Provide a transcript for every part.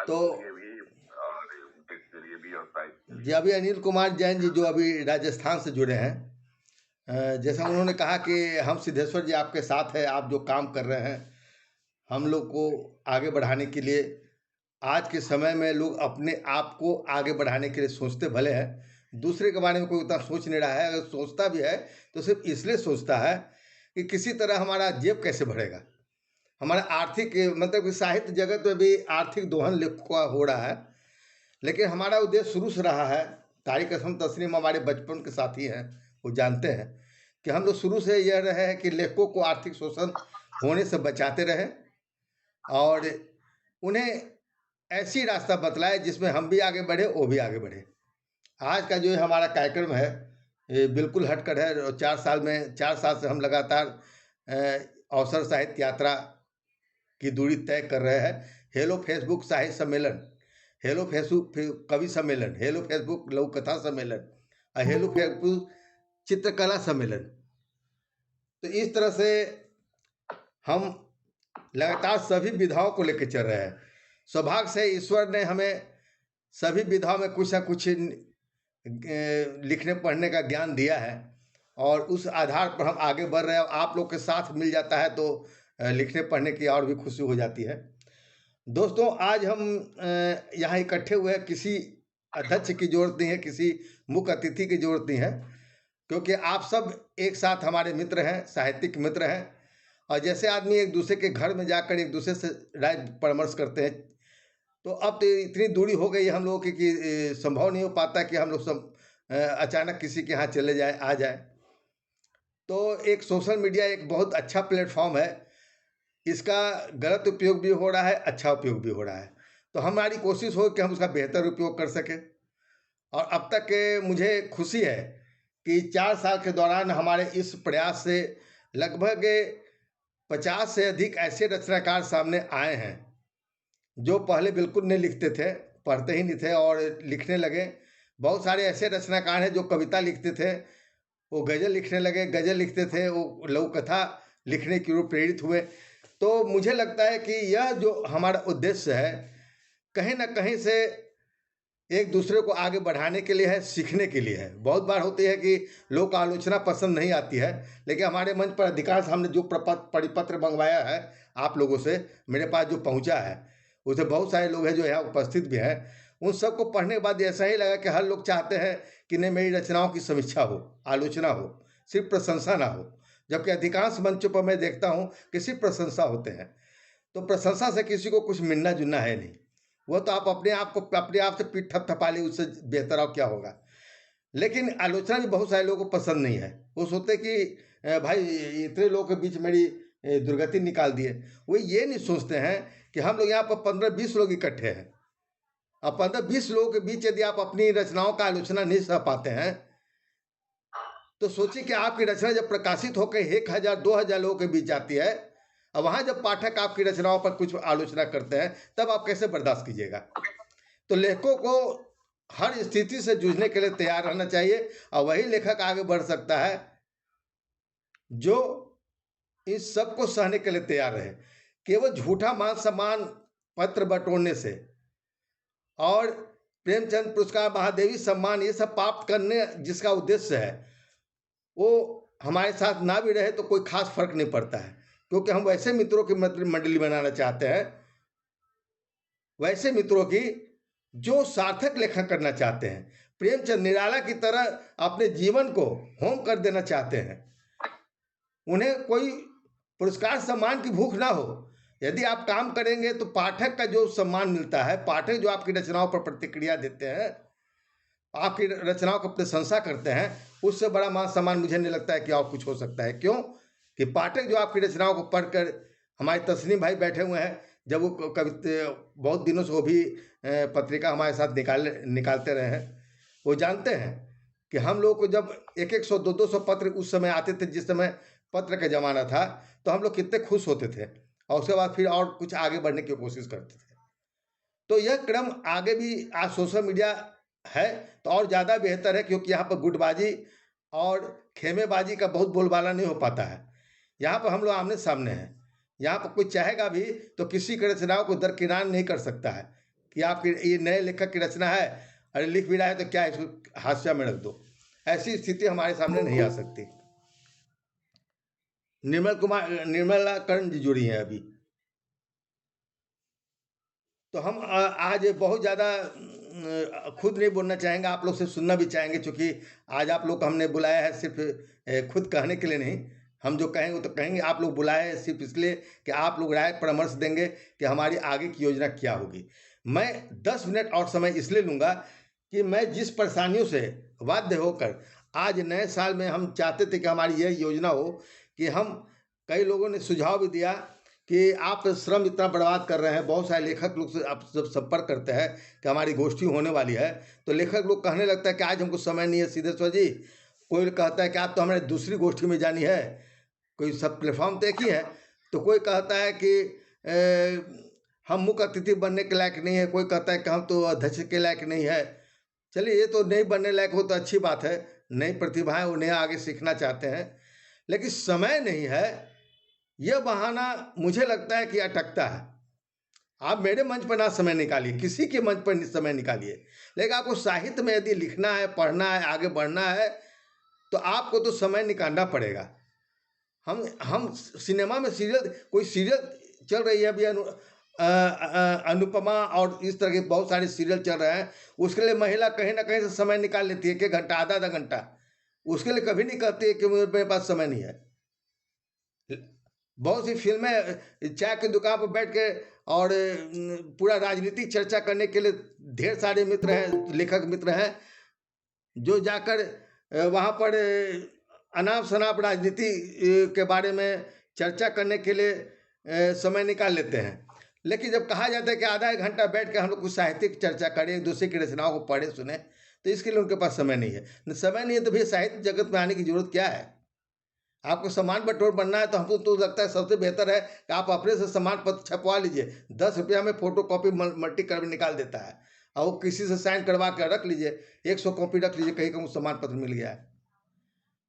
तो के लिए भी और टेक्स्ट के लिए भी और प्राइस के जी, लिए अभी भी। अनिल कुमार जैन जी जो अभी राजस्थान से जुड़े हैं, जैसा उन्होंने कहा कि हम सिद्धेश्वर जी आपके साथ हैं, आप जो काम कर रहे हैं हम लोग को आगे बढ़ाने के लिए। आज के समय में लोग अपने आप को आगे बढ़ाने के लिए सोचते भले हैं, दूसरे के बारे में कोई उतना सोच नहीं रहा है। अगर सोचता भी है तो सिर्फ इसलिए सोचता है कि किसी तरह हमारा जेब कैसे भरेगा, हमारा आर्थिक, मतलब कि साहित्य जगत में भी आर्थिक दोहन लेखों का हो रहा है। लेकिन हमारा उद्देश्य शुरू से रहा है, तारिक असम तस्नीम हमारे बचपन के साथी हैं, वो जानते हैं कि हम लोग शुरू से यह रहे हैं कि लेखकों को आर्थिक शोषण होने से बचाते रहें और उन्हें ऐसी रास्ता बतलाए जिसमें हम भी आगे बढ़े, वो भी आगे बढ़े। आज का जो हमारा कार्यक्रम है ये बिल्कुल हटकर है। और 4 साल से हम लगातार अवसर साहित्य यात्रा की दूरी तय कर रहे हैं। हेलो फेसबुक साहित्य सम्मेलन, हेलो फेसबुक कवि सम्मेलन, हेलो फेसबुक लघु कथा सम्मेलन और हेलो फेसबुक चित्रकला सम्मेलन। तो इस तरह से हम लगातार सभी विधाओं को लेकर चल रहे हैं। सौभाग्य से ईश्वर ने हमें सभी विधाओं में कुछ ना कुछ लिखने पढ़ने का ज्ञान दिया है और उस आधार पर हम आगे बढ़ रहे हैं। आप लोग के साथ मिल जाता है तो लिखने पढ़ने की और भी खुशी हो जाती है। दोस्तों, आज हम यहाँ इकट्ठे हुए हैं, किसी अध्यक्ष की ज़रूरत नहीं है, किसी मुख्य अतिथि की ज़रूरत नहीं है, क्योंकि आप सब एक साथ हमारे मित्र हैं, साहित्यिक मित्र हैं। और जैसे आदमी एक दूसरे के घर में जाकर एक दूसरे से राय परामर्श करते हैं, तो अब तो इतनी दूरी हो गई है हम लोगों की कि संभव नहीं हो पाता कि हम लोग सब अचानक किसी के यहाँ चले जाए, आ जाए। तो एक सोशल मीडिया एक बहुत अच्छा प्लेटफॉर्म है, इसका गलत उपयोग भी हो रहा है, अच्छा उपयोग भी हो रहा है। तो हमारी कोशिश हो कि हम उसका बेहतर उपयोग कर सकें। और अब तक मुझे खुशी है कि 4 साल के दौरान हमारे इस प्रयास से लगभग 50 से अधिक ऐसे रचनाकार सामने आए हैं जो पहले बिल्कुल नहीं लिखते थे, पढ़ते ही नहीं थे और लिखने लगे। बहुत सारे ऐसे रचनाकार हैं जो कविता लिखते थे, वो गज़ल लिखने लगे, गज़ल लिखते थे, वो लघु कथा लिखने की ओर प्रेरित हुए। तो मुझे लगता है कि यह जो हमारा उद्देश्य है, कहीं न कहीं से एक दूसरे को आगे बढ़ाने के लिए है, सीखने के लिए है। बहुत बार होती है कि लोगों को आलोचना पसंद नहीं आती है, लेकिन हमारे मंच पर अधिकांश हमने जो परिपत्र मंगवाया है आप लोगों से, मेरे पास जो पहुंचा है, उससे बहुत सारे लोग हैं जो यहाँ उपस्थित भी हैं। उन सबको पढ़ने के बाद ऐसा ही लगा कि हर लोग चाहते हैं कि नहीं, मेरी रचनाओं की समीक्षा हो, आलोचना हो, सिर्फ प्रशंसा ना हो। जबकि अधिकांश मंचों पर मैं देखता हूँ कि सिर्फ प्रशंसा होते हैं। तो प्रशंसा से किसी को कुछ मिलना जुलना है नहीं। वो तो आप अपने आप से पीठ थपथपा ली, उससे बेहतर और क्या होगा। लेकिन आलोचना भी बहुत सारे लोगों को पसंद नहीं है। वो सोचते कि भाई इतने लोगों के बीच मेरी दुर्गति निकाल दिए। वो ये नहीं सोचते हैं कि हम लोग यहाँ पर 15-20 लोग इकट्ठे हैं। अब 15-20 लोगों के बीच यदि आप अपनी रचनाओं का आलोचना नहीं सह पाते हैं, तो सोचिए कि आपकी रचना जब प्रकाशित होकर 1000-2000 लोगों के बीच जाती है, और वहाँ जब पाठक आपकी रचनाओं पर कुछ आलोचना करते हैं, तब आप कैसे बर्दाश्त कीजिएगा। तो लेखकों को हर स्थिति से जूझने के लिए तैयार रहना चाहिए, और वही लेखक आगे बढ़ सकता है जो इस सब को सहने के लिए तैयार रहे। केवल झूठा मान सम्मान पत्र बटोरने से और प्रेमचंद पुरस्कार, महादेवी सम्मान, ये सब प्राप्त करने जिसका उद्देश्य है, वो हमारे साथ ना भी रहे तो कोई खास फर्क नहीं पड़ता है, क्योंकि हम वैसे मित्रों की मंडली बनाना चाहते हैं, वैसे मित्रों की जो सार्थक लेखन करना चाहते हैं। प्रेमचंद निराला की तरह अपने जीवन को होम कर देना चाहते हैं। उन्हें कोई पुरस्कार सम्मान की भूख ना हो। यदि आप काम करेंगे तो पाठक का जो सम्मान मिलता है, पाठक जो आपकी रचनाओं पर प्रतिक्रिया देते हैं, आपकी रचनाओं को प्रशंसा करते हैं, उससे बड़ा मान सम्मान मुझे नहीं लगता है कि और कुछ हो सकता है। क्यों कि पाठक जो आपकी रचनाओं को पढ़कर, हमारे तस्नीम भाई बैठे हुए हैं, जब वो बहुत दिनों से वो भी पत्रिका हमारे साथ निकालते रहे हैं, वो जानते हैं कि हम लोग को जब 100-100 200-200 पत्र उस समय आते थे, जिस समय पत्र का ज़माना था, तो हम लोग कितने खुश होते थे और उसके बाद फिर और कुछ आगे बढ़ने की कोशिश करते थे। तो यह क्रम आगे भी, आज सोशल मीडिया है तो और ज़्यादा बेहतर है, क्योंकि यहाँ पर गुटबाजी और खेमेबाजी का बहुत बोलबाला नहीं हो पाता है। यहाँ पर हम लोग आमने-सामने हैं। यहाँ पर कोई चाहेगा भी तो किसी की रचनाओं को दरकिनार नहीं कर सकता है। कि आपकी ये नए लेखक की रचना है, अरे लिख भी रहा है तो क्या इसको हाशिया में रख दो। ऐसी स्थिति हमारे सामने नहीं आ सकती। निर्मला कर्ण जी जुड़ी हैं अभी। तो हम आज बहुत ज़्यादा खुद नहीं बोलना चाहेंगे, आप लोग से सुनना भी चाहेंगे, क्योंकि आज आप लोग को हमने बुलाया है सिर्फ खुद कहने के लिए नहीं। हम जो कहेंगे वो तो कहेंगे, आप लोग बुलाए हैं सिर्फ इसलिए कि आप लोग राय परामर्श देंगे कि हमारी आगे की योजना क्या होगी। मैं 10 मिनट और समय इसलिए लूँगा कि मैं जिस परेशानियों से बाध्य होकर आज नए साल में हम चाहते थे कि हमारी यह योजना हो कि हम, कई लोगों ने सुझाव भी दिया कि आप श्रम इतना बर्बाद कर रहे हैं। बहुत सारे लेखक लोग से आप जब संपर्क करते हैं कि हमारी गोष्ठी होने वाली है, तो लेखक लोग कहने लगता है कि आज हमको समय नहीं है सिद्धेश्वर जी। कोई कहता है कि आप तो हमारे दूसरी गोष्ठी में जानी है, कोई सब प्लेटफॉर्म तो एक ही है। तो कोई कहता है कि हम मुख्य अतिथि बनने के लायक नहीं है, कोई कहता है कि हम तो अध्यक्ष के लायक नहीं है। चलिए, ये तो नहीं बनने लायक हो तो अच्छी बात है, नई प्रतिभाएं उन्हें आगे सीखना चाहते हैं, लेकिन समय नहीं है, यह बहाना मुझे लगता है कि अटकता है। आप मेरे मंच पर ना समय निकालिए, किसी के मंच पर समय निकालिए, लेकिन आपको साहित्य में यदि लिखना है, पढ़ना है, आगे बढ़ना है, तो आपको तो समय निकालना पड़ेगा। हम सिनेमा में कोई सीरियल चल रही है अभी, अनुपमा और इस तरह के बहुत सारे सीरियल चल रहे हैं, उसके लिए महिला कहीं ना कहीं से समय निकाल लेती है, 1 घंटा, आधा घंटा। उसके लिए कभी नहीं कहती है कि मेरे पास समय नहीं है। बहुत सी फिल्में चाय की दुकान पर बैठ के और पूरा राजनीतिक चर्चा करने के लिए ढेर सारे मित्र हैं, लेखक मित्र हैं, जो जाकर वहाँ पर अनाप शनाप राजनीति के बारे में चर्चा करने के लिए समय निकाल लेते हैं। लेकिन जब कहा जाता है कि आधा 1 घंटा बैठ के हम लोग कुछ साहित्यिक चर्चा करें, एक दूसरे की रचनाओं को पढ़े सुने, तो इसके लिए उनके पास समय नहीं है। समय नहीं है तो भैया साहित्य जगत में आने की जरूरत क्या है? आपको सम्मान बटोर बनना है तो हमको तो लगता है सबसे बेहतर है कि आप अपने से सम्मान पत्र छपवा लीजिए। 10 रुपया में फोटो कॉपी मल्टी कर निकाल देता है, और वो किसी से साइन करवा कर रख लीजिए, 100 कॉपी रख लीजिए, कहीं का सम्मान पत्र मिल गया है।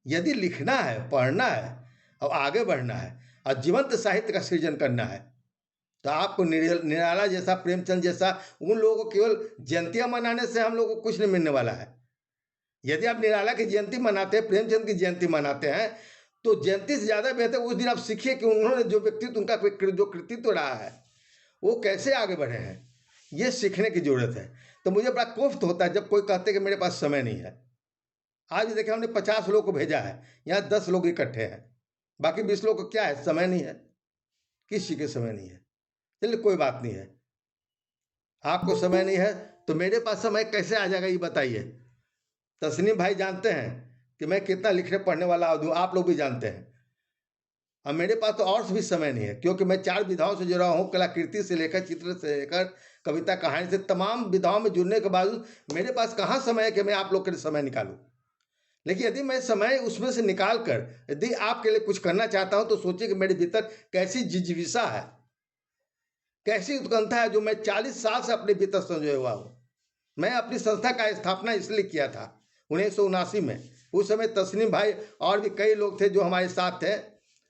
यदि लिखना है, पढ़ना है और आगे बढ़ना है और जीवंत साहित्य का सृजन करना है, तो आपको निराला जैसा, प्रेमचंद जैसा, उन लोगों को केवल जयंतियां मनाने से हम लोगों को कुछ नहीं मिलने वाला है। यदि आप निराला की जयंती मनाते हैं, प्रेमचंद की जयंती मनाते हैं, तो जयंती से ज़्यादा बेहतर उस दिन आप सीखिए कि उन्होंने जो व्यक्तित्व, उनका जो कृतित्व रहा है, वो कैसे आगे बढ़े हैं, ये सीखने की जरूरत है। तो मुझे बड़ा कोफ्त होता है जब कोई कहते कि मेरे पास समय नहीं है। आज देखिए, हमने 50 लोग को भेजा है, यहाँ 10 लोग इकट्ठे हैं, बाकी 20 लोग को क्या है? समय नहीं है, किस चीज़ के समय नहीं है। चलिए, कोई बात नहीं है, आपको समय नहीं है तो मेरे पास समय कैसे आ जाएगा, ये बताइए। तस्नीम भाई जानते हैं कि मैं कितना लिखने पढ़ने वाला आदमी हूँ, आप लोग भी जानते हैं। अब मेरे पास तो और भी समय नहीं है, क्योंकि मैं 4 विधाओं से जुड़ा हूँ, कलाकृति से लेकर, चित्र से लेकर, कविता कहानी से, तमाम विधाओं में जुड़ने के बावजूद मेरे पास कहाँ समय है कि मैं आप लोग के लिए समय निकालूं। लेकिन यदि मैं समय उसमें से निकाल कर यदि आपके लिए कुछ करना चाहता हूं, तो सोचिए कि मेरे भीतर कैसी जिज्ञासा है, कैसी उत्कंठा है, जो मैं 40 साल से अपने भीतर संजोए हुआ हूँ। मैं अपनी संस्था का स्थापना इसलिए किया था 1979 में। उस समय तस्नीम भाई और भी कई लोग थे जो हमारे साथ थे।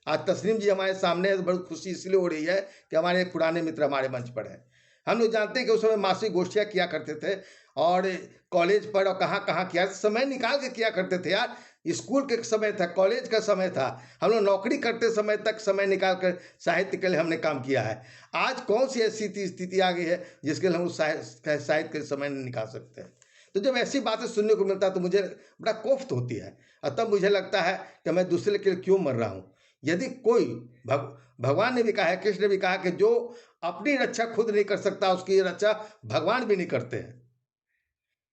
आज तस्नीम जी हमारे सामने है तो बड़ी खुशी इसलिए हो रही है कि हमारे एक पुराने मित्र हमारे मंच पर हैं। हम लोग जानते हैं कि उस समय मासिक गोष्ठियाँ किया करते थे, और कॉलेज पर और कहाँ कहाँ किया, समय निकाल के किया करते थे यार। स्कूल के समय था, कॉलेज का समय था, हम लोग नौकरी करते समय तक समय निकाल कर साहित्य के लिए हमने काम किया है। आज कौन सी ऐसी स्थिति आ गई है जिसके लिए हम साहित्य के लिए समय नहीं निकाल सकते हैं? तो जब ऐसी बातें सुनने को मिलता है तो मुझे बड़ा कोफ्त होती है, और तब मुझे लगता है कि मैं दूसरे के लिए क्यों मर रहा हूँ। यदि कोई भगवान ने भी कहा है, कृष्ण ने भी कहा कि जो अपनी रक्षा खुद नहीं कर सकता, उसकी रक्षा भगवान भी नहीं करते हैं।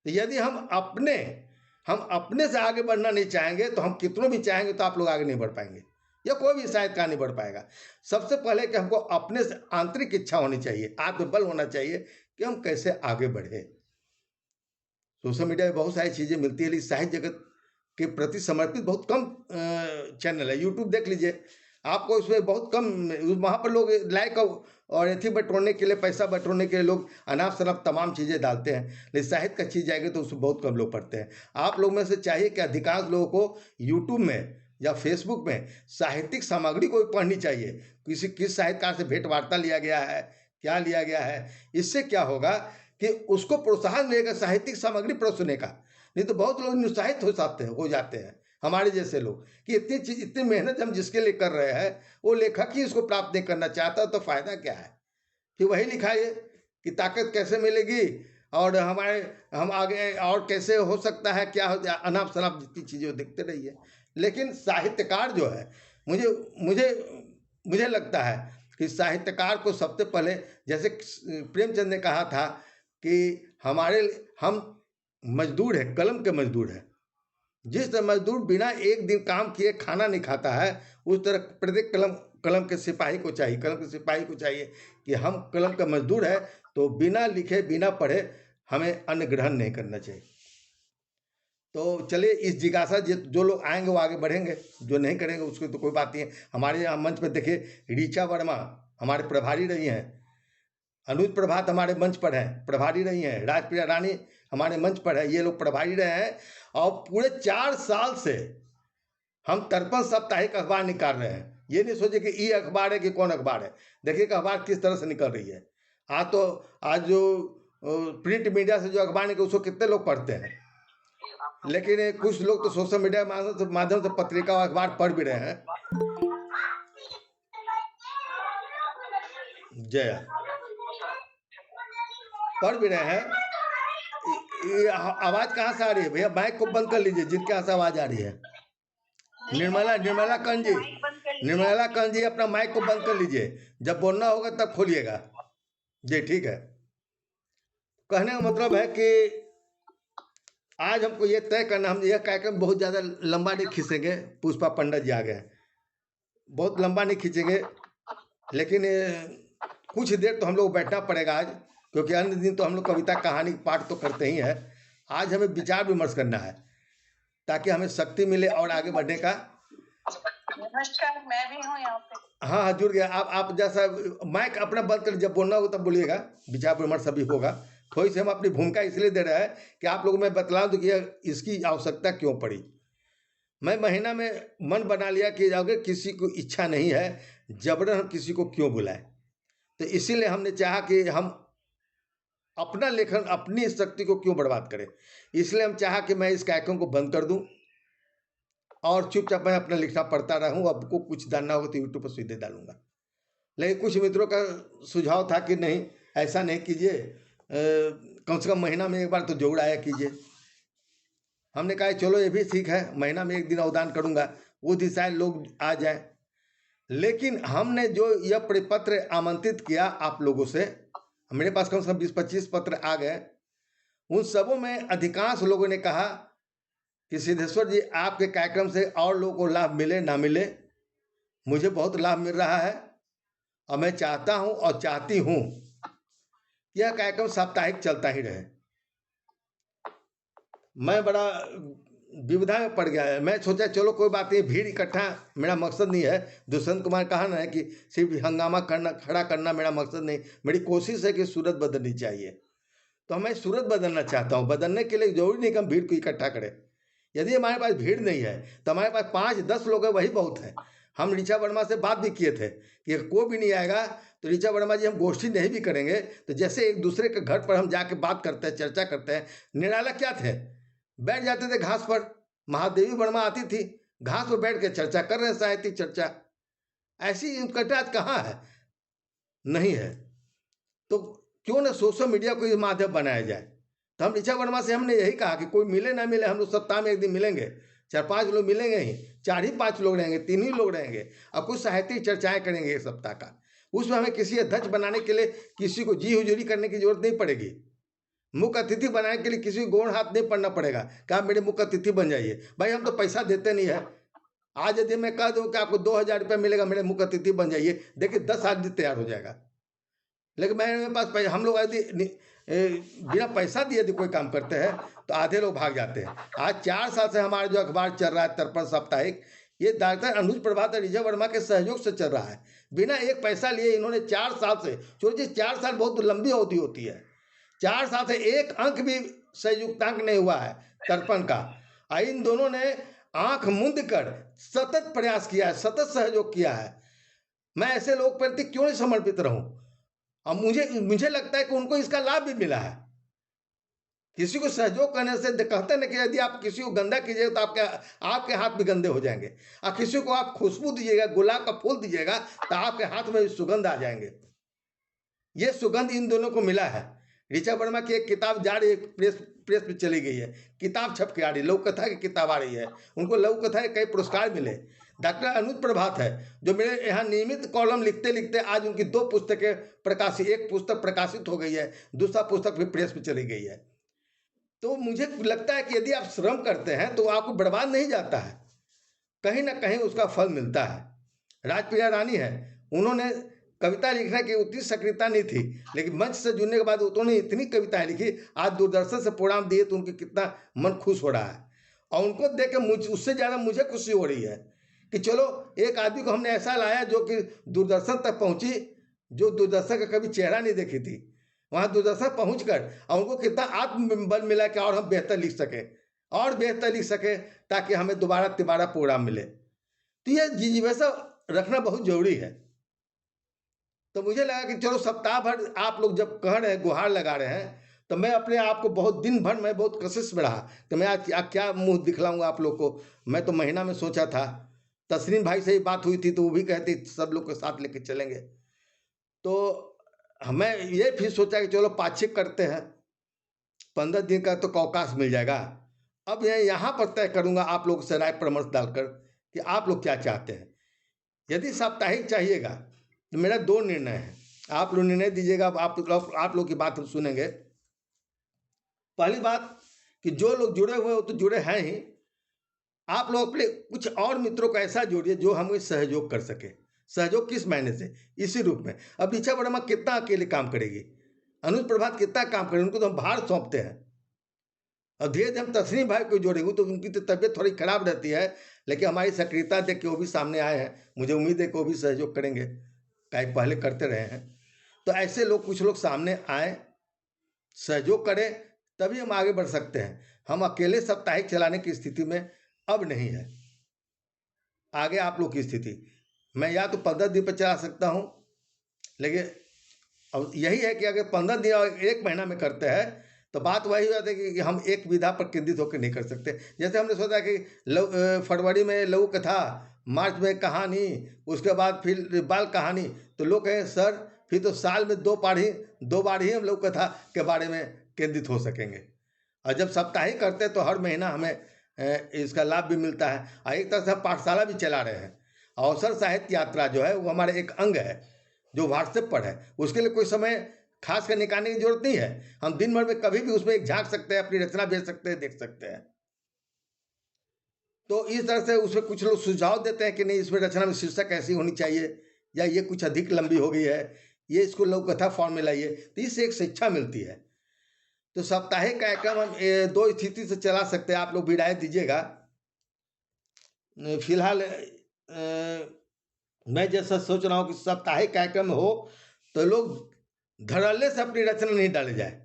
तो यदि हम अपने से आगे बढ़ना नहीं चाहेंगे, तो हम कितनों भी चाहेंगे तो आप लोग आगे नहीं बढ़ पाएंगे, या कोई भी साहित्यकार नहीं बढ़ पाएगा। सबसे पहले कि हमको अपने से आंतरिक इच्छा होनी चाहिए, आत्मबल होना चाहिए कि हम कैसे आगे बढ़े। सोशल मीडिया में बहुत सारी चीज़ें मिलती है, लेकिन साहित्य जगत के प्रति समर्पित बहुत कम चैनल है। यूट्यूब देख लीजिए, आपको उसमें बहुत कम, वहाँ पर लोग लाइक और एथी बटोरने के लिए, पैसा बटोरने के लिए लोग अनाप शनाप तमाम चीज़ें डालते हैं, लेकिन साहित्य का चीज़ जाएगी तो उसमें बहुत कम लोग पढ़ते हैं। आप लोग में से चाहिए कि अधिकांश लोगों को यूट्यूब में या फेसबुक में साहित्यिक सामग्री को भी पढ़नी चाहिए। किस साहित्यकार से भेंट वार्ता लिया गया है, क्या लिया गया है। इससे क्या होगा कि उसको प्रोत्साहन मिलेगा साहित्यिक सामग्री परोसने का। नहीं तो बहुत लोग निरुत्साहित हो जाते हैं हमारे जैसे लोग, कि इतनी चीज, इतनी मेहनत हम जिसके लिए कर रहे हैं, वो लेखक ही इसको प्राप्त नहीं करना चाहता, तो फायदा क्या है? कि वही लिखा है कि ताकत कैसे मिलेगी और हम आगे और कैसे हो सकता है, क्या हो, अनाप शनाप जितनी चीजें देखते रहिए। लेकिन साहित्यकार जो है, मुझे मुझे मुझे लगता है कि साहित्यकार को सबसे पहले, जैसे प्रेमचंद ने कहा था कि हम मजदूर हैं, कलम के मजदूर हैं। जिस तरह मजदूर बिना एक दिन काम किए खाना नहीं खाता है, उस तरह प्रत्येक कलम के सिपाही को चाहिए कि हम कलम का मजदूर है, तो बिना लिखे बिना पढ़े हमें अन्न ग्रहण नहीं करना चाहिए। तो चलिए, इस जिज्ञासा जो लोग आएंगे वो आगे बढ़ेंगे, जो नहीं करेंगे उसको तो कोई बात नहीं है। हमारे यहाँ मंच पर देखिए, ऋचा वर्मा हमारे प्रभारी रही हैं, अनुज प्रभात हमारे मंच पर हैं, प्रभारी रही हैं, राजप्रिया रानी हमारे मंच पर है, ये लोग प्रभारी रहे हैं। और पूरे 4 साल से हम तर्पण साप्ताहिक अखबार निकाल रहे हैं। ये नहीं सोचे कि ई अखबार है कि कौन अखबार है। देखिए कि अखबार किस तरह से निकल रही है। आज जो प्रिंट मीडिया से जो अखबार निकल, उसको कितने लोग पढ़ते हैं, लेकिन कुछ लोग तो सोशल मीडिया माध्यम से पत्रिका और अखबार पढ़ भी रहे हैं। जय, पढ़ भी रहे हैं। ये आवाज कहाँ से आ रही है भैया? माइक को बंद कर लीजिए, जिनके यहाँ से आवाज आ रही है। निर्मला कंज जी अपना माइक को बंद कर लीजिए, जब बोलना होगा तब खोलिएगा जी। ठीक है। कहने का मतलब है कि आज हमको ये तय करना, हम यह कार्यक्रम बहुत ज़्यादा लंबा नहीं खींचेंगे। पुष्पा पंडित जी आ गए, बहुत लंबा नहीं खींचेंगे, लेकिन कुछ देर तो हम लोग बैठना पड़ेगा आज, क्योंकि अन्य दिन तो हम लोग कविता कहानी पाठ तो करते ही है। आज हमें विचार विमर्श करना है, ताकि हमें शक्ति मिले और आगे बढ़ने का। नमस्कार, मैं भी हूँ यहाँ पे। हाँ, जुड़ गया। आप जैसा माइक अपना बंद कर, जब बोलना हो तब बोलिएगा। विचार विमर्श सभी होगा। थोड़ी सी हम अपनी भूमिका इसलिए दे रहे हैं कि आप लोगों में बतला दूं कि इसकी आवश्यकता क्यों पड़ी। मैं महीना में मन बना लिया कि अगर किसी को इच्छा नहीं है, जबरन हम किसी को क्यों बुलाएं। तो इसीलिए हमने चाहा कि हम अपना लेखन, अपनी शक्ति को क्यों बर्बाद करें। इसलिए हम चाहा कि मैं इस कार्यक्रम को बंद कर दूं और चुपचाप मैं अपना लिखना पढ़ता रहूं। अब को कुछ जानना होगा तो यूट्यूब पर सीधे डालूंगा। लेकिन कुछ मित्रों का सुझाव था कि नहीं, ऐसा नहीं कीजिए, कम से कम महीना में एक बार तो जरूर आया कीजिए। हमने कहा चलो ये भी ठीक है, महीना में एक दिन अवदान करूंगा, वो दिन शायद लोग आ जाए। लेकिन हमने जो यह परिपत्र आमंत्रित किया आप लोगों से, मेरे पास कम से कम 20-25 पत्र आ गए। उन सबों में अधिकांश लोगों ने कहा कि सिद्धेश्वर जी, आपके कार्यक्रम से और लोगों को लाभ मिले ना मिले, मुझे बहुत लाभ मिल रहा है और मैं चाहता हूं और चाहती हूं यह कार्यक्रम साप्ताहिक चलता ही रहे। मैं बड़ा विविधा में पड़ गया है। मैं सोचा चलो कोई बात नहीं, भीड़ इकट्ठा मेरा मकसद नहीं है। दुष्यंत कुमार कहा ना है कि सिर्फ हंगामा करना, खड़ा करना मेरा मकसद नहीं। मेरी कोशिश है कि सूरत बदलनी चाहिए। तो मैं सूरत बदलना चाहता हूँ। बदलने के लिए जरूरी नहीं कि हम भीड़ को इकट्ठा करें। यदि हमारे पास भीड़ नहीं है तो हमारे पास 5-10 लोग हैं, वही बहुत है। हम ऋचा वर्मा से बात भी किए थे कि कोई भी नहीं आएगा तो ऋचा वर्मा जी, हम गोष्ठी नहीं भी करेंगे तो जैसे एक दूसरे के घर पर हम जाके बात करते हैं, चर्चा करते हैं। निराला क्या थे, बैठ जाते थे घास पर। महादेवी वर्मा आती थी, घास पर बैठ के चर्चा कर रहे हैं, साहित्यिक चर्चा। ऐसी उत्कंठा आज कहाँ है? नहीं है। तो क्यों ना सोशल मीडिया को माध्यम बनाया जाए। तो हम ऋचा वर्मा से हमने यही कहा कि कोई मिले ना मिले, हम लोग सप्ताह में एक दिन मिलेंगे। 4-5 लोग मिलेंगे ही, 4 ही 5 लोग रहेंगे, 3 ही लोग रहेंगे और कुछ साहित्यिक चर्चाएं करेंगे एक सप्ताह का। उसमें हमें किसी अध्यक्ष बनाने के लिए किसी को जी हुजूरी करने की जरूरत नहीं पड़ेगी। मुख्य अतिथि बनाने के लिए किसी को गौण हाथ नहीं पड़ना पड़ेगा कि आप मेरे मुख्य अतिथि बन जाइए। भाई, हम तो पैसा देते नहीं है। आज यदि मैं कह दूं कि आपको 2000 रुपये मिलेगा, मेरे मुख्य अतिथि बन जाइए, देखिए 10 आदमी तैयार हो जाएगा। लेकिन मेरे पास हम लोग यदि बिना पैसा दिए यदि कोई काम करते हैं तो आधे लोग भाग जाते हैं। आज 4 साल से हमारा जो अखबार चल रहा है तर्पण साप्ताहिक, ये डॉक्टर अनुज प्रभात और ऋचा वर्मा के सहयोग से चल रहा है। बिना एक पैसा लिए इन्होंने 4 साल से, सोचिए 4 साल बहुत लंबी अवधि होती है, 4 साल से एक अंक भी संयुक्तांक नहीं हुआ है तर्पण का। इन दोनों ने आंख मूंद कर सतत प्रयास किया है, सतत सहयोग किया है। मैं ऐसे लोग प्रति क्यों नहीं समर्पित रहूं? अब मुझे लगता है कि उनको इसका लाभ भी मिला है। किसी को सहयोग करने से कहते ना कि यदि आप किसी को गंदा कीजिएगा तो आपके हाथ भी गंदे हो जाएंगे, और किसी को आप खुशबू दीजिएगा, गुलाब का फूल दीजिएगा, तो आपके हाथ में भी सुगंध आ जाएंगे। ये सुगंध इन दोनों को मिला है। ऋचा वर्मा की एक किताब जा रही है, प्रेस में चली गई है, किताब छप के आ रही है, लघु कथा की किताब आ रही है, उनको लघु कथा के कई पुरस्कार मिले। डॉक्टर अनुज प्रभात है, जो मेरे यहाँ नियमित कॉलम लिखते लिखते आज उनकी 2 पुस्तकें प्रकाशित, एक पुस्तक प्रकाशित हो गई है, दूसरा पुस्तक भी प्रेस में चली गई है। तो मुझे लगता है कि यदि आप श्रम करते हैं तो आपको बर्बाद नहीं जाता है, कहीं ना कहीं उसका फल मिलता है। राजप्रिया रानी है, उन्होंने कविता लिखने की उतनी सक्रियता नहीं थी, लेकिन मंच से जुड़ने के बाद उन्होंने इतनी कविताएं लिखी, आज दूरदर्शन से प्रोग्राम दिए तो उनके कितना मन खुश हो रहा है। और उनको देख के उससे ज़्यादा मुझे खुशी हो रही है कि चलो एक आदमी को हमने ऐसा लाया जो कि दूरदर्शन तक पहुंची, जो दूरदर्शन का कभी चेहरा नहीं देखी थी, वहाँ दूरदर्शन पहुँच कर और उनको कितना आत्मबल मिला कि और हम बेहतर लिख सकें और बेहतर लिख सकें, ताकि हमें दोबारा तिबारा प्रोग्राम मिले। तो ये जिज्ञासा रखना बहुत जरूरी है। तो मुझे लगा कि चलो सप्ताह भर आप लोग जब कह रहे हैं, गुहार लगा रहे हैं, तो मैं अपने आप को बहुत दिन भर मैं बहुत कोशिश में रहा कि मैं आज क्या मुंह दिखलाऊंगा आप लोग को। मैं तो महीना में सोचा था, तस्लीम भाई से ही बात हुई थी तो वो भी कहती सब लोग के साथ लेके चलेंगे। तो मैं ये फिर सोचा कि चलो पाक्षिक करते हैं, 15 दिन का तो अवकाश मिल जाएगा। अब मैं यहाँ पर तय करूँगा आप लोग से राय परामर्श डालकर कि आप लोग क्या चाहते हैं। यदि साप्ताहिक चाहिएगा तो मेरा 2 निर्णय है, आप लोग निर्णय दीजिएगा। आप लोग की बात हम सुनेंगे। पहली बात कि जो लोग जुड़े हुए हो तो जुड़े हैं ही, आप लोग अपने कुछ और मित्रों को ऐसा जोड़िए जो हमें सहयोग कर सके। सहयोग किस मायने से? इसी रूप में अब ऋचा वर्मा कितना अकेले काम करेगी, अनुज प्रभात कितना काम करेगी, उनको तो हम भार सौंपते हैं। और धीरे धीरे हम तस्लीम भाई को जोड़ेंगे तो उनकी तो तबीयत थोड़ी खराब रहती है, लेकिन हमारी सक्रियता देख के वो भी सामने आए हैं, मुझे उम्मीद है कि वो भी सहयोग करेंगे, कई पहले करते रहे हैं। तो ऐसे लोग कुछ लोग सामने आए, सहयोग करें, तभी हम आगे बढ़ सकते हैं। हम अकेले साप्ताहिक चलाने की स्थिति में अब नहीं है। आगे आप लोग की स्थिति, मैं या तो 15 दिन पर चला सकता हूँ, लेकिन अब यही है कि अगर 15 दिन और 1 महीना में करते हैं तो बात वही हो जाती है कि हम एक विधा पर केंद्रित होकर नहीं कर सकते। जैसे हमने सोचा कि फरवरी में लघु कथा, मार्च में कहानी, उसके बाद फिर बाल कहानी, तो लोग कहें सर फिर तो साल में 2 बार ही हम लघु कथा के बारे में केंद्रित हो सकेंगे। और जब साप्ताहिक करते हैं तो हर महीना हमें इसका लाभ भी मिलता है, और एक तरह से हम पाठशाला भी चला रहे हैं। अवसर साहित्य यात्रा जो है वो हमारे एक अंग है जो व्हाट्सएप पर है, उसके लिए कोई समय खास कर निकालने की जरूरत नहीं है। हम दिन भर में कभी भी उसमें एक झांक सकते हैं, अपनी रचना भेज सकते हैं, देख सकते हैं। तो इस तरह से उसमें कुछ लोग सुझाव देते हैं कि नहीं इसमें रचना में शीर्षक ऐसी होनी चाहिए, या ये कुछ अधिक लंबी हो गई है, ये इसको लघु कथा फॉर्म में लाइए, तो इससे एक शिक्षा मिलती है। तो साप्ताहिक कार्यक्रम हम 2 स्थिति से चला सकते हैं, आप लोग भी राय दीजिएगा। फिलहाल मैं जैसा सोच रहा हूँ कि साप्ताहिक कार्यक्रम हो तो लोग धड़ल्ले से अपनी रचना नहीं डाले जाए।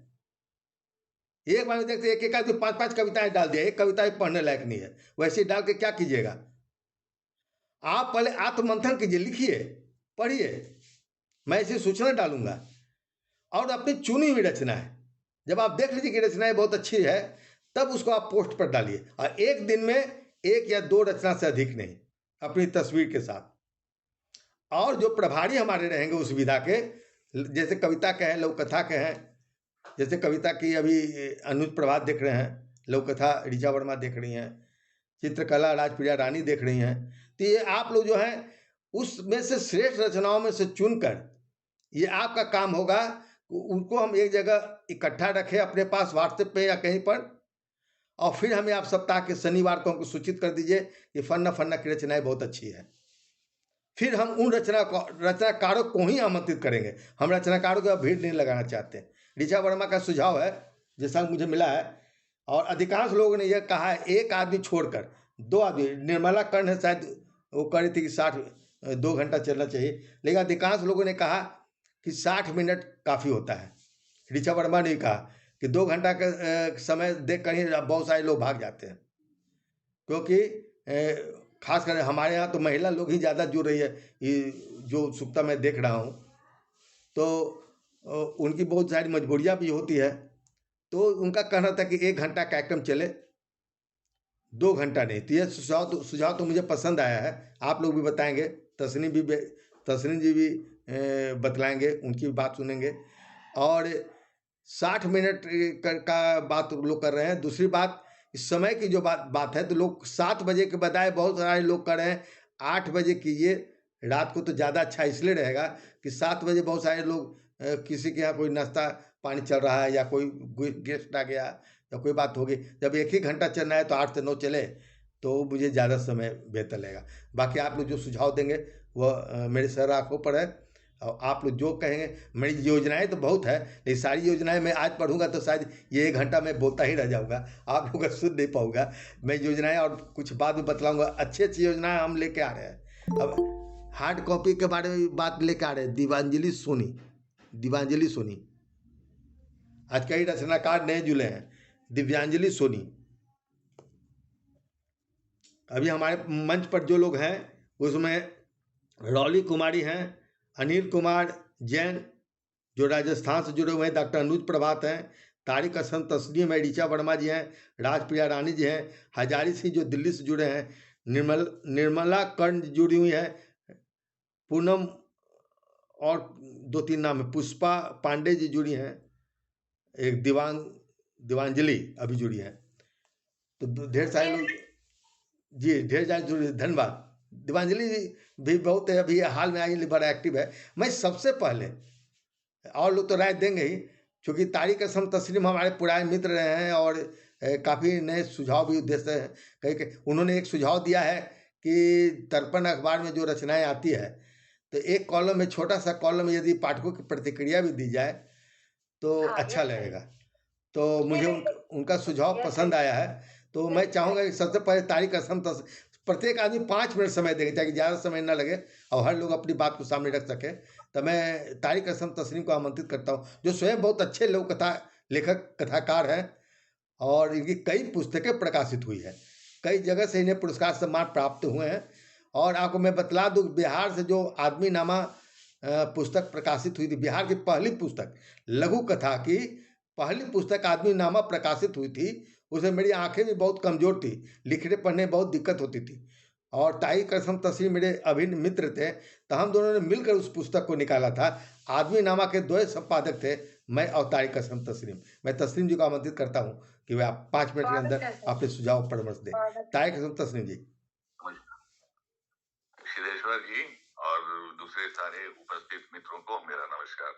एक बार में देखते एक आदमी 5-5 कविताएं डाल दिया, एक कविता पढ़ने लायक नहीं है, वैसे डाल के क्या कीजिएगा? आप पहले आत्ममंथन कीजिए, लिखिए, पढ़िए, मैं इसे सूचना डालूंगा। और अपनी चुनी हुई रचना है, जब आप देख लीजिए कि रचनाएं बहुत अच्छी है, तब उसको आप पोस्ट पर डालिए, और एक दिन में 1 या 2 रचना से अधिक नहीं, अपनी तस्वीर के साथ। और जो प्रभारी हमारे रहेंगे उस विधा के, जैसे कविता के हैं, लघु कथा के हैं, जैसे कविता की अभी अनुज प्रभात देख रहे हैं, लघु कथा ऋचा वर्मा देख रही हैं, चित्रकला राजप्रिया रानी देख रही हैं। तो ये आप लोग जो हैं उसमें से श्रेष्ठ रचनाओं में से चुनकर, ये आपका काम होगा, उनको हम एक जगह इकट्ठा रखें अपने पास व्हाट्सएप पे या कहीं पर, और फिर हमें आप सप्ताह के शनिवार को हमको सूचित कर दीजिए कि फन्ना फन्ना की रचनाएं बहुत अच्छी है। फिर हम उन रचनाकारों को ही आमंत्रित करेंगे। हम रचनाकारों को भीड़ नहीं लगाना चाहते। ऋचा वर्मा का सुझाव है, जैसा मुझे मिला है, और अधिकांश लोगों ने यह कहा है, एक आदमी छोड़कर 2 आदमी, निर्मला कर्ण है शायद, वो कह रही थी कि 2 घंटा चलना चाहिए, लेकिन अधिकांश लोगों ने कहा कि 60 मिनट काफ़ी होता है। ऋचा वर्मा ने कहा कि 2 घंटा का समय देख कर ही बहुत सारे लोग भाग जाते हैं, क्योंकि खासकर हमारे यहाँ तो महिला लोग ही ज़्यादा जुड़ रही है, ये जो उत्सुकता मैं देख रहा हूँ, तो उनकी बहुत सारी मजबूरियाँ भी होती है। तो उनका कहना था कि 1 घंटा कार्यक्रम चले, 2 घंटा नहीं। तो ये सुझाव तो मुझे पसंद आया है। आप लोग भी बताएंगे, तस्नीम जी भी बतलाएंगे, उनकी भी बात सुनेंगे। और 60 मिनट का बात लोग कर रहे हैं। दूसरी बात, इस समय की जो बात है, तो लोग 7 बजे के बजाय बहुत सारे लोग कर रहे हैं 8 बजे कीजिए। रात को तो ज़्यादा अच्छा इसलिए रहेगा कि 7 बजे बहुत सारे लोग किसी के यहाँ कोई नाश्ता पानी चल रहा है, या कोई गेस्ट आ गया, या कोई बात होगी। जब 1 ही घंटा चलना है तो 8 से 9 चले, तो मुझे ज़्यादा समय बेहतर लगेगा। बाकी आप लोग जो सुझाव देंगे वह मेरे सर आँखों पर है, और आप लोग जो कहेंगे। मेरी योजनाएं तो बहुत है, लेकिन सारी योजनाएं मैं आज पढ़ूंगा तो शायद ये 1 घंटा मैं बोलता ही रह जाऊंगा, आप लोग का सुन नहीं पाऊंगा। मैं योजनाएं और कुछ बाद में बतलाऊंगा। अच्छी अच्छी योजनाएं हम लेके आ रहे हैं। अब हार्ड कॉपी के बारे में बात लेके आ रहे हैं। दीपांजलि सोनी, आज कई रचनाकार नए जुले हैं। दिव्यांजलि सोनी, अभी हमारे मंच पर जो लोग हैं उसमें रौली कुमारी हैं, अनिल कुमार जैन जो राजस्थान से जुड़े हुए हैं, डॉक्टर अनुज प्रभात हैं, तारिक हसन तस्नीम है, ऋचा वर्मा जी हैं, राजप्रिया रानी जी हैं, हजारी सिंह जो दिल्ली से जुड़े हैं, निर्मला कर्ण जुड़ी हुई है, पूनम, और 2-3 नाम है, पुष्पा पांडे जी जुड़ी हैं, एक दिवांजलि अभी जुड़ी है। तो ढेर सारे लोग जी, ढेर सारे जुड़े, धन्यवाद। दिवांजलि भी बहुत अभी हाल में आई, बड़ा एक्टिव है। मैं सबसे पहले, और लोग तो राय देंगे ही, क्योंकि तारिक असम तस्लीम हमारे पुराने मित्र रहे हैं, और काफ़ी नए सुझाव भी उद्देश्य हैं। कई उन्होंने एक सुझाव दिया है कि दर्पण अखबार में जो रचनाएं आती है, तो एक कॉलम में, छोटा सा कॉलम में यदि पाठकों की प्रतिक्रिया भी दी जाए तो अच्छा लगेगा। तो मुझे उनका सुझाव पसंद आया है। तो मैं चाहूँगा कि सबसे पहले तारिक असम प्रत्येक आदमी 5 मिनट समय देंगे, ताकि ज़्यादा समय ना लगे और हर लोग अपनी बात को सामने रख सके। तो मैं तारिक असम तस्नीम को आमंत्रित करता हूँ, जो स्वयं बहुत अच्छे लोक कथा लेखक कथाकार हैं, और इनकी कई पुस्तकें प्रकाशित हुई है। कई जगह से इन्हें पुरस्कार सम्मान प्राप्त हुए हैं। और आपको मैं बतला दूँ, बिहार से जो आदमी नामा पुस्तक प्रकाशित हुई थी, बिहार की पहली पुस्तक, लघु कथा की पहली पुस्तक आदमी नामा प्रकाशित हुई थी। उसमें मेरी आंखें भी बहुत कमज़ोर थी, लिखने पढ़ने में बहुत दिक्कत होती थी, और तारिक असम तस्नीम मेरे अभिन्न मित्र थे। तो हम दोनों ने मिलकर उस पुस्तक को निकाला था। आदमी नामा के 2 संपादक थे, मैं और तारिक असम तस्नीम। मैं तस्नीम जी को आमंत्रित करता हूँ कि वे आप 5 मिनट के अंदर अपने सुझाव परामर्श दें। तारिक असम तस्नीम जी। सिद्धेश्वर जी और दूसरे सारे उपस्थित मित्रों को मेरा नमस्कार।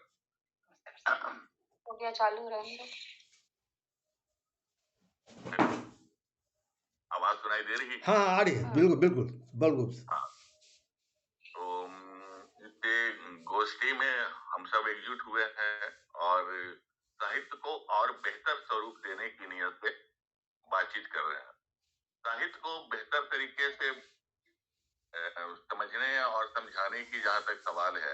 हो गया, चालू रहेंगे। आवाज सुनाई दे रही है? हाँ, आ रही है, बिल्कुल बिल्कुल बिल्कुल। तो इस गोष्ठी में हम सब एकजुट हुए हैं और साहित्य को और बेहतर स्वरूप देने की नियत से बातचीत कर रहे हैं। साहित्य को बेहतर तरीके से समझने और समझाने की जहां तक सवाल है,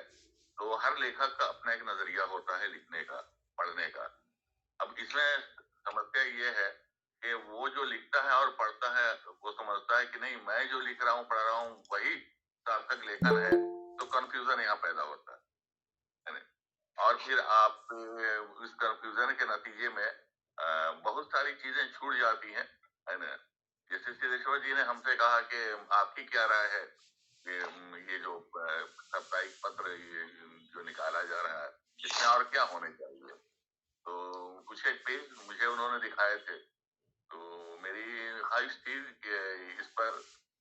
तो हर लेखक का अपना एक नजरिया होता है लिखने का, पढ़ने का। अब इसमें समस्या ये है कि वो जो लिखता है और पढ़ता है, वो समझता है कि नहीं, मैं जो लिख रहा हूँ पढ़ रहा हूँ वही सार्थक लेखन है, तो कंफ्यूजन यहाँ पैदा होता है। और फिर आप इस कंफ्यूजन के नतीजे में बहुत सारी चीजें छूट जाती हैं, है ना। जैसे सिद्धेश्वर जी ने हमसे कहा कि आपकी क्या राय है ये जो साप्ताहिक पत्र ये जो निकाला जा रहा है, इसमें और क्या होने चाहिए। तो कुछ एक पेज मुझे उन्होंने दिखाए थे, तो मेरी ख्वाहिश थी कि इस पर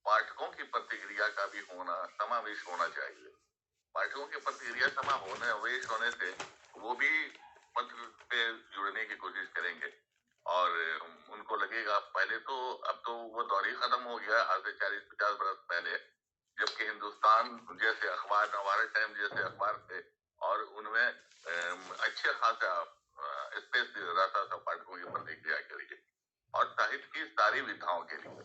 पाठकों की प्रतिक्रिया का भी समावेश होना चाहिए। पाठकों की प्रतिक्रिया समावेश होने से वो भी पत्र पे जुड़ने की कोशिश करेंगे, और उनको लगेगा, पहले तो, अब तो वो दौर ही खत्म हो गया आज से 40-50 बरस पहले, जबकि हिंदुस्तान जैसे अखबार, नवभारत टाइम जैसे अखबार थे, और उनमें अच्छे खासा स्पेस रहता था पाठकों की प्रतिक्रिया के लिए और साहित्य की सारी विधाओं के लिए।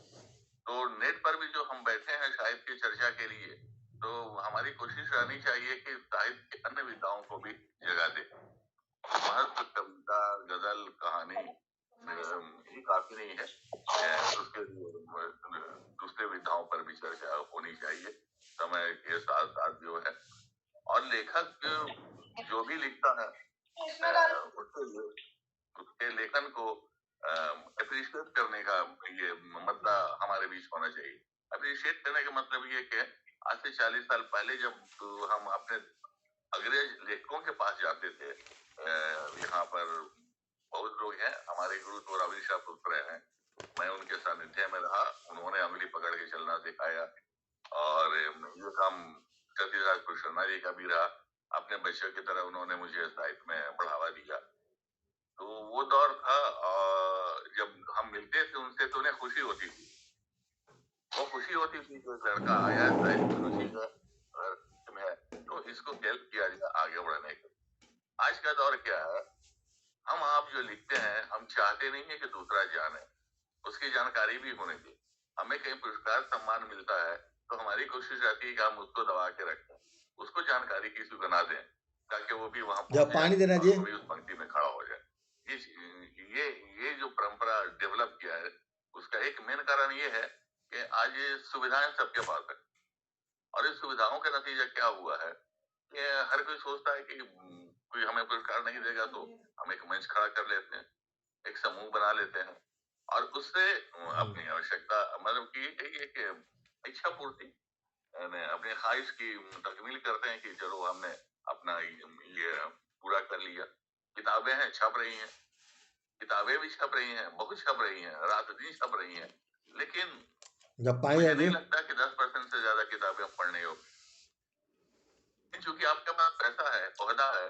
तो नेट पर भी जो हम बैठे हैं साहित्य की चर्चा के लिए, तो हमारी कोशिश रहनी चाहिए कि साहित्य की अन्य विधाओं को भी जगह दे। महत्व कविता, गजल, कहानी ही काफी नहीं है, उसके दूसरे विधाओं पर भी चर्चा होनी चाहिए समय के साथ साथ जो है। और लेखक जो भी लिखता है उसके लिए उसके लेखन को अप्रिशिएट करने का ये मुद्दा हमारे बीच होना चाहिए। अप्रिशिएट करने का मतलब ये कि आज से 40 साल पहले जब हम अपने अंग्रेज लेखकों के पास जाते थे, यहाँ पर बहुत लोग हैं, हमारे गुरु तो रवि शाह पुत्र हैं, मैं उनके सानिध्य में रहा, उन्होंने अंगुली पकड़ के चलना सिखाया, और ये काम सतीराज कृष्णा जी का भी रहा। अपने बच्चों की तरह उन्होंने मुझे साहित्य में बढ़ावा दिया। तो वो दौर था, और जब हम मिलते थे उनसे तो उन्हें खुशी होती थी, वो खुशी होती थी कि लड़का आया है साहित्य में रुचि है, तो इसको हेल्प किया जाए आगे बढ़ने के। आज का दौर क्या है, हम आप जो लिखते हैं हम चाहते नहीं है कि दूसरा जाने, उसकी जानकारी भी होने की। हमें कहीं पुरस्कार सम्मान मिलता है तो हमारी कोशिश रहती है कि हम उसको दबा के रखें, उसको जानकारी किसी को ना दें, ताकि वो भी वहां जब पानी देना जी, वो भी उस पंक्ति में खड़ा हो जाए। ये जो परंपरा डेवलप किया है, उसका एक मेन कारण ये है कि आज सुविधाएं सबके पास है, और इस सुविधाओं का नतीजा क्या हुआ है कि हर कोई सोचता है कि कोई हमें पुरस्कार नहीं देगा तो हम एक मंच खड़ा कर लेते हैं, एक समूह बना लेते हैं, और उससे अपनी आवश्यकता मतलब कि इच्छा पूर्ति अपने ख्वाहिश की तकमील करते हैं कि चलो हमने अपना ये पूरा कर लिया। किताबें हैं, छप रही हैं, किताबें भी छप रही हैं, बहुत छप रही हैं, रात दिन छप रही हैं, लेकिन जब मुझे नहीं लगता कि 10% से ज्यादा किताबें पढ़ने योग्य, क्योंकि आपके पास पैसा है, ओहदा है,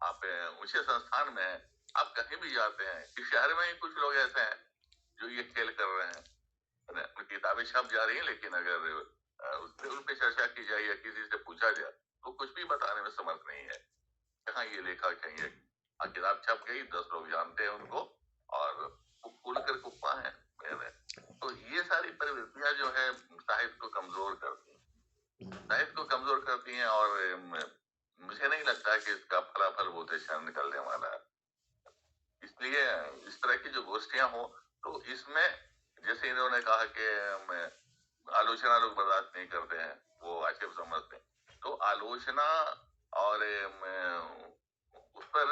आप ऊंचे संस्थान में हैं, आप कहीं भी जाते हैं। इस शहर में ही कुछ लोग ऐसे हैं जो ये खेल कर रहे हैं, किताबें छप जा रही हैं, लेकिन अगर उन पे चर्चा की जाए या किसी से पूछा जाए तो कुछ भी बताने में समर्थ नहीं है। कहाँ ये लेखक है, ये किताब छप गई, 10 लोग जानते हैं उनको, और खुल कर कुप्पा है। तो ये सारी प्रवृत्तियां जो है साहित्य को कमजोर करती हैं, साहित्य को कमजोर करती हैं, और मुझे नहीं लगता कि इसका फलाफल बहुत अच्छा निकलने वाला है। इसलिए इस तरह की जो गोष्ठियां हो तो इसमें, जैसे इन्होंने कहा कि आलोचना लोग बर्दाश्त नहीं करते हैं, वो आक्षेप समझते हैं, तो आलोचना और उस पर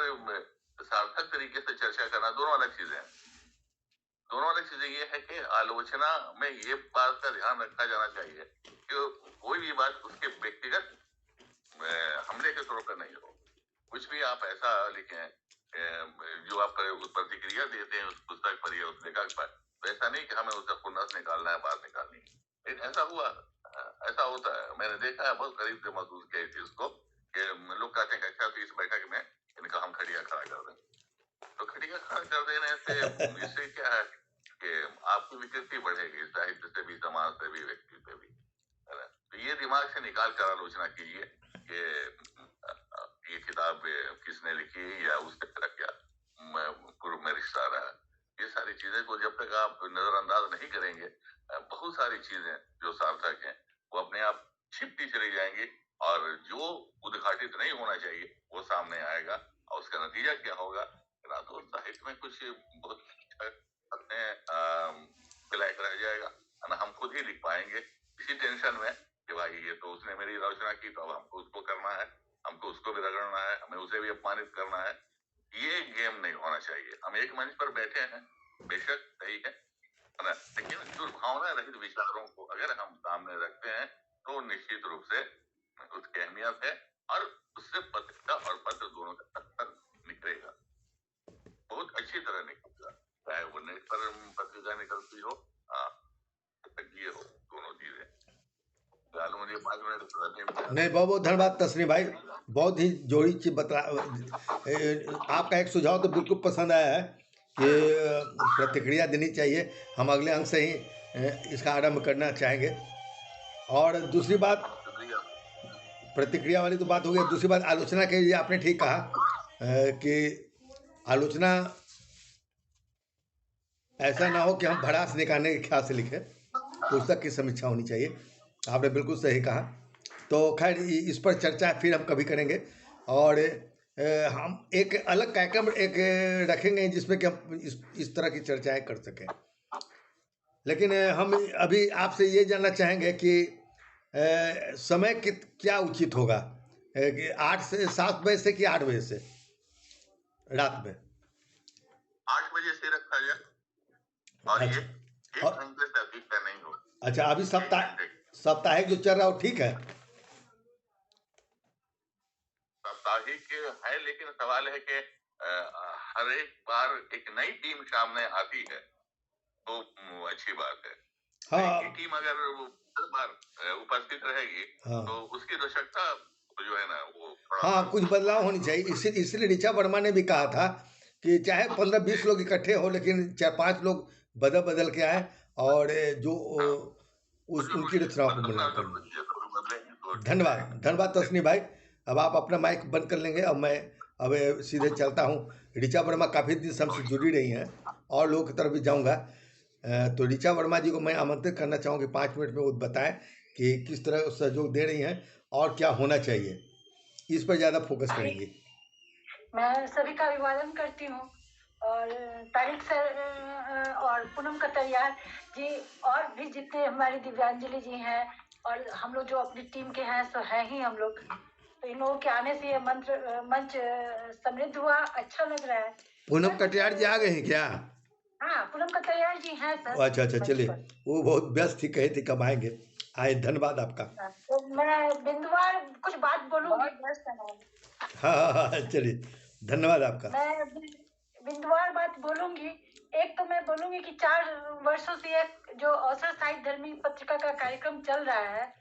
सार्थक तरीके से चर्चा करना दोनों अलग चीजें हैं। दोनों अलग चीजें ये है कि आलोचना में ये बात का ध्यान रखा जाना चाहिए कि कोई भी बात उसके व्यक्तिगत हमले के तौर पर नहीं हो। कुछ भी आप ऐसा लिखें जो आप प्रतिक्रिया देते हैं उस पुस्तक पर या उस लेखक पर, तो ऐसा नहीं कि हमें उसका खुन्नस निकालना है, बात निकालनी है। लेकिन ऐसा हुआ, ऐसा होता है, मैंने देखा है, बहुत करीब से महसूस किया इस चीज को कि लोग कहते हैं अच्छा तो इस बैठक में इनका हम खड़िया खड़ा कर दें। तो खड़िया खड़ा कर देने से इससे क्या है कि आपकी विकृति बढ़ेगी, साहित्य से भी, समाज से भी, व्यक्ति से भी, है ना। तो ये दिमाग से निकाल कर आलोचना कीजिए कि ये किताब किसने लिखी या उसने क्या पूर्व में रिश्ता रहा। ये सारी चीजें को जब तक आप नजरअंदाज नहीं करेंगे, बहुत सारी चीजें जो सार्थक हैं वो अपने आप छिपती चली जाएंगी, और जो उद्घाटित नहीं होना चाहिए वो सामने आएगा, और उसका नतीजा क्या होगा, ना तो साहित्य में कुछ बहुत अपने लायक रह जाएगा, ना हम खुद ही लिख पाएंगे इसी टेंशन में कि भाई ये तो उसने मेरी आलोचना की तो अब हमको उसको करना है, हमको उसको भी रगड़ना है, हमें उसे भी अपमानित करना है। ये गेम नहीं होना चाहिए। हम एक मंच पर बैठे हैं, बेशक सही है ना, लेकिन दुर्भावना रहित विचारों को अगर हम सामने रखते हैं तो निश्चित रूप से उसकी अहमियत है, और उससे पत्रिका और पत्र दोनों का असर निकलेगा, बहुत अच्छी तरह निकलेगा, चाहे वो नेट पर पत्रिका निकलती हो, ये हो, दोनों चीजें। मुझे 5 मिनट नहीं, बहुत बहुत धन्यवाद तस्नीम भाई, बहुत ही जोड़ी चीज बता। आपका एक सुझाव तो बिल्कुल पसंद आया है कि प्रतिक्रिया देनी चाहिए। हम अगले अंक से ही इसका आरंभ करना चाहेंगे। और दूसरी बात, प्रतिक्रिया वाली तो बात हो गई, दूसरी बात आलोचना के लिए आपने ठीक कहा कि आलोचना ऐसा ना हो कि हम भड़ास निकालने के ख्याल से लिखें, पुस्तक की समीक्षा होनी चाहिए। आपने बिल्कुल सही कहा। तो खैर इस पर चर्चा फिर हम कभी करेंगे, और हम एक अलग कार्यक्रम एक रखेंगे जिसमें कि हम इस तरह की चर्चाएं कर सकें। लेकिन हम अभी आपसे ये जानना चाहेंगे कि समय क्या उचित होगा, 8 से 7 बजे से कि 8 बजे से रात में? जैसे रखा जाए, और ये अच्छा 1 घंटे से अधिक का नहीं हो। अच्छा, अभी 1 घंटे साप्ताहिक जो चल रहा है वो ठीक है? साप्ताहिक है, लेकिन सवाल है कि हर एक बार एक नई टीम सामने आती है तो अच्छी बात है। एक ही हाँ टीम अगर हर बार उपस्थित रहेगी हाँ तो उसकी रोचकता जो है ना वो थोड़ा हाँ, सा कुछ बदलाव होनी चाहिए। इसलिए ऋचा वर्मा ने भी कहा था कि चाहे 15-20 लोग इकट्ठे हो, लेकिन 4-5 लोग बदल बदल के आए और जो हाँ, उस कुछ उनकी रचनाओं को बदलना मूल्यांकन। जरूर बदलेंगे तो ठीक धन्यवाद रहेगा। धन्यवाद तस्नी भाई। अब आप अपना माइक बंद कर लेंगे। अब मैं अब सीधे चलता हूँ। ऋचा वर्मा काफ़ी दिन से हमसे जुड़ी रही हैं और लोगों की तरफ भी जाऊँगा। तो ऋचा वर्मा जी को मैं आमंत्रित करना चाहूँगी 5 मिनट में वो बताएं कि किस तरह सहयोग दे रही हैं और क्या होना चाहिए, इस पर ज़्यादा फोकस करेंगे। मैं सभी का अभिवादन करती हूँ, और तारिक सर और पूनम कतरिया जी और भी जितने हमारी दिव्यांजलि जी हैं, और हम लोग जो अपनी टीम के हैं सो हैं ही हम लोग। तो इन लोगों के आने से ये मंच समृद्ध हुआ, अच्छा लग रहा है। पूनम मैं कुछ कटियार जी आ गए हैं क्या? हाँ, पूनम कतरिया जी हैं सर अच्छा अच्छा, मंच चलिए। पर। वो बहुत व्यस्त थी, कहे थे कब आएंगे। आए, धन्यवाद आपका। तो मैं बिंदुवार कुछ बात बोलूंगी। हाँ हाँ हाँ, चलिए, धन्यवाद आपका। मैं बिंदुवार बात बोलूंगी। एक तो मैं बोलूंगी कि 4 वर्षों से ये जो अवसर साहित्य धर्मी पत्रिका का कार्यक्रम चल रहा है,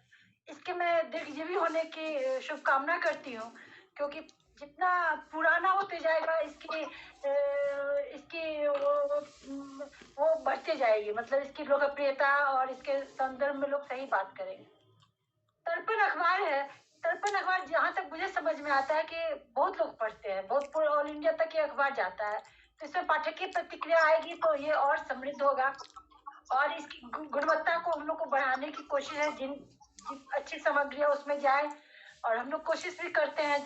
इसके मैं दीर्घजीवी होने की शुभकामना करती हूँ, क्योंकि जितना पुराना होते जाएगा इसकी वो बढ़ते जाएगी, मतलब इसकी लोकप्रियता और इसके संदर्भ में लोग सही बात करेंगे। तर्पण अखबार है। तर्पण अखबार जहाँ तक मुझे समझ में आता है कि बहुत लोग पढ़ते हैं, बहुत पूरा ऑल इंडिया तक ये अखबार जाता है। तो इसमें पाठक की प्रतिक्रिया आएगी तो ये और समृद्ध होगा, और इसकी गुणवत्ता को हम लोग को बढ़ाने की कोशिश है। जिन अच्छी सामग्रियां उसमें जाए, और हम लोग कोशिश भी करते हैं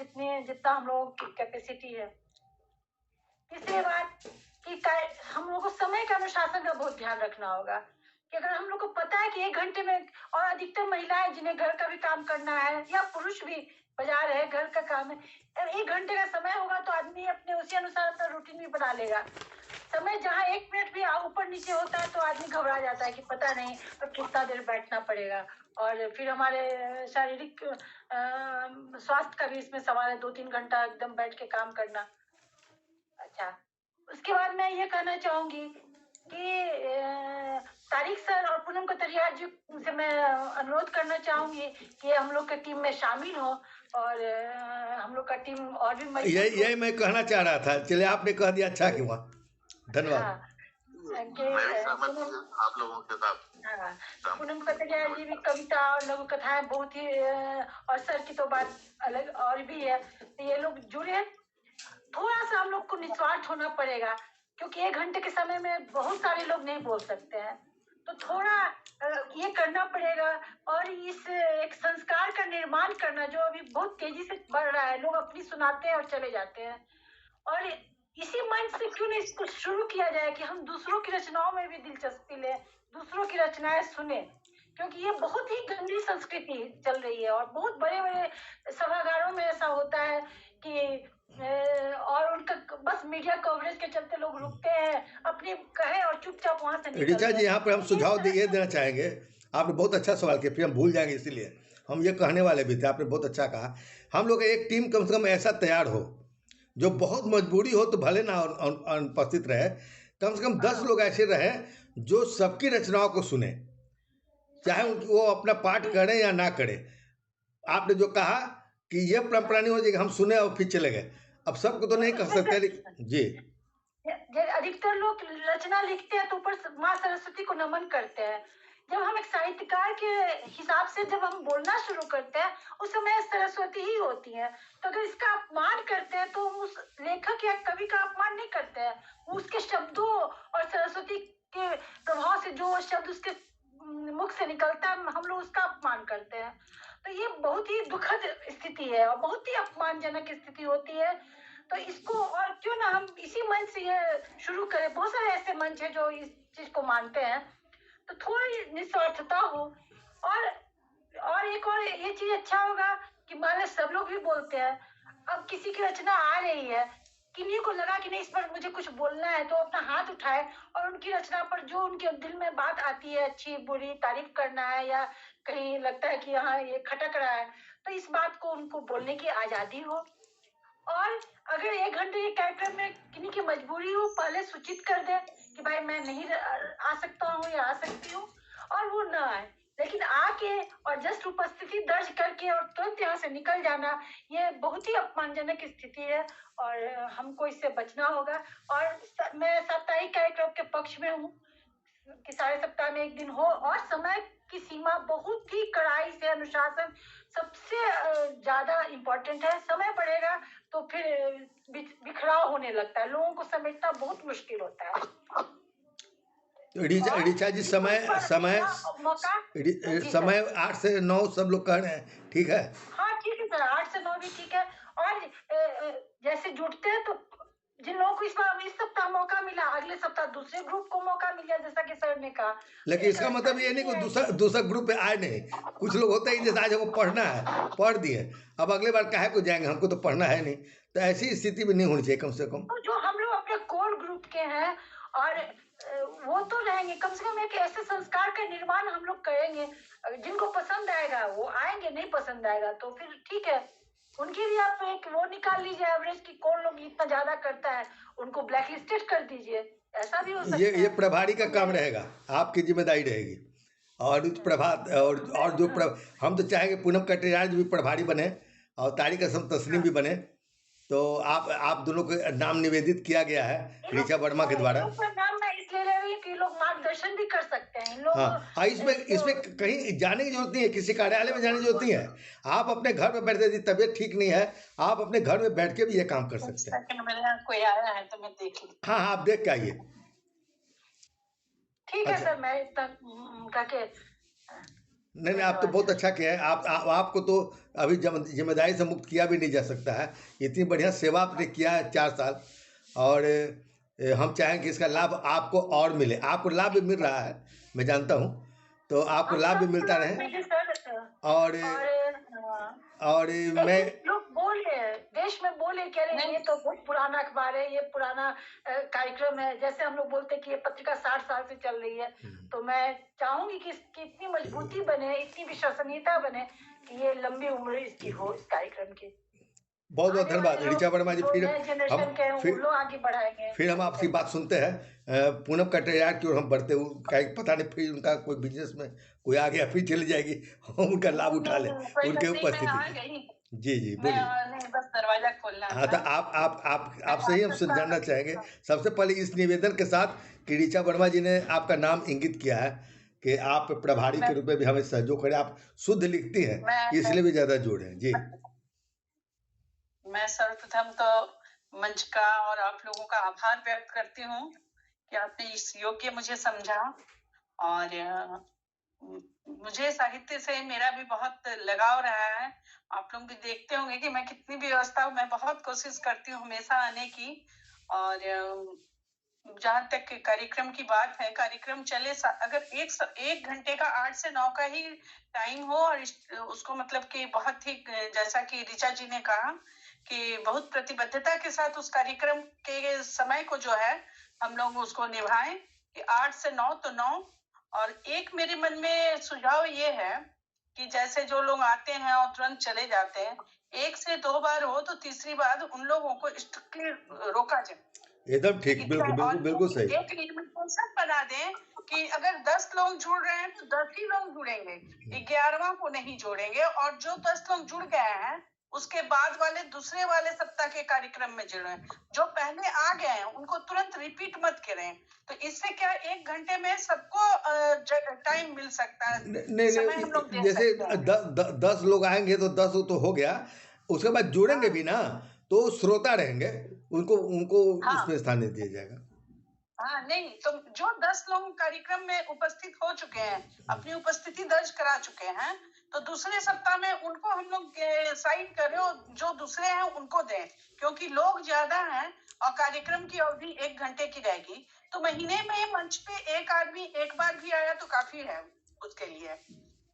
जितना हम लोगों की कैपेसिटी है। तीसरी बात कि हम लोग को समय का अनुशासन का बहुत ध्यान रखना होगा, कि अगर हम लोग को पता है कि 1 घंटे में, और अधिकतर महिलाएं जिन्हें घर का भी काम करना है, या पुरुष भी बाजार है, घर का काम है, 1 घंटे का समय होगा तो आदमी अपने उसी अनुसार अपना रूटीन भी बना लेगा। समय जहाँ 1 मिनट भी ऊपर नीचे होता है तो आदमी घबरा जाता है कि पता नहीं अब कितना देर बैठना पड़ेगा, और फिर हमारे शारीरिक स्वास्थ्य का भी इसमें सवाल है, 2-3 घंटा एकदम बैठ के काम करना। अच्छा, उसके बाद मैं ये कहना चाहूंगी कि तारिक सर और पूनम कतरिया जी से मैं अनुरोध करना चाहूंगी कि हम लोग के टीम में शामिल हो, और हम लोग का टीम और भी मजबूत हो। यही मैं कहना चाह रहा था, चलिए आपने कह दिया, अच्छा हुआ, धन्यवाद। हाँ, कि मैं भी सहमत हूँ आप लोगों के साथ। हाँ, पूनम कतरिया जी भी कविता और लघु कथाएं बहुत ही, और सर की तो बात अलग और भी है। तो ये लोग जुड़े, थोड़ा सा हम लोग को निस्वार्थ होना पड़ेगा, क्योंकि 1 घंटे के समय में बहुत सारे लोग नहीं बोल सकते हैं। तो थोड़ा ये करना पड़ेगा, और इस एक संस्कार का निर्माण करना जो अभी बहुत तेजी से बढ़ रहा है। लोग अपनी सुनाते हैं और चले जाते हैं, और इसी मंच से क्यों नहीं इसको शुरू किया जाए कि हम दूसरों की रचनाओं में भी दिलचस्पी लें, दूसरों की रचनाएं सुने, क्योंकि ये बहुत ही गंदी संस्कृति चल रही है। और बहुत बड़े बड़े सभागारों में ऐसा होता है कि और उनका बस मीडिया कवरेज के चलते लोग रुकते हैं, अपने कहे और चुपचाप वहां से निकल ऋचा जी, गए। यहाँ पर हम सुझाव ये देना चाहेंगे। आपने बहुत अच्छा सवाल किया, फिर हम भूल जाएंगे, इसीलिए हम ये कहने वाले भी थे। आपने बहुत अच्छा कहा। हम लोग एक टीम कम से कम ऐसा तैयार हो, जो बहुत मजबूरी हो तो भले ना अनुपस्थित रहे, कम से कम 10 लोग ऐसे रहे जो सबकी रचनाओं को सुने, चाहे उनकी वो अपना पाठ करें या ना करें। आपने जो कहा कि ये परंपरा नहीं हो जाएगी हम सुने और फिर चले गए, अब सबको तो नहीं कह सकते जी। अधिकतर लोग रचना लिखते हैं तो ऊपर माँ सरस्वती को नमन करते हैं। जब हम एक साहित्यकार के हिसाब से जब हम बोलना शुरू करते हैं, उस समय सरस्वती ही होती है। तो अगर इसका अपमान करते हैं तो उस लेखक या कवि का अपमान नहीं करते हैं, उसके शब्दों और सरस्वती के प्रभाव से जो शब्द उसके मुख से निकलता है, हम लोग उसका अपमान करते हैं। तो ये बहुत ही दुखद स्थिति है और बहुत ही अपमानजनक स्थिति होती है। तो इसको, और क्यों ना हम इसी मंच से ये शुरू करें। बहुत सारे ऐसे मंच हैं जो इस चीज को मानते हैं, तो थोड़ी निस्वार्थता हो। और एक और ये चीज अच्छा होगा कि मान लो सब लोग भी बोलते हैं, अब किसी की रचना आ रही है किन्हीं को लगा कि नहीं इस पर मुझे कुछ बोलना है, तो अपना हाथ उठाए और उनकी रचना पर जो उनके दिल में बात आती है, अच्छी बुरी तारीफ करना है या कहीं लगता है कि हाँ ये खटक रहा है, तो इस बात को उनको बोलने की आजादी हो। और अगर 1 घंटे के कार्यक्रम में किन्हीं की मजबूरी हो, पहले सूचित कर दे कि भाई मैं नहीं आ सकता हूँ या आ सकती हूँ, और वो न आए। लेकिन आके और जस्ट उपस्थिति दर्ज करके और तुरंत यहाँ से निकल जाना, ये बहुत ही अपमानजनक स्थिति है और हमको इससे बचना होगा। और मैं साप्ताहिक कार्यक्रम के पक्ष में हूँ कि सारे सप्ताह में 1 दिन हो, और समय की सीमा बहुत ही कड़ाई से, अनुशासन सबसे ज्यादा इम्पोर्टेंट है। समय बढ़ेगा तो फिर बिखराव होने लगता है, लोगों को समेटना बहुत मुश्किल होता है। तो ऋचा जी, समय समय मौका समय 8 से 9 सब लोग कह रहे हैं, ठीक है? हाँ ठीक है सर, 8 से 9 भी ठीक है। और जैसे जुटते हैं तो जिन लोगों को इस सप्ताह मौका मिला, अगले सप्ताह दूसरे ग्रुप को मौका मिल गया, जैसा कि सर ने कहा। लेकिन इसका मतलब ये नहीं कि दूसरा ग्रुप पे आए नहीं। कुछ लोग होते हैं जैसे आज हमको पढ़ना है, पढ़ दिए, अब अगले बार काहे को जाएंगे, हमको तो पढ़ना है नहीं। तो ऐसी स्थिति भी नहीं होनी चाहिए कम से कम। तो जो हम लोग अपने कोर ग्रुप के हैं और वो तो रहेंगे, कम से कम एक ऐसे संस्कार का निर्माण हम लोग करेंगे, जिनको पसंद आएगा वो आएंगे, नहीं पसंद आएगा तो फिर ठीक है। उनके लिए आप एक वो निकाल लीजिए एवरेज की कौन लोग इतना ज्यादा करता है, उनको ब्लैक लिस्टेड कर दीजिए, ऐसा भी हो सकता है। ये प्रभारी का काम रहेगा, आपकी जिम्मेदारी रहेगी। और प्रभात और जो हम तो चाहेंगे पूनम कटियार भी प्रभारी बने और तारिक असम तस्नीम भी बने। तो आप दोनों को नाम निवेदित किया गया है ऋचा वर्मा के द्वारा। नाम मैं इसलिए ले रही हूँ कि लोग मार्गदर्शन भी कर सकते हैं इन लोग। हाँ, इसमें कहीं जाने की जरूरत नहीं है, किसी कार्यालय में जाने की जरूरत नहीं है। आप अपने घर में बैठे, यदि तबीयत ठीक नहीं है, आप अपने घर में बैठ के भी ये काम कर सकते हैं। मेरे यहाँ कोई आया है तो मैं देख लूँ। हाँ, आप देख के आइए। ठीक है सर, मैं इतना करके नहीं, आप तो बहुत अच्छा किया है। आपको तो अभी जिम्मेदारी से मुक्त किया भी नहीं जा सकता है। इतनी बढ़िया सेवा आपने किया है 4 साल, और हम चाहें कि इसका लाभ आपको और मिले। आपको लाभ भी मिल रहा है, मैं जानता हूँ, तो आपको लाभ भी मिलता रहे। और मैं लोग बोले देश में बोले कह रहे हैं ये तो बहुत पुराना अखबार है, ये पुराना कार्यक्रम है। जैसे हम लोग बोलते हैं कि ये पत्रिका 60 साल से चल रही है, तो मैं चाहूंगी कि इसकी इतनी मजबूती बने, इतनी विश्वसनीयता बने कि ये लंबी उम्र इसकी हो, इस कार्यक्रम की। बहुत बहुत धन्यवाद ऋचा वर्मा जी। फिर हम आपकी बात सुनते हैं पूनम कटियार की ओर हम बढ़ते हुए। पता नहीं फिर उनका कोई बिजनेस में कोई आ गया, फिर चली जाएगी, हम उनका लाभ उठा लें उनके उपस्थिति। जी बोलिए। बस दरवाजा खोलना। हाँ, तो आपसे ही हम जानना चाहेंगे सबसे पहले इस निवेदन के साथ कि ऋचा वर्मा जी ने आपका नाम इंगित किया है कि आप प्रभारी के रूप में भी हमें सहयोग करें। आप शुद्ध लिखती हैं, इसलिए भी ज्यादा जोड़ है। जी, मैं सर्वप्रथम तो मंच का और आप लोगों का आभार व्यक्त करती हूँ कि आपने इस योग्य मुझे समझा। और मुझे साहित्य से मेरा भी बहुत लगाव रहा है। आप लोग भी देखते होंगे कि मैं कितनी भी व्यवस्था हूँ, मैं बहुत कोशिश करती हूँ हमेशा आने की। और जहाँ तक कार्यक्रम की बात है, कार्यक्रम चले अगर 1 घंटे का 8 से 9 का ही टाइम हो और उसको मतलब कि बहुत ही, जैसा कि ऋचा जी ने कहा कि बहुत प्रतिबद्धता के साथ उस कार्यक्रम के समय को जो है हम लोग उसको निभाएं कि 8 से 9 तो 9। और एक मेरे मन में सुझाव ये है कि जैसे जो लोग आते हैं और तुरंत चले जाते हैं, 1 से 2 बार हो तो तीसरी बार उन लोगों को स्ट्रिक्टली रोका जाए। एकदम ठीक, बिल्कुल सही। एक लिमिटेशन बना दें कि अगर 10 लोग जुड़ रहे हैं तो 10 ही लोग जुड़ेंगे, 11वां को नहीं जोड़ेंगे। और जो 10 लोग जुड़ गए हैं उसके बाद वाले दूसरे वाले सप्ताह के कार्यक्रम में जुड़े। जो पहले आ गए हैं उनको तुरंत रिपीट मत करें। तो इससे क्या 1 घंटे में सबको टाइम मिल सकता है। नहीं, जैसे 10 लोग आएंगे तो 10 तो हो गया, उसके बाद जुड़ेंगे भी ना तो श्रोता रहेंगे, उनको उसमें स्थान दिया जाएगा। हाँ, नहीं तो जो 10 लोग कार्यक्रम में उपस्थित हो चुके हैं, अपनी उपस्थिति दर्ज करा चुके हैं, तो दूसरे सप्ताह में उनको हम लोग साइन करें और जो दूसरे हैं उनको दें, क्योंकि लोग ज्यादा हैं और कार्यक्रम की अवधि 1 घंटे की रहेगी। तो महीने में मंच पे एक आदमी एक बार भी आया तो काफी है उसके लिए।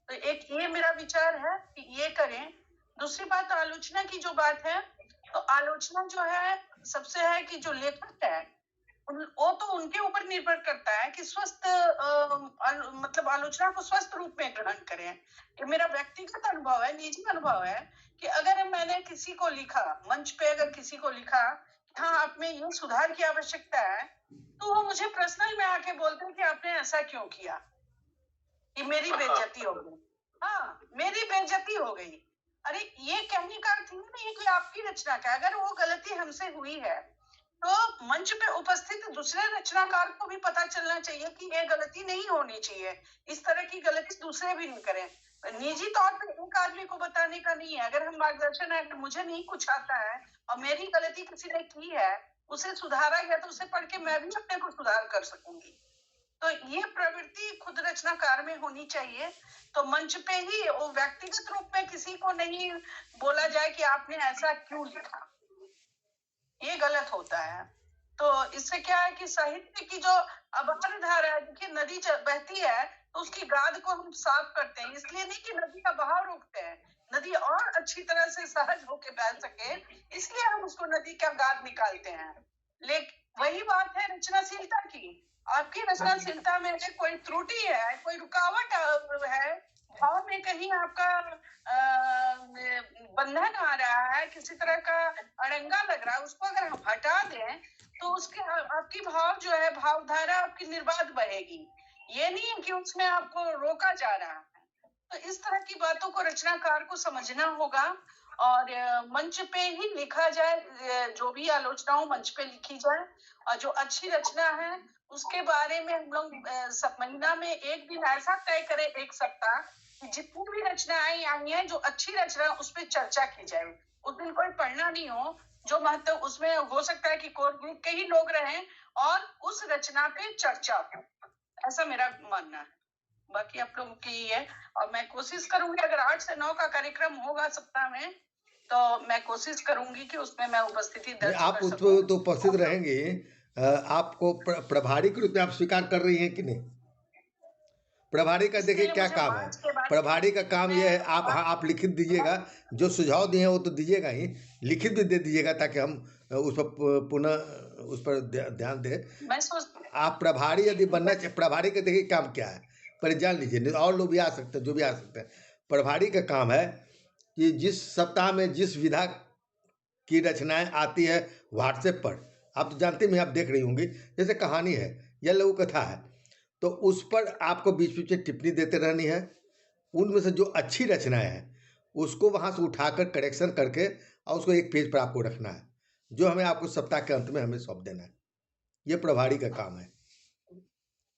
तो एक ये मेरा विचार है कि ये करें। दूसरी बात, आलोचना की जो बात है, तो आलोचना जो है सबसे है कि जो लेखक है वो तो उनके ऊपर निर्भर करता है कि स्वस्थ मतलब आलोचना को स्वस्थ रूप में ग्रहण करें। ये मेरा व्यक्तिगत अनुभव है, निजी अनुभव है कि अगर मैंने किसी को लिखा, मंच पे अगर किसी को लिखा, हाँ आप में ये सुधार की आवश्यकता है, तो वो मुझे पर्सनल में आके बोलते हैं कि आपने ऐसा क्यों किया, कि मेरी बेइज्जती हो गई। हाँ, मेरी बेइज्जती हो गई। अरे ये कहने का अर्थ नहीं है कि आपकी रचना का, अगर वो गलती हमसे हुई है तो मंच पे उपस्थित दूसरे रचनाकार को भी पता चलना चाहिए कि ये गलती नहीं होनी चाहिए, इस तरह की गलती दूसरे भी नहीं करें। निजी तौर पे एक आदमी को बताने का नहीं है। अगर हम मार्गदर्शन है, मुझे नहीं कुछ आता है और मेरी गलती किसी ने की है, उसे सुधारा गया तो उसे पढ़ के मैं भी अपने को सुधार कर सकूंगी। तो ये प्रवृत्ति खुद रचनाकार में होनी चाहिए। तो मंच पे ही वो व्यक्तिगत रूप में किसी को नहीं बोला जाए कि आपने ऐसा क्यों लिखा, ये गलत होता है। तो इससे क्या है कि साहित्य की जो अपार धारा है, देखिए नदी बहती है तो उसकी गाद को हम साफ करते हैं, इसलिए नहीं कि नदी का बहाव रोकते हैं, नदी और अच्छी तरह से सहज होके बह सके इसलिए हम उसको नदी का गाद निकालते हैं। लेकिन वही बात है रचनाशीलता की। आपकी रचनाशीलता में अगर कोई त्रुटि है, कोई रुकावट है, भाव में कहीं आपका बंधन आ रहा है, किसी तरह का अड़ंगा लग रहा है, उसको अगर हम हटा दें तो उसके आपकी भाव जो है, भावधारा आपकी निर्बाध बहेगी। ये नहीं है कि उसमें आपको रोका जा रहा है। तो इस तरह की बातों को रचनाकार को समझना होगा और मंच पे ही लिखा जाए, जो भी आलोचना हो मंच पे लिखी जाए, और जो अच्छी रचना है उसके बारे में हम लोग महीना में एक दिन ऐसा तय करें, एक सप्ताह, कि जितनी भी रचनाएं आई हैं जो अच्छी रचना उस पर चर्चा की जाए। उस दिन कोई पढ़ना नहीं हो, जो महत्व उसमें हो सकता है कि कोई कई लोग रहें और उस रचना पे चर्चा हो, ऐसा मेरा मानना है। बाकी आप लोगों की है, और मैं कोशिश करूंगी अगर 8 से 9 का कार्यक्रम होगा सप्ताह में तो मैं कोशिश करूंगी कि उसमें मैं उपस्थिति दर्ज आप कर उस सकूं। तो उपस्थित रहेंगे। आपको प्रभारी के रूप में आप स्वीकार कर रही हैं कि नहीं? प्रभारी का देखिए क्या काम है। प्रभारी का काम यह है, आप लिखित दीजिएगा, जो सुझाव दिए हैं वो तो दीजिएगा ही, लिखित भी दे दीजिएगा ताकि हम उस पर पुनः उस पर ध्यान दें। आप प्रभारी यदि बनना चाहिए, प्रभारी का देखिए काम क्या है, पर जान लीजिए, और लोग भी आ सकते हैं, जो भी आ सकते हैं। प्रभारी का काम है कि जिस सप्ताह में जिस विधा की रचनाएं आती है व्हाट्सएप पर, आप तो जानते हैं, आप देख रही होंगी, जैसे कहानी है या लघु कथा है, तो उस पर आपको बीच बीच में टिप्पणी देते रहनी है। उनमें से जो अच्छी रचनाएं हैं उसको वहाँ से उठाकर करेक्शन करके और उसको एक पेज पर आपको रखना है, जो हमें आपको सप्ताह के अंत में हमें सौंप देना है। ये प्रभारी का काम है।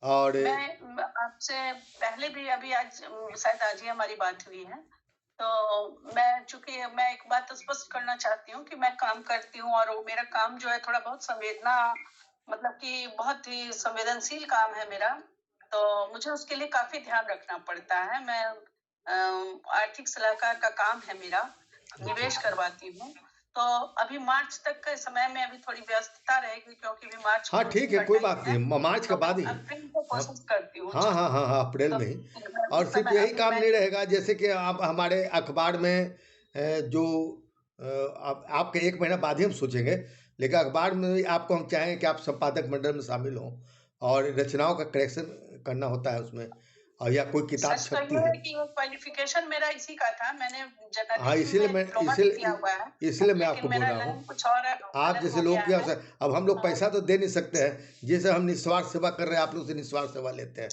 और मैं आपसे पहले भी अभी आज शायद आज ही हमारी बात हुई है, तो चूंकि मैं एक बात स्पष्ट करना चाहती हूँ कि मैं काम करती हूँ और वो मेरा काम जो है थोड़ा बहुत संवेदना, मतलब कि बहुत ही संवेदनशील काम है मेरा, तो मुझे उसके लिए काफी ध्यान रखना पड़ता है। मैं आर्थिक सलाहकार का काम है मेरा, निवेश करवाती हूँ, तो अभी मार्च तक के समय में अभी थोड़ी व्यस्तता रहेगी क्योंकि भी मार्च। हाँ ठीक है, कोई बात नहीं, मार्च के बाद ही अप्रैल को कोशिश करती हूँ। हाँ हाँ हाँ हाँ, अप्रैल में ही। और सिर्फ यही काम नहीं रहेगा, जैसे कि आप हमारे अखबार में जो आपके 1 महीना बाद ही हम सोचेंगे, लेकिन अखबार में आपको हम चाहेंगे कि आप संपादक मंडल में शामिल हों और रचनाओं का करेक्शन करना होता है उसमें, और या कोई किताब छपती है कि क्वालिफिकेशन मेरा इसी का था, मैंने हाँ, इसीलिए मैं आपको बोल रहा हूँ। कुछ और आप जैसे लोग क्या, अब हम लोग पैसा तो दे नहीं सकते हैं, जैसे हम निस्वार्थ सेवा कर रहे हैं, आप लोग से निस्वार्थ सेवा लेते हैं,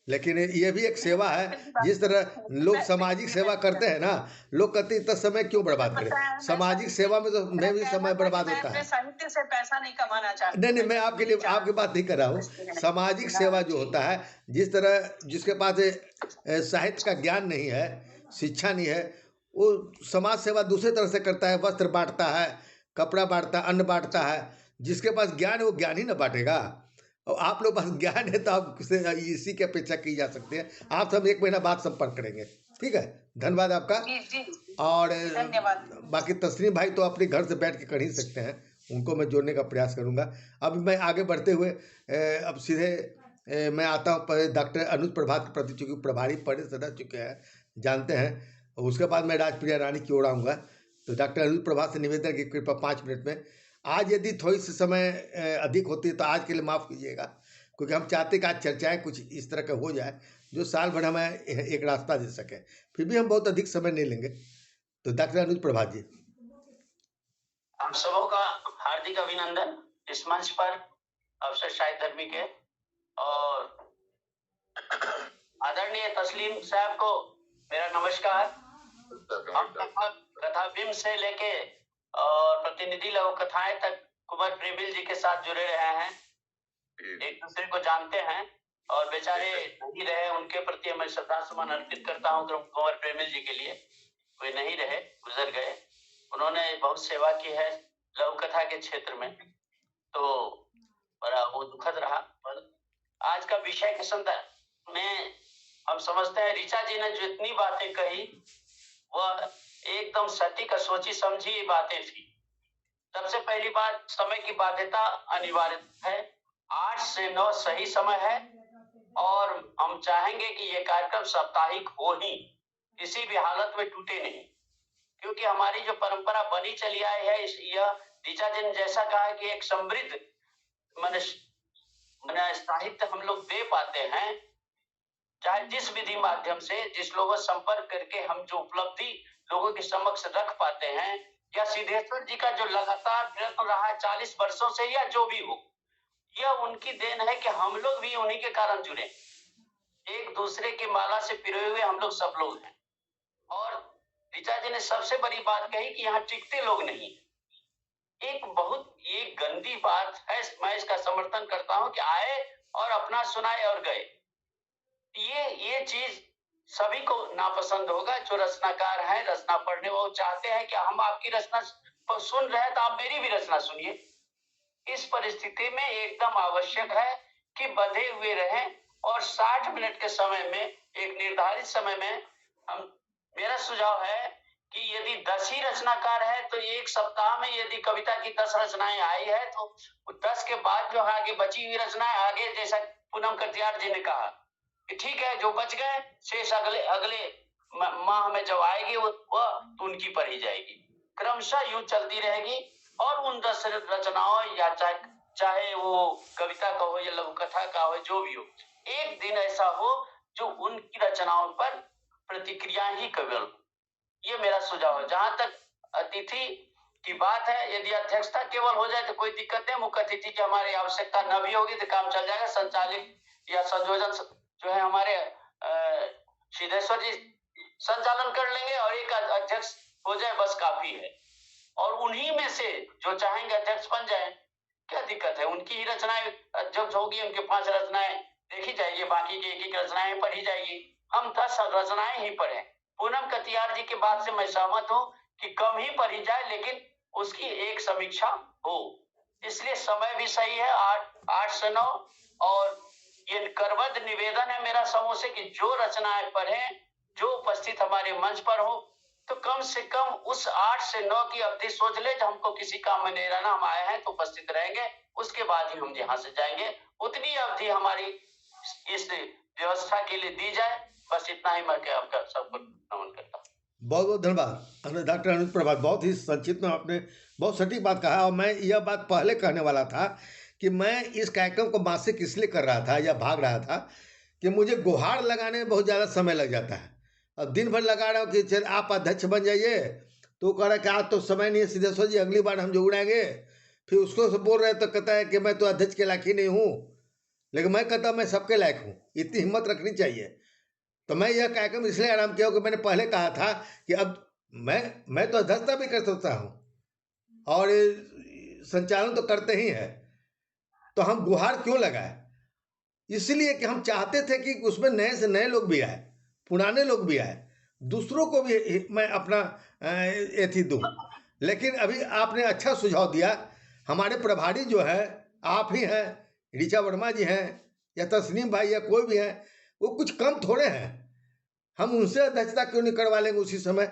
लेकिन ये भी एक सेवा है। जिस तरह लोग सामाजिक सेवा करते हैं ना, लोग कहते हैं इतना समय क्यों बर्बाद करें, सामाजिक सेवा में तो मैं भी समय बर्बाद होता है। साहित्य से पैसा नहीं कमाना चाहता। नहीं, मैं आपके लिए आपकी बात नहीं कर रहा हूँ। सामाजिक सेवा जो होता है, जिस तरह जिसके पास साहित्य का ज्ञान नहीं है, शिक्षा नहीं है, वो समाज सेवा दूसरे तरह से करता है, वस्त्र बांटता है, कपड़ा बांटता है, अन्न बांटता है। जिसके पास ज्ञान है वो ज्ञान ही ना बांटेगा, और आप लोग पास ज्ञान है तो आप इसी की अपेक्षा की जा सकती है। आप सब 1 महीना बाद संपर्क करेंगे, ठीक है? धन्यवाद आपका। और बाकी तस्नीम भाई तो अपने घर से बैठ के कर ही सकते हैं, उनको मैं जोड़ने का प्रयास करूंगा। अब मैं आगे बढ़ते हुए अब सीधे मैं आता हूँ डॉक्टर अनुज प्रभात के प्रति, चूँकि प्रभारी पढ़े सदा चुके हैं, जानते हैं। उसके बाद मैं राजप्रिया रानी की ओर आऊँगा। तो डॉक्टर अनुज प्रभात से निवेदन की कृपया 5 मिनट में आज यदि थोड़ी सी समय अधिक होती है तो आज के लिए माफ़ कीजिएगा, क्योंकि हम चाहते कि आज चर्चाएं कुछ इस तरह का हो जाए जो साल भर हमें एक रास्ता दे सके। फिर भी हम बहुत अधिक समय नहीं लेंगे। तो डॉक्टर अनुज प्रभात जी, हम सबों का हार्दिक अभिनंदन इस मंच पर अवसर शायद धर्मी के, और आदरणीय तस्लीम साहब को मेरा नमस्कार। हम कथा बिंब से लेके और प्रतिनिधि लघु कथाएं तक कुंवर प्रेमिल जी के साथ जुड़े रहे हैं, एक दूसरे को जानते हैं, और बेचारे नहीं रहे उनके प्रति मैं श्रद्धा सुमन अर्पित करता हूँ कुंवर प्रेमिल जी के लिए। वे नहीं रहे, गुजर गए। उन्होंने बहुत सेवा की है लघु कथा के क्षेत्र में, तो बड़ा वो दुखद रहा। पर आज का विषय के संदर्भ में हम समझते हैं ऋचा जी ने जो इतनी बातें कही वह एकदम सटीक सोची समझी बातें थी। सबसे पहली बात, समय की बाध्यता अनिवार्य है। 8 से 9 सही समय है, और हम चाहेंगे कि ये कार्यक्रम साप्ताहिक हो ही, किसी भी हालत में टूटे नहीं, क्योंकि हमारी जो परंपरा बनी चली आई है यह ऋचा जी ने जैसा कहा कि एक समृद्ध साहित्य हम लोग दे पाते हैं, चाहे जिस विधि माध्यम से, जिस लोगों से संपर्क करके हम जो उपलब्धि लोगों के समक्ष रख पाते हैं, या सिद्धेश्वर जी का जो लगातार प्रयत्न रहा है 40 वर्षों से, या जो भी हो, यह उनकी देन है कि हम लोग भी उन्हीं के कारण जुड़े। एक दूसरे की माला से पिरोए हुए हम लोग सब लोग हैं। और ऋचा जी ने सबसे बड़ी बात कही कि यहाँ टिकते लोग नहीं। एक बहुत ये गंदी बात है, मैं इसका समर्थन करता हूं कि आए और अपना सुनाए और गए। ये चीज सभी को नापसंद होगा। जो रचनाकार हैं, रचना पढ़ने वो चाहते हैं कि हम आपकी रचना सुन रहे हैं तो आप मेरी भी रचना सुनिए। इस परिस्थिति में एकदम आवश्यक है कि बंधे हुए रहें, और 60 मिनट के समय में, एक निर्धारित समय में, मेरा सुझाव है कि यदि 10 ही रचनाकार है तो एक सप्ताह में यदि कविता की 10 रचनाएं आई है तो 10 के बाद जो है आगे बची हुई रचनाएं, आगे जैसा पूनम कटियार जी ने कहा कि ठीक है जो बच गए शेष अगले माह में जब आएगी वह तो उनकी पढ़ी जाएगी। क्रमशः यूं चलती रहेगी, और उन 10 रचनाओं या चाहे वो कविता का हो या लघु कथा का हो, जो भी हो, एक दिन ऐसा हो जो उनकी रचनाओं पर प्रतिक्रिया ही केवल। ये मेरा सुझाव है। जहां तक अतिथि की बात है, यदि अध्यक्षता केवल हो जाए तो कोई दिक्कत नहीं। मुख्य अतिथि की हमारी आवश्यकता न भी होगी तो काम चल जाएगा। संचालित या संयोजन जो है हमारे सिद्धेश्वर जी संचालन कर लेंगे, और एक अध्यक्ष हो जाए बस काफी है। और उन्हीं में से जो चाहेंगे अध्यक्ष बन जाए, क्या दिक्कत है। उनकी ही रचनाएं अध्यक्ष होगी, उनके 5 रचनाएं देखी जाएगी, बाकी की एक रचनाएं पढ़ी जाएगी। हम 10 रचनाएं ही पढ़े। पूनम कटियार जी की बात से मैं सहमत हूं कि कम ही पढ़ी जाए, लेकिन उसकी एक समीक्षा हो। इसलिए समय भी सही है, 8 से 9। और ये करबद्ध निवेदन है मेरा समूह से कि जो रचनाएं पढ़ें, जो उपस्थित हमारे मंच पर हो, तो कम से कम उस 8 से 9 की अवधि सोच ले। जब हमको किसी काम में नहीं रहना, हम आए हैं तो उपस्थित रहेंगे, उसके बाद ही हम यहाँ से जाएंगे। उतनी अवधि हमारी इस व्यवस्था के लिए दी जाए। बस इतना ही मैं आपका सबको नमन करता हूँ। बहुत बहुत धन्यवाद डॉक्टर अनुज प्रभात। बहुत ही संक्षिप्त में आपने बहुत सटीक बात कहा, और मैं यह बात पहले कहने वाला था कि मैं इस कार्यक्रम को मासिक इसलिए कर रहा था या भाग रहा था कि मुझे गुहार लगाने में बहुत ज़्यादा समय लग जाता है। अब दिन भर लगा रहा हूँ कि चल आप अध्यक्ष बन जाइए, तो कह रहा है कि आज तो समय नहीं है सिद्धेश्वर जी, अगली बार हम जुड़ेंगे। फिर उसको से बोल रहे तो कहता है कि मैं तो अध्यक्ष के लायक ही नहीं हूँ, लेकिन मैं कहता मैं सबके लायक हूँ। इतनी हिम्मत रखनी चाहिए। तो मैं यह कार्यक्रम इसलिए आराम किया कि मैंने पहले कहा था कि अब मैं तो अध्यक्षता भी कर सकता हूँ और संचालन तो करते ही हैं, तो हम गुहार क्यों लगाए? इसलिए कि हम चाहते थे कि उसमें नए से नए लोग भी आए, पुराने लोग भी आए, दूसरों को भी मैं अपना एथी दूँ। लेकिन अभी आपने अच्छा सुझाव दिया। हमारे प्रभारी जो है आप ही हैं, ऋचा वर्मा जी हैं, या तस्नीम भाई या कोई भी है, वो कुछ कम थोड़े हैं। हम उनसे अध्यक्षता क्यों नहीं करवा लेंगे उसी समय?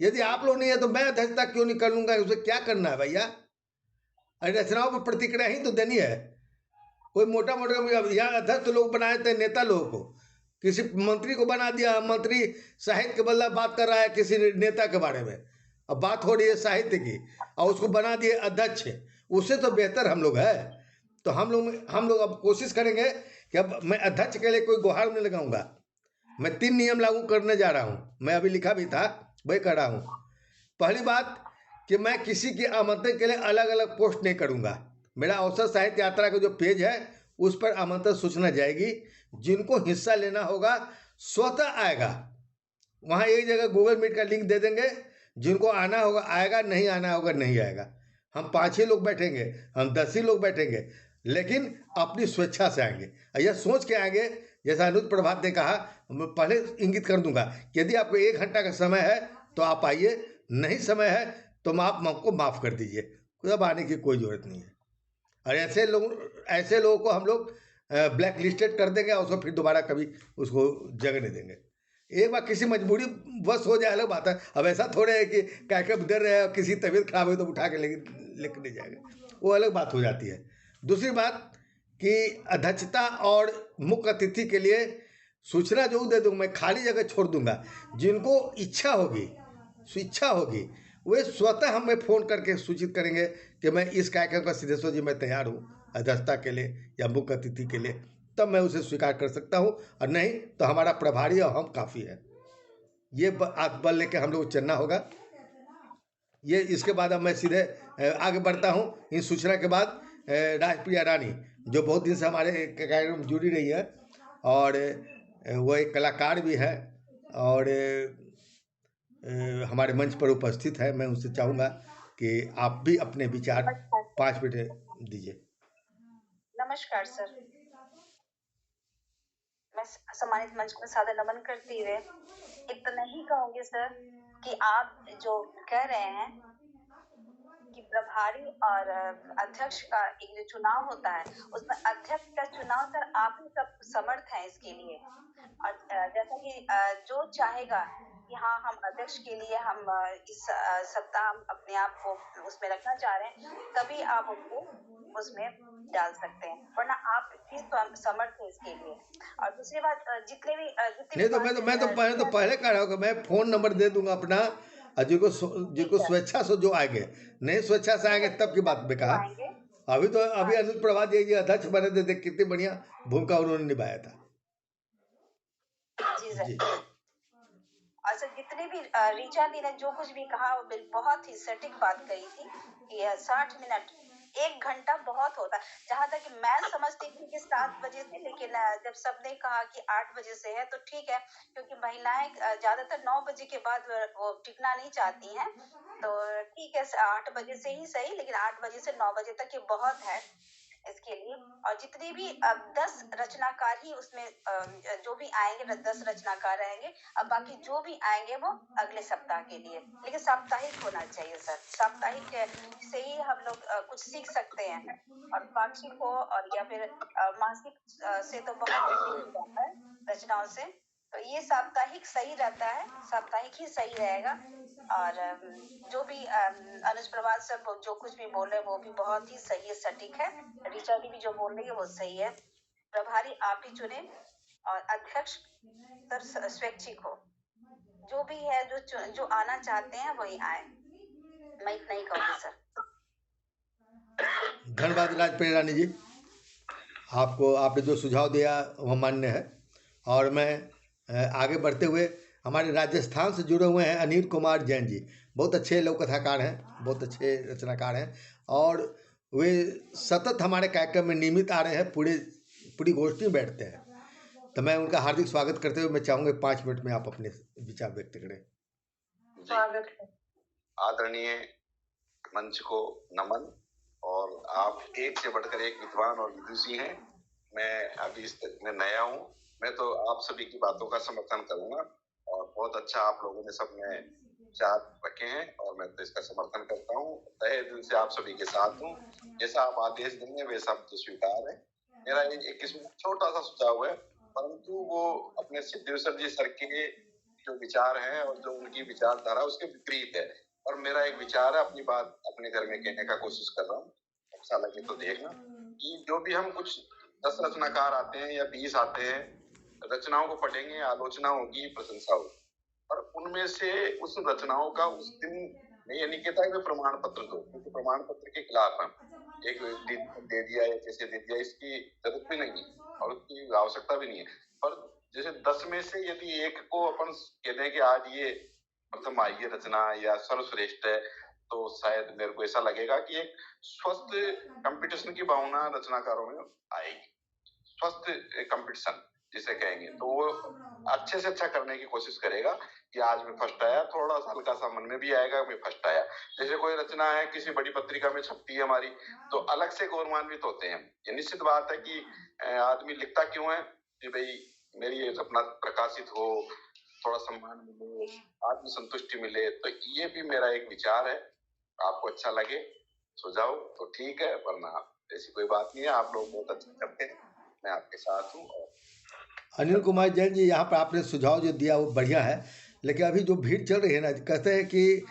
यदि आप लोग नहीं है तो मैं अध्यक्षता क्यों नहीं कर लूँगा? उसे क्या करना है भैया? रचनाओं पर प्रतिक्रिया ही तो देनी है। कोई मोटा यहाँ अध्यक्ष लोग बनाए थे, नेता लोगों को, किसी मंत्री को बना दिया, मंत्री साहित्य के बदला बात कर रहा है किसी नेता के बारे में। अब बात हो रही है साहित्य की और उसको बना दिए अध्यक्ष, उससे तो बेहतर हम लोग है। तो हम लोग अब कोशिश करेंगे कि अब मैं अध्यक्ष के लिए कोई गुहार नहीं लगाऊंगा। मैं 3 नियम लागू करने जा रहा हूँ, मैं अभी लिखा भी था, वही कर रहा हूँ। पहली बात कि मैं किसी के आमंत्रण के लिए अलग अलग पोस्ट नहीं करूँगा। मेरा अवसर साहित्य यात्रा का जो पेज है उस पर आमंत्रण सूचना जाएगी, जिनको हिस्सा लेना होगा स्वतः आएगा। वहाँ एक जगह गूगल मीट का लिंक दे देंगे, जिनको आना होगा आएगा, नहीं आना होगा नहीं आएगा। हम 5 ही लोग बैठेंगे, हम 10 ही लोग बैठेंगे, लेकिन अपनी स्वेच्छा से आएंगे। यह सोच के आएंगे, जैसा अनुज प्रभात ने कहा, मैं पहले इंगित कर दूंगा कि यदि आपको 1 घंटा का समय है तो आप आइए, नहीं समय है तो आप हमको माफ़ कर दीजिए, अब आने की कोई ज़रूरत नहीं है। और ऐसे लोगों को हम लोग ब्लैक लिस्टेड कर देंगे और उसको फिर दोबारा कभी उसको जगह नहीं देंगे। एक बार किसी मजबूरी बस हो जाए अलग बात है। अब ऐसा थोड़े है कि कैकअप दे रहे हैं, किसी तबीयत खराब हो तो उठा के लेकर नहीं जाएगा, वो अलग बात हो जाती है। दूसरी बात कि अध्यक्षता और मुख्य अतिथि के लिए सूचना जो दे दूँगा, मैं खाली जगह छोड़ दूंगा। जिनको इच्छा होगी, स्वेच्छा होगी, वे स्वतः हमें फ़ोन करके सूचित करेंगे कि मैं इस कार्यक्रम का सिद्धेश्वर जी मैं तैयार हूँ अध्यक्षता के लिए या मुख्य अतिथि के लिए, तब मैं उसे स्वीकार कर सकता हूँ, और नहीं तो हमारा प्रभारी और हम काफ़ी है। ये बल लेके हम लोग चलना होगा। ये इसके बाद अब मैं सीधे आगे बढ़ता हूँ। इस सूचना के बाद राजप्रिया रानी, जो बहुत दिन से हमारे कार्यक्रम जुड़ी रही है और वो एक कलाकार भी है और हमारे मंच पर उपस्थित है, मैं उनसे चाहूँगा कि आप भी अपने विचार 5 मिनट दीजिए। नमस्कार सर, मैं सम्मानित मंच को सादर नमन करती हुए इतना ही कहूँगी सर कि आप जो कह रहे हैं कि प्रभारी और अध्यक्ष का एक जो चुनाव होता है, उसमें अध्यक्ष का चुनाव सर आप ही सब समर्थ हैं इसके लिए। और जैसा कि जो चाहेगा कि हाँ हम अध्यक्ष के लिए हम इस सप्ताह हम अपने आप को उसमें रखना चाह रहे हैं, तभी आप उनको उसमें डाल सकते हैं, वरना आप ही समर्थ है इसके लिए। और दूसरी बात, जितने भी नहीं तो मैं तो पहले कह रहा हूँ कि मैं फ़ोन नंबर दे दूंगा अपना, और जिनको स्वेच्छा से जो आएंगे, नहीं स्वेच्छा से आएंगे तब की बात में कहा। अभी अनुज प्रभात जी अध्यक्ष बने थे, कितनी बढ़िया भूमिका उन्होंने निभाया था। जी। और सर जितने भी ऋचा दी ने जो कुछ भी कहा वो बहुत ही सटीक बात कही थी कि 60 मिनट 1 घंटा बहुत होता है। जहाँ तक कि मैं समझती थी कि 7 बजे से, लेकिन जब सबने कहा कि 8 बजे से है तो ठीक है, क्योंकि महिलाएं ज्यादातर 9 बजे के बाद वो टिकना नहीं चाहती हैं, तो ठीक है 8 बजे से ही सही, लेकिन 8 बजे से 9 बजे तक ये बहुत है इसके लिए। और जितने भी 10 रचनाकार ही उसमें जो भी आएंगे 10 रचनाकार रहेंगे, अब बाकी जो भी आएंगे वो अगले सप्ताह के लिए, लेकिन साप्ताहिक होना चाहिए सर। साप्ताहिक से ही हम लोग कुछ सीख सकते हैं, और पाक्षिक हो और या फिर मासिक से तो बहुत जाता है रचनाओं से, तो ये साप्ताहिक सही रहता है, साप्ताहिक ही सही रहेगा। और जो भी अनुज प्रभात सर जो कुछ भी बोल रहे हैं वो भी बहुत ही सही है, सटीक है। ऋचा दी भी जो बोल रही है वो सही है। प्रभारी आप ही चुने और अध्यक्ष सर स्वैच्छिक हो, जो भी है जो आना चाहते हैं वही आए। मैं इतना ही कहूँगी सर। धन्यवाद राजप्रिया रानी जी, आपने जो सुझाव दिया वह मान्य है। और मैं आगे बढ़ते हुए हमारे राजस्थान से जुड़े हुए हैं अनिल कुमार जैन जी, बहुत अच्छे लोक कथाकार हैं, बहुत अच्छे रचनाकार हैं, और वे सतत हमारे कार्यक्रम में नियमित आ रहे हैं, पूरी गोष्ठी में बैठते हैं। तो मैं उनका हार्दिक स्वागत करते हुए मैं चाहूँगा 5 मिनट में आप अपने विचार व्यक्त करें। स्वागत है। आदरणीय मंच को नमन, और आप एक से बढ़कर एक विद्वान और विदुषी हैं। मैं अभी में नया हूँ, मैं तो आप सभी की बातों का समर्थन करूंगा, और बहुत अच्छा आप लोगों ने सबने विचार रखे हैं और मैं तो इसका समर्थन करता हूँ। तहे दिल से आप सभी के साथ हूँ, जैसा आप आदेश देंगे वैसा मुझे स्वीकार है। मेरा एक किस्म छोटा सा सुझाव है, परंतु वो अपने सिद्धेश्वर जी सर के जो विचार हैं और जो उनकी विचारधारा उसके विपरीत है, और मेरा एक विचार है, अपनी बात अपने घर में कहने का कोशिश कर रहा हूँ, अच्छा लगे तो देखना। कि जो भी हम कुछ 10 रचनाकार आते हैं या 20 आते हैं, रचनाओं को पढ़ेंगे, आलोचना होगी, प्रशंसा होगी, और उनमें से उस रचनाओं का उस दिन मैं ये नहीं कहता कि प्रमाण पत्र दो, क्योंकि प्रमाण पत्र के खिलाफ हम एक दे दिया या कैसे दे दिया, इसकी जरूरत भी नहीं है और उसकी आवश्यकता भी नहीं है। पर जैसे 10 में से यदि एक को अपन कहते हैं कि आज ये प्रथम आई है रचना या सर्वश्रेष्ठ है, तो शायद मेरे को ऐसा लगेगा कि एक स्वस्थ कंपटीशन की भावना रचनाकारों में आएगी। स्वस्थ कंपटीशन जिसे कहेंगे, तो वो अच्छे से अच्छा करने की कोशिश करेगा कि आज मैं फर्स्ट आया, थोड़ा सा हल्का सा मन में भी आएगा मैं फर्स्ट आया। जैसे कोई रचना है किसी बड़ी पत्रिका में छपती है हमारी, तो अलग से गौरवान्वित होते हैं। ये निश्चित बात है कि आदमी लिखता क्यों है कि भाई मेरी ये रचना प्रकाशित हो, थोड़ा सम्मान मिले, आत्मसंतुष्टि मिले। तो ये भी मेरा एक विचार है, आपको अच्छा लगे सुझाव तो ठीक है, वरना ऐसी कोई बात नहीं है। आप लोग बहुत अच्छा करते हैं, मैं आपके साथ हूँ। अनिल कुमार जैन जी, यहाँ पर आपने सुझाव जो दिया वो बढ़िया है, लेकिन अभी जो भीड़ चल रही है ना, कहते हैं कि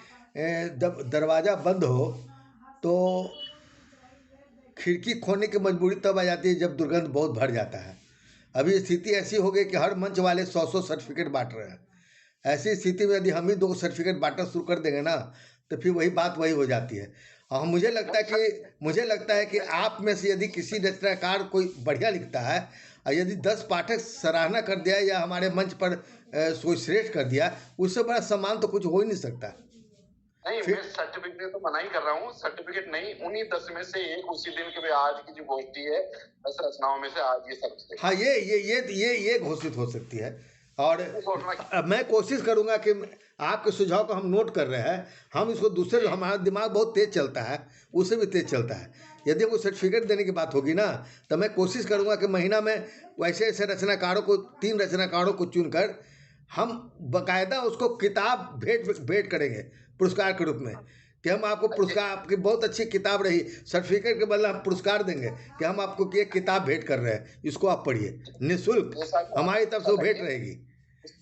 जब दरवाज़ा बंद हो तो खिड़की खोलने की मजबूरी तब आ जाती है जब दुर्गंध बहुत भर जाता है। अभी स्थिति ऐसी हो गई कि हर मंच वाले 100 सर्टिफिकेट बांट रहे हैं। ऐसी स्थिति में यदि हम ही 2 सर्टिफिकेट बांटना शुरू कर देंगे ना, तो फिर वही बात वही हो जाती है। और मुझे लगता है कि आप में से यदि किसी रचनाकार कोई बढ़िया लिखता है और यदि 10 पाठक सराहना कर दिया या हमारे मंच पर कोई श्रेष्ठ कर दिया, उससे बड़ा सम्मान तो कुछ हो ही नहीं सकता। नहीं, मैं सर्टिफिकेट तो मना ही कर रहा हूँ, सर्टिफिकेट नहीं, उन्हीं 10 में से एक उसी दिन के आज की जो गोष्ठी है 10 रचनाओं में से आज ये सबसे, हाँ, ये घोषित हो सकती है। और मैं कोशिश करूंगा कि आपके सुझाव को हम नोट कर रहे हैं, हम इसको दूसरे, हमारा दिमाग बहुत तेज चलता है, उससे भी तेज चलता है। यदि कोई सर्टिफिकेट देने की बात होगी ना, तो मैं कोशिश करूंगा कि महीना में वैसे ऐसे रचनाकारों को 3 रचनाकारों को चुनकर हम बकायदा उसको किताब भेंट करेंगे पुरस्कार के रूप में, कि हम आपको पुरस्कार, आपकी बहुत अच्छी किताब रही, सर्टिफिकेट के बदले हम पुरस्कार देंगे कि हम आपको ये किताब भेंट कर रहे हैं, इसको आप पढ़िए निःशुल्क, हमारी तरफ से वो भेंट रहेगी।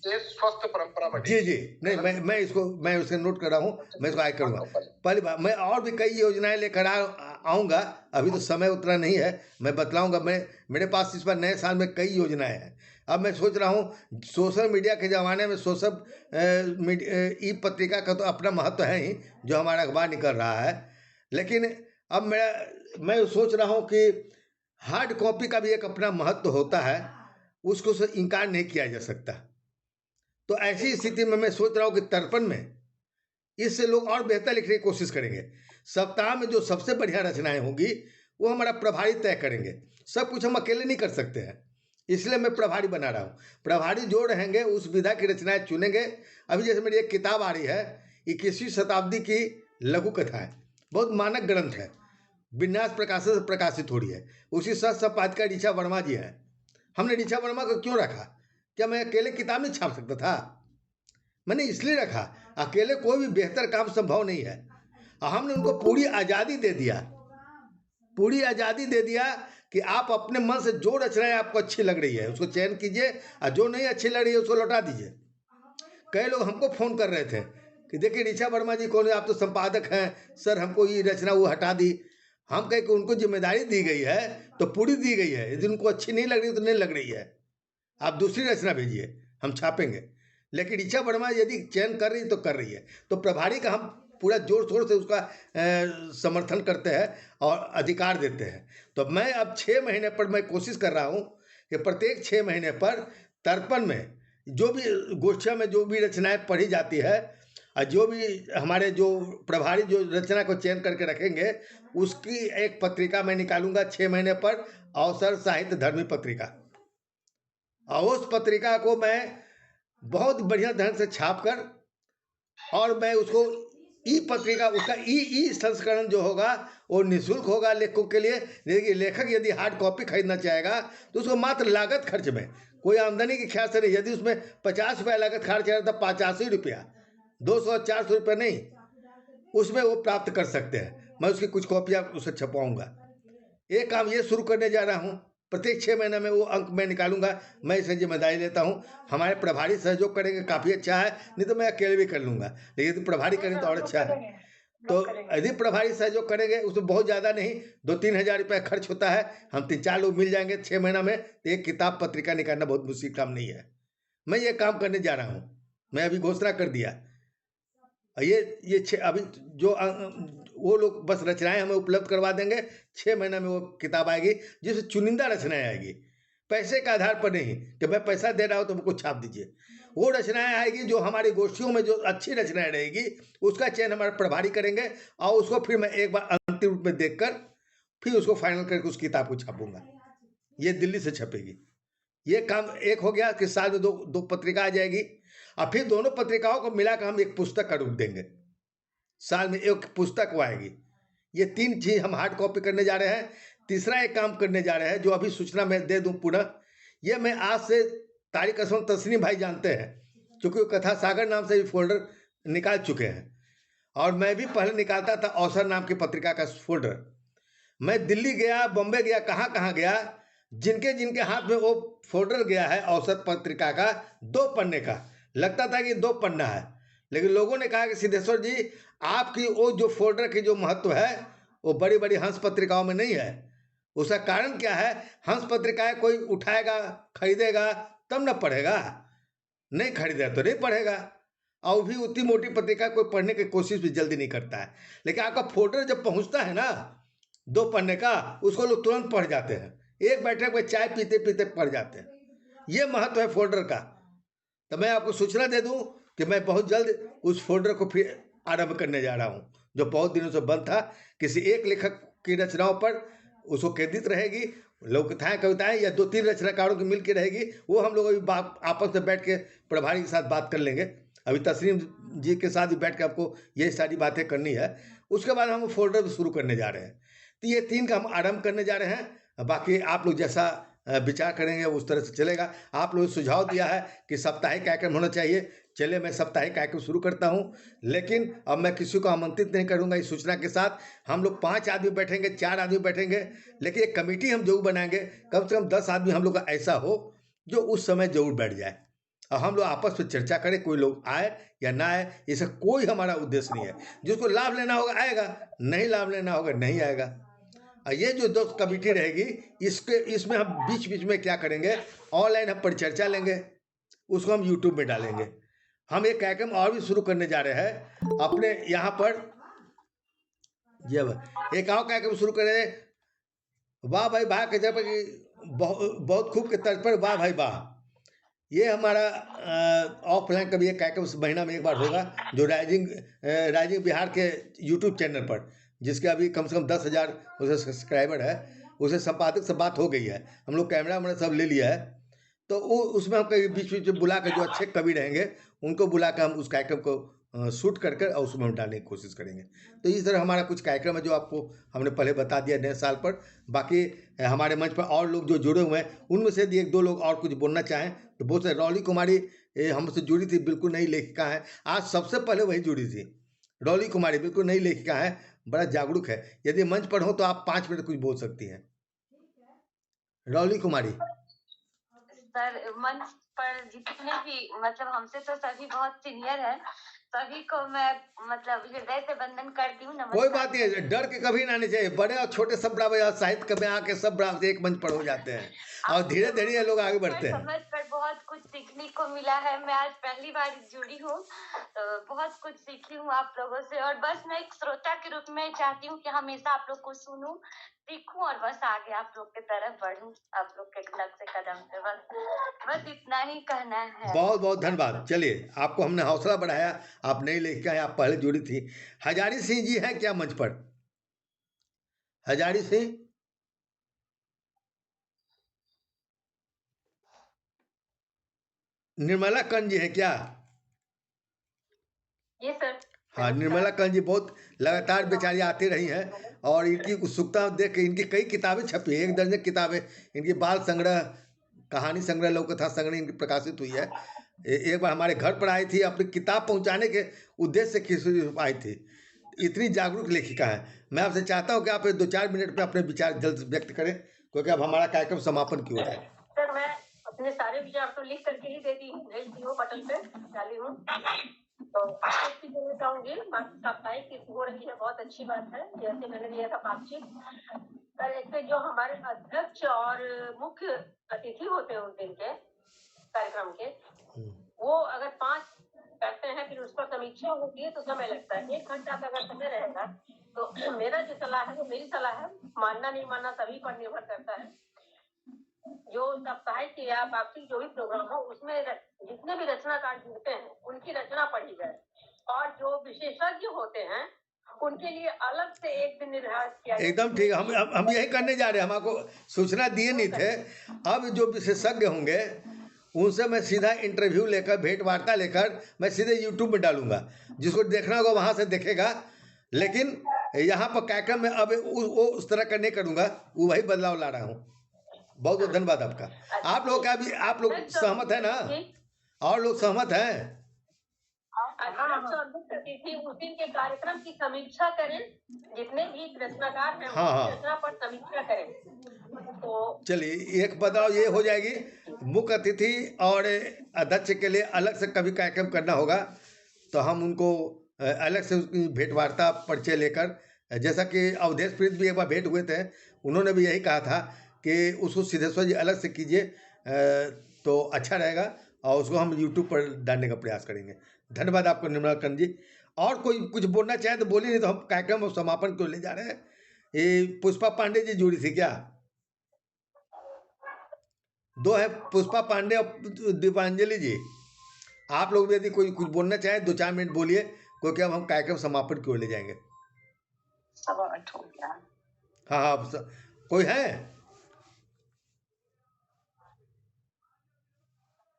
स्वस्थ परंपरा जी नहीं, मैं उससे नोट कर रहा हूँ, मैं इसको आगे करूँगा। पहली बात, मैं और भी कई योजनाएं लेकर आऊँगा, अभी तो समय उतना नहीं है, मैं बतलाऊँगा। मेरे पास इस बार नए साल में कई योजनाएं हैं। अब मैं सोच रहा हूँ सोशल मीडिया के ज़माने में ई पत्रिका का तो अपना महत्व है ही, जो हमारा अखबार निकल रहा है, लेकिन अब मैं सोच रहा हूँ कि हार्ड कॉपी का भी एक अपना महत्व होता है, उसको से इनकार नहीं किया जा सकता। तो ऐसी स्थिति में मैं सोच रहा हूँ कि तर्पण में इससे लोग और बेहतर लिखने की कोशिश करेंगे। सप्ताह में जो सबसे बढ़िया रचनाएं होंगी वो हमारा प्रभारी तय करेंगे। सब कुछ हम अकेले नहीं कर सकते हैं, इसलिए मैं प्रभारी बना रहा हूँ। प्रभारी जो रहेंगे उस विधा की रचनाएं चुनेंगे। अभी जैसे मेरी एक किताब आ रही है, 21वीं शताब्दी की लघु कथाएं, बहुत मानक ग्रंथ है, विन्यास प्रकाशन से प्रकाशित हो रही है। उसी सह संपादिका ऋचा वर्मा जी है। हमने ऋचा वर्मा को क्यों रखा? क्या मैं अकेले किताब नहीं छाप सकता था? मैंने इसलिए रखा, अकेले कोई भी बेहतर काम संभव नहीं है। हमने उनको पूरी आज़ादी दे दिया कि आप अपने मन से जो रचनाएं आपको अच्छी लग रही है उसको चयन कीजिए, और जो नहीं अच्छी लग रही है उसको लौटा दीजिए। कई लोग हमको फ़ोन कर रहे थे कि देखिए ऋचा वर्मा जी कौन है, आप तो संपादक हैं सर, हमको ये रचना वो हटा दी। हम कहे कि उनको जिम्मेदारी दी गई है तो पूरी दी गई है, यदि उनको अच्छी नहीं लग रही तो नहीं लग रही है, आप दूसरी रचना भेजिए, हम छापेंगे। लेकिन ऋचा वर्मा यदि चयन कर रही तो कर रही है, तो प्रभारी का हम पूरा जोर शोर से उसका समर्थन करते हैं और अधिकार देते हैं। तो मैं अब 6 महीने पर मैं कोशिश कर रहा हूँ कि प्रत्येक 6 महीने पर तर्पण में जो भी गोष्ठियों में जो भी रचनाएं पढ़ी जाती है, और जो भी हमारे जो प्रभारी जो रचना को चयन करके रखेंगे, उसकी एक पत्रिका मैं निकालूंगा 6 महीने पर, अवसर साहित्य धर्मी पत्रिका। और उस पत्रिका को मैं बहुत बढ़िया ढंग से छाप कर, और मैं उसको ई पत्रिका, उसका ई संस्करण जो होगा वो निःशुल्क होगा लेखकों के लिए। देखिए, लेखक यदि हार्ड कॉपी खरीदना चाहेगा तो उसको मात्र लागत खर्च में, कोई आमदनी के ख्याल से नहीं, यदि उसमें 50 रुपया लागत खर्च है तो 85 रुपया, 200-400 रुपये नहीं, उसमें वो प्राप्त कर सकते हैं। मैं उसकी कुछ कॉपियाँ उसे छपवाऊँगा। एक काम ये शुरू करने जा रहा हूँ, प्रत्येक 6 महीने में वो अंक मैं निकालूंगा। मैं इसे जिम्मेदारी लेता हूँ, हमारे प्रभारी सहयोग करेंगे, काफ़ी अच्छा है, नहीं तो मैं अकेले भी कर लूँगा, लेकिन यदि प्रभारी करें तो और अच्छा है। तो यदि प्रभारी सहयोग करेंगे, उसमें बहुत ज़्यादा नहीं, 2-3 हज़ार रुपया खर्च होता है, हम 3-4 लोग मिल जाएंगे 6 महीना में, तो एक किताब पत्रिका निकालना बहुत मुश्किल काम नहीं है। मैं ये काम करने जा रहा हूँ, मैं अभी घोषणा कर दिया। ये अभी जो वो लोग बस रचनाएं हमें उपलब्ध करवा देंगे, 6 महीने में वो किताब आएगी, जिसमें चुनिंदा रचनाएं आएगी, पैसे के आधार पर नहीं कि मैं पैसा दे रहा हूँ तो मुझको छाप दीजिए। वो रचनाएं आएगी जो हमारी गोष्ठियों में जो अच्छी रचनाएं रहेगी, उसका चयन हमारे प्रभारी करेंगे और उसको फिर मैं एक बार अंतिम रूप में देखकर फिर उसको फाइनल करके उस किताब को छापूंगा। ये दिल्ली से छपेगी। ये काम एक हो गया कि साल में दो पत्रिका आ जाएगी, और फिर दोनों पत्रिकाओं को मिलाकर हम एक पुस्तक का रूप देंगे। साल में एक पुस्तक वो आएगी। ये 3 चीज हम हार्ड कॉपी करने जा रहे हैं। तीसरा एक काम करने जा रहे हैं, जो अभी सूचना मैं दे दूं पुनः, ये मैं आज से तारिक असलम तस्नीम भाई जानते हैं, क्योंकि वो कथा सागर नाम से भी फोल्डर निकाल चुके हैं, और मैं भी पहले निकालता था अवसर नाम की पत्रिका का फोल्डर। मैं दिल्ली गया, बॉम्बे गया, कहाँ गया, जिनके जिनके हाथ में वो फोल्डर गया है औसत पत्रिका का 2 पन्ने का, लगता था कि 2 पन्ना है, लेकिन लोगों ने कहा कि सिद्धेश्वर जी, आपकी वो जो फोल्डर की जो महत्व है वो बड़ी बड़ी हंस पत्रिकाओं में नहीं है। उसका कारण क्या है? हंस पत्रिकाएं कोई उठाएगा, खरीदेगा तब न पढ़ेगा, नहीं खरीदेगा तो नहीं पढ़ेगा, और भी उतनी मोटी पत्रिका कोई पढ़ने की कोशिश भी जल्दी नहीं करता है। लेकिन आपका फोल्डर जब पहुंचता है ना 2 पन्ने का, उसको लोग तुरंत पढ़ जाते हैं, एक बैठक में चाय पीते पीते पढ़ जाते हैं। ये महत्व है फोल्डर का। तो मैं आपको सूचना दे दूं कि मैं बहुत जल्द उस फोल्डर को फिर आरंभ करने जा रहा हूं, जो बहुत दिनों से बंद था। किसी एक लेखक की रचनाओं पर उसको केंद्रित रहेगी, लोक कथाएं कविताएं या 2-3 रचनाकारों की मिलकर रहेगी। वो हम लोग अभी आपस में बैठ के प्रभारी के साथ बात कर लेंगे। अभी तस्नीम जी के साथ भी बैठ के आपको ये सारी बातें करनी है। उसके बाद हम फोल्डर शुरू करने जा रहे हैं। तो ये 3 का हम आरंभ करने जा रहे हैं। बाकी आप लोग जैसा विचार करेंगे उस तरह से चलेगा। आप लोगों ने सुझाव दिया है कि साप्ताहिक कार्यक्रम होना चाहिए, चलिए मैं साप्ताहिक कार्यक्रम शुरू करता हूं। लेकिन अब मैं किसी को आमंत्रित नहीं करूंगा। इस सूचना के साथ हम लोग 5 आदमी बैठेंगे, 4 आदमी बैठेंगे, लेकिन एक कमेटी हम जरूर बनाएंगे। कम से कम 10 आदमी हम लोग का ऐसा हो जो उस समय जरूर बैठ जाए और हम लोग आपस में चर्चा करें। कोई लोग आए या ना आए, इसका कोई हमारा उद्देश्य नहीं है। जिसको लाभ लेना होगा आएगा, नहीं लाभ लेना होगा नहीं आएगा। ये जो 2 कमेटी रहेगी, इसमें हम बीच बीच में क्या करेंगे, ऑनलाइन हम परिचर्चा लेंगे, उसको हम यूट्यूब में डालेंगे। हम एक कार्यक्रम और भी शुरू करने जा रहे हैं अपने यहाँ पर। एक और कार्यक्रम शुरू करें, वाह भाई वाह के जब बहुत खूब के तर्ज पर वाह भाई वाह। ये हमारा ऑफलाइन कभी एक कार्यक्रम महीना में एक बार होगा, जो राइजिंग बिहार के यूट्यूब चैनल पर, जिसके अभी कम से कम 10,000 उसे सब्सक्राइबर है। उसे संपादक से बात हो गई है, हम लोग कैमरा वैमरा सब ले लिया है। तो वो उसमें हम कहीं बीच बीच में बुला कर जो अच्छे कवि रहेंगे उनको बुला कर हम उस कार्यक्रम को शूट कर और उसमें हम डालने की कोशिश करेंगे। तो इस तरह हमारा कुछ कार्यक्रम है जो आपको हमने पहले बता दिया नए साल पर। बाकी हमारे मंच पर और लोग जो जुड़े हुए हैं, उनमें से 1-2 लोग और कुछ बोलना चाहें तो बहुत से। रौली कुमारी हमसे जुड़ी थी, बिल्कुल नई लेखिका है, आज सबसे पहले वही जुड़ी थी। रौली कुमारी बिल्कुल नई लेखिका है, बड़ा जागरूक है। यदि मंच पर हो तो आप 5 मिनट कुछ बोल सकती हैं। रौली कुमारी। सर, मंच पर जितने भी मतलब हमसे तो सभी बहुत सीनियर हैं, सभी को मैं मतलब हृदय से वंदन करती हूँ। कोई बात नहीं है, डर के कभी ना आने चाहिए। बड़े और छोटे सब बराबर, साहित्य में आके सब बराबर एक मंच पर हो जाते हैं और धीरे धीरे लोग आगे बढ़ते हैं। समझ कर बहुत कुछ सीखने को मिला है। मैं आज पहली बार जुड़ी हूँ तो बहुत कुछ सीखी हूँ आप लोगों से, और बस मैं एक श्रोता के रूप में चाहती हूँ कि हमेशा आप लोग को सुनूं, सीखूं और बस आगे आप लोग की तरफ बढ़ूं, आप लोग के कदम से कदम से। बस इतना ही कहना है। बहुत बहुत धन्यवाद। चलिए, आपको हमने हौसला बढ़ाया, आप नई लेखिका हैं, आप पहले जुड़ी थी। हजारी सिंह जी हैं क्या मंच पर? हजारी सिंह। निर्मला कंज जी है क्या? ये सर। हाँ, निर्मला कंज जी बहुत लगातार बेचारी आती रही हैं, और इनकी उत्सुकता देख के इनकी कई किताबें छपी, 1 दर्जन किताबें इनकी बाल संग्रह, कहानी संग्रह, लोक कथा संग्रह इनकी प्रकाशित हुई है। एक बार हमारे घर पर आई थी, अपनी किताब पहुंचाने के उद्देश्य से आई थी। इतनी जागरूक लेखिका है। मैं आपसे चाहता हूं कि आप 2-4 मिनट में अपने विचार जल्द व्यक्त करें, क्योंकि अब हमारा कार्यक्रम समापन की ओर है। सर, मैं अपने सारे विचार तो लिख करके ही भेज दी हूँ, पटल पे डाली हूँ। तो कुछ देना चाहूंगी। बाकी साप्ताहिक की हो रही है, बहुत अच्छी बात है। जैसे मैंने दिया था बातचीत सर, एक जो हमारे अध्यक्ष और मुख्य अतिथि होते हैं उस दिन के कार्यक्रम के, वो अगर 5 करते हैं, फिर उस पर समीक्षा होती है तो समय लगता है। 1 घंटा का अगर समय रहेगा तो मेरा जो सलाह है वो मेरी सलाह है, मानना नहीं मानना सभी पर निर्भर करता है। जो साप्ताहिक या वार्षिक जो भी प्रोग्राम हो उसमें जितने भी रचनाकार जुड़ते हैं उनकी रचना पढ़ी जाए, और जो विशेषज्ञ होते हैं उनके लिए अलग से एक दिन निर्धारित किया जाए। एकदम ठीक। हम यही करने जा रहे हैं, हम आपको सूचना दिए नहीं थे। अब जो विशेषज्ञ होंगे उनसे मैं सीधा इंटरव्यू लेकर, भेंट वार्ता लेकर मैं सीधे यूट्यूब में डालूंगा। जिसको देखना होगा वहां से देखेगा। लेकिन यहाँ पर कार्यक्रम में अब वो उस तरह का नहीं करूंगा, वो वही बदलाव ला रहा हूँ। बहुत बहुत धन्यवाद आपका। आप लोग का भी, आप लोग सहमत है ना? और लोग सहमत हैं? उस दिन के कार्यक्रम की समीक्षा करें, जितने भी रचनाकार हैं हाँ। रचना पर समीक्षा करें। तो चलिए, एक बदलाव ये हो जाएगी, मुख्य अतिथि और अध्यक्ष के लिए अलग से कभी कार्यक्रम करना होगा, तो हम उनको अलग से उसकी भेंट वार्ता परिचय लेकर, जैसा कि अवधेश प्रीत भी एक बार भेंट हुए थे, उन्होंने भी यही कहा था कि उसको सिद्धेश्वर जी अलग से कीजिए तो अच्छा रहेगा, और उसको हम यूट्यूब पर डालने का प्रयास करेंगे। धन्यवाद आपको निर्मलाकरण जी। और कोई कुछ बोलना चाहे तो बोलिए, नहीं तो हम कार्यक्रम और समापन को ले जा रहे हैं। ये पुष्पा पांडे जी जुड़ी थी क्या? दो है, पुष्पा पांडे और दीपांजलि जी। आप लोग भी यदि कोई कुछ बोलना चाहे 2-4 मिनट बोलिए, क्योंकि अब हम कार्यक्रम समापन की ओर ले जाएंगे। 8:15 हो गया। हाँ, कोई है?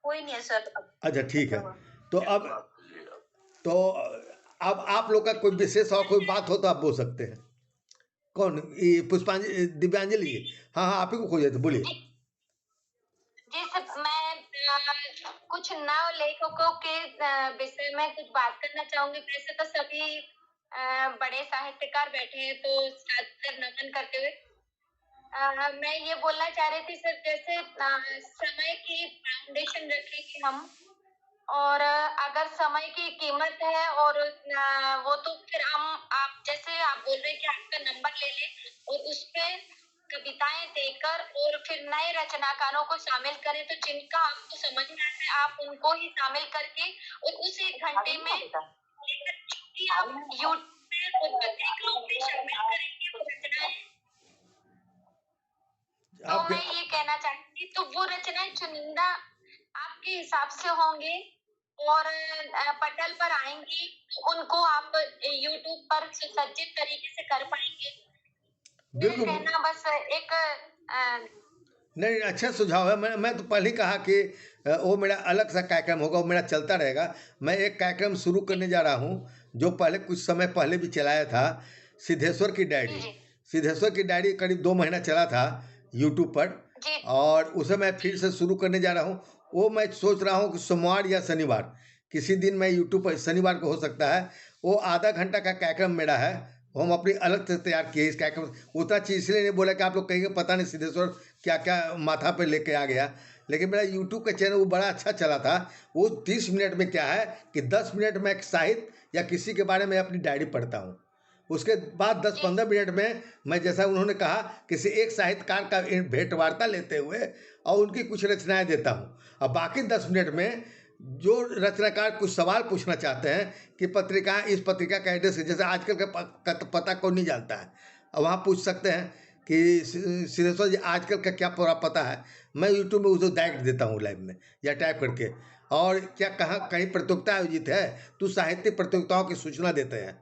कोई नहीं है सर। अच्छा, ठीक है। तो अब आप लोग का कोई विशेष और कोई बात हो तो आप बोल सकते हैं। कौन? ये पुष्पांजलि, दिव्यांजलि जी? हाँ, आप ही को खोजे थे, बोलिए। जी सर, मैं कुछ नव लेखकों के विषय में कुछ बात करना चाहूंगी। वैसे तो सभी बड़े साहित्यकार बैठे हैं, तो सादर नमन करते हुए मैं ये बोलना चाह रही थी सर, जैसे समय की फाउंडेशन रखेंगे हम, और अगर समय की कीमत है और वो तो फिर आप जैसे आप बोल रहे हैं कि आपका नंबर ले लें और उस पे कविताएं देकर और फिर नए रचनाकारों को शामिल करें, तो जिनका आपको समझ में आता है आप उनको ही शामिल करके और उस 1 घंटे में कि आप यूट्यूब पे और पत्रिकाओं में शामिल करेंगे वो रचनाएं। तो मैं ये कहना चाहती थी, तो वो रचनाएं चुनिंदा आपके हिसाब से होंगे और पटल पर आएंगी, तो उनको आप यूट्यूब पर सुसज्जित तरीके से कर पाएंगे। बिल्कुल। कहना बस एक नहीं, अच्छा सुझाव है। मैं तो पहले ही कहा कि वो मेरा अलग सा कार्यक्रम होगा, वो मेरा चलता रहेगा। मैं एक कार्यक्रम शुरू करने जा रहा हूँ, जो पहले कुछ समय पहले भी चलाया था, सिद्धेश्वर की डायरी। सिद्धेश्वर की डायरी करीब 2 महीना चला था यूट्यूब पर, और उसे मैं फिर से शुरू करने जा रहा हूँ। वो मैं सोच रहा हूँ कि सोमवार या शनिवार किसी दिन मैं यूट्यूब पर, शनिवार को हो सकता है, वो आधा घंटा का कार्यक्रम मेरा है। वो हम अपनी अलग से तैयार किए इस कार्यक्रम। उतना चीज़ इसलिए नहीं बोला कि आप लोग कहेंगे पता नहीं सिद्धेश्वर क्या क्या माथा पे लेके आ गया, लेकिन मेरा यूट्यूब का चैनल वो बड़ा अच्छा चला था। वो 30 मिनट में क्या है कि 10 मिनट में एक साहित्य या किसी के बारे में अपनी डायरी पढ़ता हूँ। उसके बाद 10-15 मिनट में मैं, जैसा उन्होंने कहा, किसी एक साहित्यकार का भेंट वार्ता लेते हुए और उनकी कुछ रचनाएं देता हूँ। और बाकी 10 मिनट में जो रचनाकार कुछ सवाल पूछना चाहते हैं कि पत्रिका, इस पत्रिका का एड्रेस, जैसे आजकल का पता कौन नहीं जानता है, और वहाँ पूछ सकते हैं कि सिद्धेश्वर जी आजकल का क्या पूरा पता है। मैं यूट्यूब में उसे डायरेक्ट देता हूँ लाइव में या टाइप करके, और क्या कहाँ कहीं प्रतियोगिता आयोजित है तो साहित्यिक प्रतियोगिताओं की सूचना देते हैं।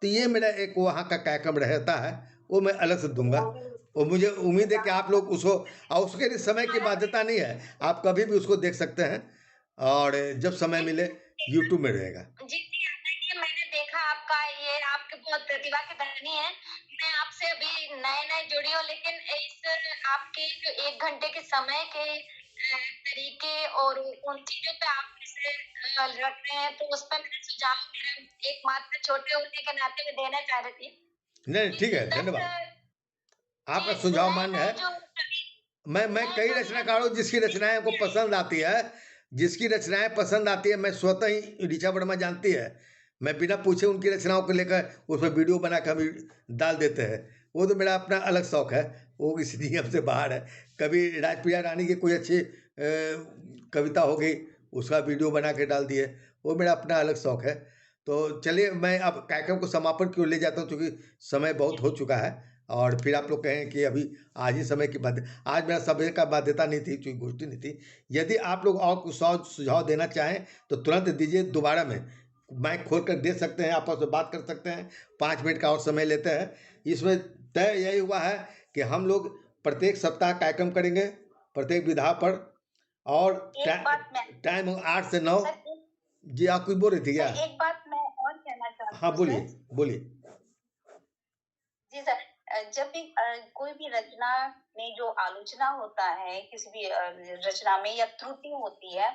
तो ये मेरा एक वहाँ का कार्यक्रम रहता है, वो मैं अलग से दूंगा। और मुझे उम्मीद है कि आप लोग उसको, और उसके लिए समय की बाध्यता नहीं है, आप कभी भी उसको देख सकते हैं, और जब समय मिले यूट्यूब में रहेगा। जी जी, मैंने देखा आपका, ये आपके बहुत प्रतिभा के धनी है। मैं आपसे अभी नए जुड़ी हूँ, लेकिन इस आपके जो 1 घंटे के समय के तरीके और उन चीजों पे आप इसे रख रहे हैं, तो उस पर मेरा सुझाव, मेरा एकमात्र छोटे होने के नाते में देना चाह रही थी। नहीं, ठीक है, धन्यवाद। आपका सुझाव मान्य है। मैं कई रचनाकारों जिसकी रचनाएं को पसंद आती है, जिसकी रचनाएं पसंद आती है, मैं स्वतः ही, ऋचा वर्मा जानती है, मैं बिना पूछे उनकी रचनाओं को लेकर उस पर वीडियो बना कर भी डाल देते हैं। वो तो मेरा अपना अलग शौक है, वो इस नियम से बाहर है। कभी राजप्रिया रानी की कोई अच्छी कविता हो गई, उसका वीडियो बना के डाल दिए, वो मेरा अपना अलग शौक है। तो चलिए मैं अब कार्यक्रम को समापन की ओर ले जाता हूँ, क्योंकि समय बहुत हो चुका है और फिर आप लोग कहें कि अभी आज ही समय की बात। आज मेरा समय का बाध्यता नहीं थी, क्योंकि गोष्ठी नहीं थी। यदि आप लोग और कुछ सुझाव देना चाहें तो तुरंत दीजिए, दोबारा में माइक खोल कर दे सकते हैं, आपस में बात कर सकते हैं। 5 मिनट का और समय लेते हैं। इसमें तय यही हुआ है कि हम लोग प्रत्येक सप्ताह कार्यक्रम करेंगे, प्रत्येक विधा पर, और टाइम 8 से 9। जी आप कुछ बोल रही थी क्या? एक बात मैं और कहना चाहती हूँ। हाँ बोलिए बोलिए। जी सर, जब भी कोई भी रचना में जो आलोचना होता है, किसी भी रचना में या त्रुटि होती है,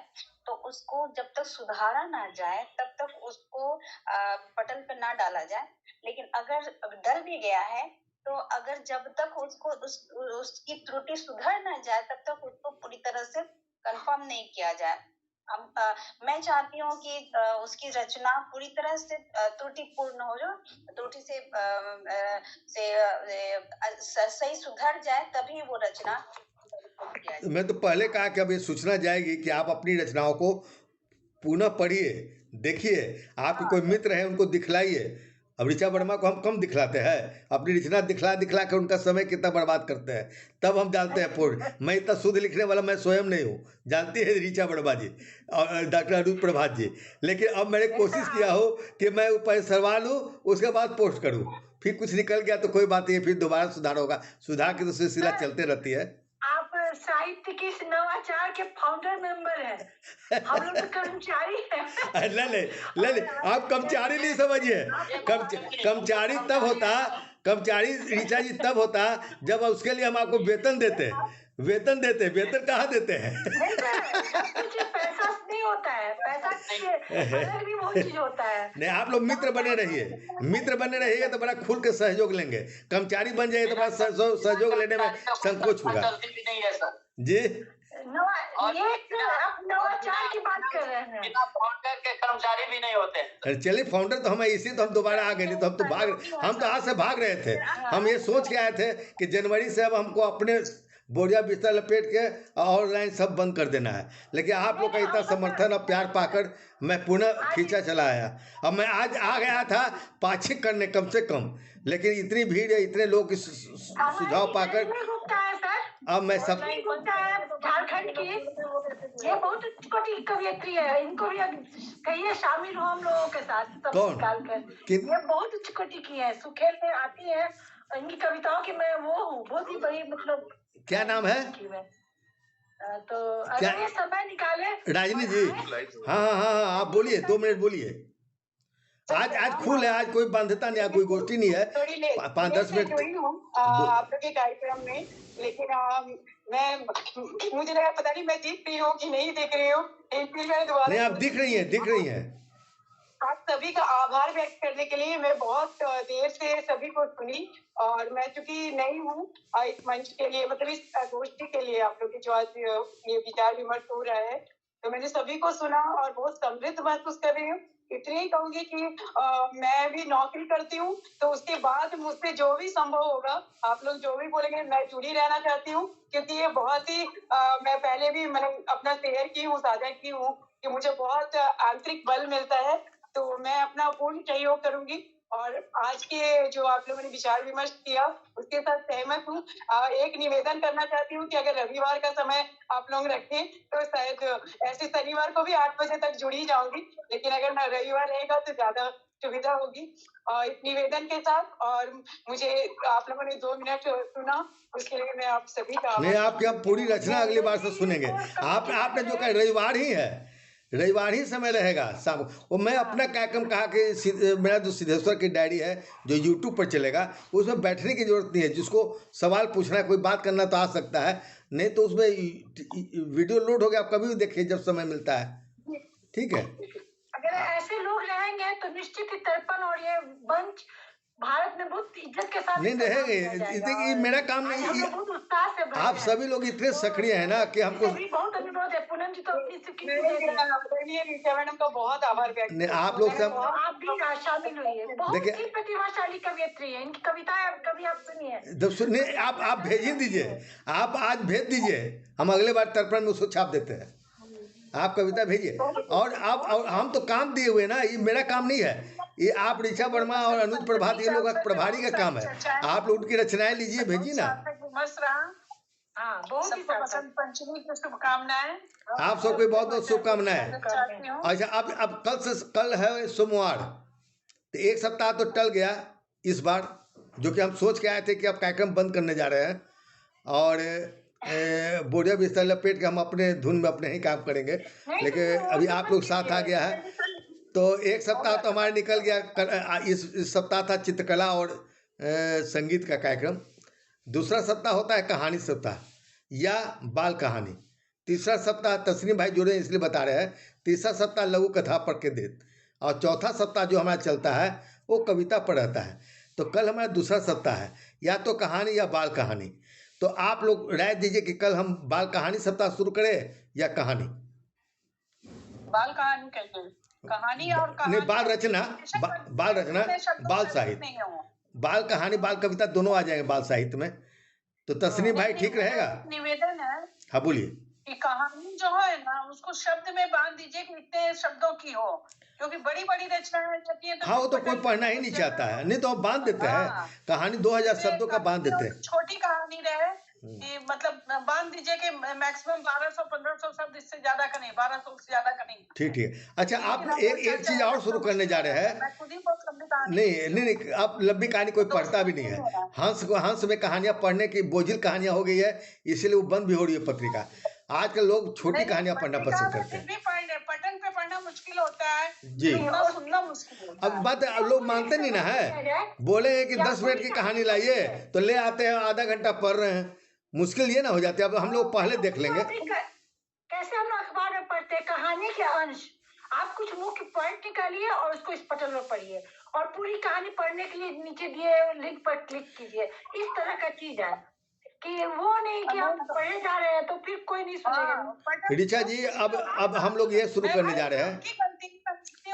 तो उसको जब तक सुधारा ना जाए तब तक उसको पटल पर ना डाला जाए। लेकिन अगर डल भी गया है तो अगर जब तक उसको उसकी त्रुटि सुधर ना जाए तब तक उसको पूरी तरह से कंफर्म नहीं किया जाए। मैं चाहती हूँ कि उसकी रचना पूरी तरह से त्रुटिपूर्ण हो, जो त्रुटि से सही सुधर जाए, तभी वो रचना किया जाए। मैं तो पहले कहा कि अब ये सूचना जाएगी कि आप अपनी रचनाओं को पुनः पढ़िए, देखिए, आपके कोई मित्र हैं उनको दिखलाइए। अब ऋचा वर्मा को हम कम दिखलाते हैं, अपनी रचना दिखला दिखला कर उनका समय कितना बर्बाद करते हैं, तब हम जानते हैं पूर्ण। मैं इतना शुद्ध लिखने वाला मैं स्वयं नहीं हूँ, जानती है ऋचा वर्मा जी और डॉक्टर अनूप प्रभात जी। लेकिन अब मैंने कोशिश किया हो कि मैं ऊपर सरवा लूँ, उसके बाद पोस्ट करूँ। फिर कुछ निकल गया तो कोई बात नहीं, फिर दोबारा सुधार होगा। सुधार की तो सिलसिला चलते रहती है। आप साहित्य की इस नवाचार के फाउंडर मेंबर हैं, हम लोग तो कर्मचारी हैं। ले आप कर्मचारी नहीं समझिए। कर्मचारी तब होता, कर्मचारी ऋचा जी तब होता जब उसके लिए हम आपको वेतन देते। वेतन कहाँ देते हैं? पैसा नहीं होता है, पैसा अलग भी बहुत चीज होता है। नहीं, आप लोग मित्र बने रहिए, मित्र बने रहिएगा तो बड़ा खुल के सहयोग लेंगे। कर्मचारी बन जाइए तो बड़ा सहयोग लेने में संकोच होगा जी। आप नवाचार की बात कर रहे हैं, बिना फाउंडर के कर्मचारी भी नहीं होते। चलिए फाउंडर तो हम इसी तो हम दोबारा आ गए, नहीं तो हम तो आज से भाग रहे थे। हम ये सोच के आए थे कि जनवरी से अब हमको अपने बोरिया बिस्तर लपेट के ऑनलाइन सब बंद कर देना है। लेकिन आप लोग का इतना समर्थन और प्यार पाकर मैं पुनः खींचा चला आया। अब मैं आज आ गया था पाक्षिक करने कम से कम, लेकिन इतनी भीड़ है, इतने लोग सुझाव पाकर अब मैं सब झारखंड की ये बहुत छोटी कवियत्री है, इनको भी कहिए शामिल हो हम लोगों के साथ। सब ये बहुत उच्च कोटि की है, सुखेल में आती है, इनकी कविताओं की मैं वो हूँ, बहुत ही बड़ी, मतलब क्या नाम है? तो अगर ये समय निकाले राजनी जी। हाँ आप बोलिए, 2 मिनट बोलिए। आज खुल है, आज कोई बाध्यता नहीं है, कोई गोष्ठी नहीं है। 5-10 मिनट आप लोग के कार्यक्रम में। लेकिन मुझे लगा पता नहीं मैं दिख रही हूँ कि नहीं दिख रही हूँ। नहीं, आप दिख रही हैं। आप सभी का आभार व्यक्त करने के लिए मैं बहुत देर से सभी को सुनी, और मैं चूंकि नई हूँ इस मंच के लिए, मतलब इस गोष्ठी के लिए, आप लोग की जो आज ये विचार विमर्श हो रहा है, तो मैंने सभी को सुना और बहुत समृद्ध महसूस कर रही हूँ। इतने ही कहूंगी कि मैं भी नौकरी करती हूँ, तो उसके बाद मुझसे जो भी संभव होगा, आप लोग जो भी बोलेंगे, मैं जुड़ी रहना चाहती हूँ, क्योंकि ये बहुत ही मैं पहले भी मैंने अपना शेयर की हूँ, साझा की हूँ कि मुझे बहुत आंतरिक बल मिलता है, तो मैं अपना पूर्ण सहयोग करूंगी। और आज के जो आप लोगों ने विचार विमर्श किया उसके साथ सहमत हूँ। एक निवेदन करना चाहती हूँ कि अगर रविवार का समय आप लोग रखें तो शायद ऐसे शनिवार को भी 8 बजे तक जुड़ी जाऊंगी, लेकिन अगर ना रविवार रहेगा तो ज्यादा सुविधा होगी। इस निवेदन के साथ, और मुझे आप लोगों ने 2 मिनट सुना, उसके लिए मैं आप सभी का नहीं, आपकी अब पूरी रचना अगली बार से सुनेंगे। आपने जो कहा रविवार ही है, रविवार ही समय रहेगा शाम को। मैं अपना कार्यक्रम कहा कि मेरा जो सिद्धेश्वर की डायरी है जो यूट्यूब पर चलेगा, उसमें बैठने की जरूरत नहीं है। जिसको सवाल पूछना है, कोई बात करना तो आ सकता है, नहीं तो उसमें वीडियो लोड हो गया, आप कभी भी देखिए जब समय मिलता है। ठीक है, अगर ऐसे लोग रहेंगे तो निश्चित ही तर्पण और ये मंच भारत में बहुत इज्जत के साथ नहीं रहेंगे। मेरा काम नहीं, आप सभी लोग इतने सक्रिय हैं ना कि हमको बहुत अनुरोध है। पूनम जी तो मैडम का बहुत आभार व्यक्त नहीं, आप लोग सब आप भी शामिल हुई है। बहुत ही प्रतिभाशाली कवियत्री है, इनकी कविताएं कभी आप सुनिए। जब सुनिए, आप भेज ही दीजिए, आप आज भेज दीजिए, हम अगले बार तर्पण में उसको छाप देते हैं। आप कविता भेजिए। और हम तो काम दिए हुए ना, ये मेरा काम नहीं है, ये आप ऋचा वर्मा और अनुज प्रभात ये लोग का प्रभारी का काम है। आप लोग उनकी रचनाएं लीजिए, भेजिए ना। मस्त रहा। हाँ, बहुत ही सबको बसंत पंचमी की शुभकामनाएं। आप सबको बहुत बहुत शुभकामनाएं। चाहती हूँ। अच्छा, अब कल है सोमवार, तो एक सप्ताह तो टल गया इस बार, जो कि हम सोच के आए थे कि अब कार्यक्रम बंद करने जा रहे हैं और बोरिया बिस्तर लपेट के हम अपने धुन में अपने ही काम करेंगे, लेकिन अभी आप लोग साथ आ गया है तो एक सप्ताह तो हमारे निकल गया। इस सप्ताह था चित्रकला और संगीत का कार्यक्रम। दूसरा सप्ताह होता है कहानी सप्ताह या बाल कहानी। तीसरा सप्ताह तस्नीम भाई जुड़े इसलिए बता रहे हैं, तीसरा सप्ताह लघु कथा पढ़ के देत, और चौथा सप्ताह जो हमारा चलता है वो कविता पर रहता है। तो कल हमारा दूसरा सप्ताह है, या तो कहानी या बाल कहानी। तो आप लोग राय दीजिए कि कल हम बाल कहानी सप्ताह शुरू करें या कहानी। बाल कहानी कहते हैं, कहानी और कहानी नहीं, बाल रचना, बाल रचना, बाल साहित्य, बाल कहानी बाल कविता दोनों आ जाएंगे बाल साहित्य में। तो तस्नीम भाई ठीक रहेगा? निवेदन है, हाँ बोलिए। कि कहानी जो है ना उसको शब्द में बांध दीजिए कि इतने शब्दों की हो, क्योंकि बड़ी बड़ी रचनाएं रहती हैं। हाँ, वो तो कोई पढ़ना ही नहीं चाहता है, नहीं तो बांध देते हैं कहानी 2000 शब्दों का बांध देते हैं। छोटी कहानी रहे कि मतलब बांध दीजिए कि मैक्सिमम 1200-1500 शब्द, इससे ज्यादा का नहीं, 1200 से ज्यादा का नहीं। ठीक ठीक। अच्छा, आप एक चीज और शुरू करने जा रहे हैं। नहीं, आप लंबी कहानी कोई पढ़ता भी नहीं है। हंस में कहानियां पढ़ने की बोझिल कहानियां हो गई है, इसीलिए वो बंद भी हो रही है पत्रिका। आजकल लोग छोटी कहानियां पढ़ना पसंद करते हैं। पठन पे पढ़ना मुश्किल होता है जी, सुनना मुश्किल होता है। अब बात लोग मानते नहीं ना है, बोले हैं कि 10 मिनट की कहानी लाइए तो ले आते हैं, आधा घंटा पढ़ रहे हैं, मुश्किल ये ना हो जाती है। अब हम लोग पहले देख लेंगे कैसे हम अखबार में पढ़ते हैं कहानी के अंश। आप कुछ मुख्य पॉइंट निकालिए और उसको इस पटल में पढ़िए, और पूरी कहानी पढ़ने के लिए नीचे दिए लिंक पर क्लिक कीजिए। इस तरह का चीज है कि वो नहीं कि हम पढ़े जा रहे हैं तो फिर कोई नहीं सुनेगा। ऋचा जी, अब हम लोग ये शुरू करने जा रहे हैं।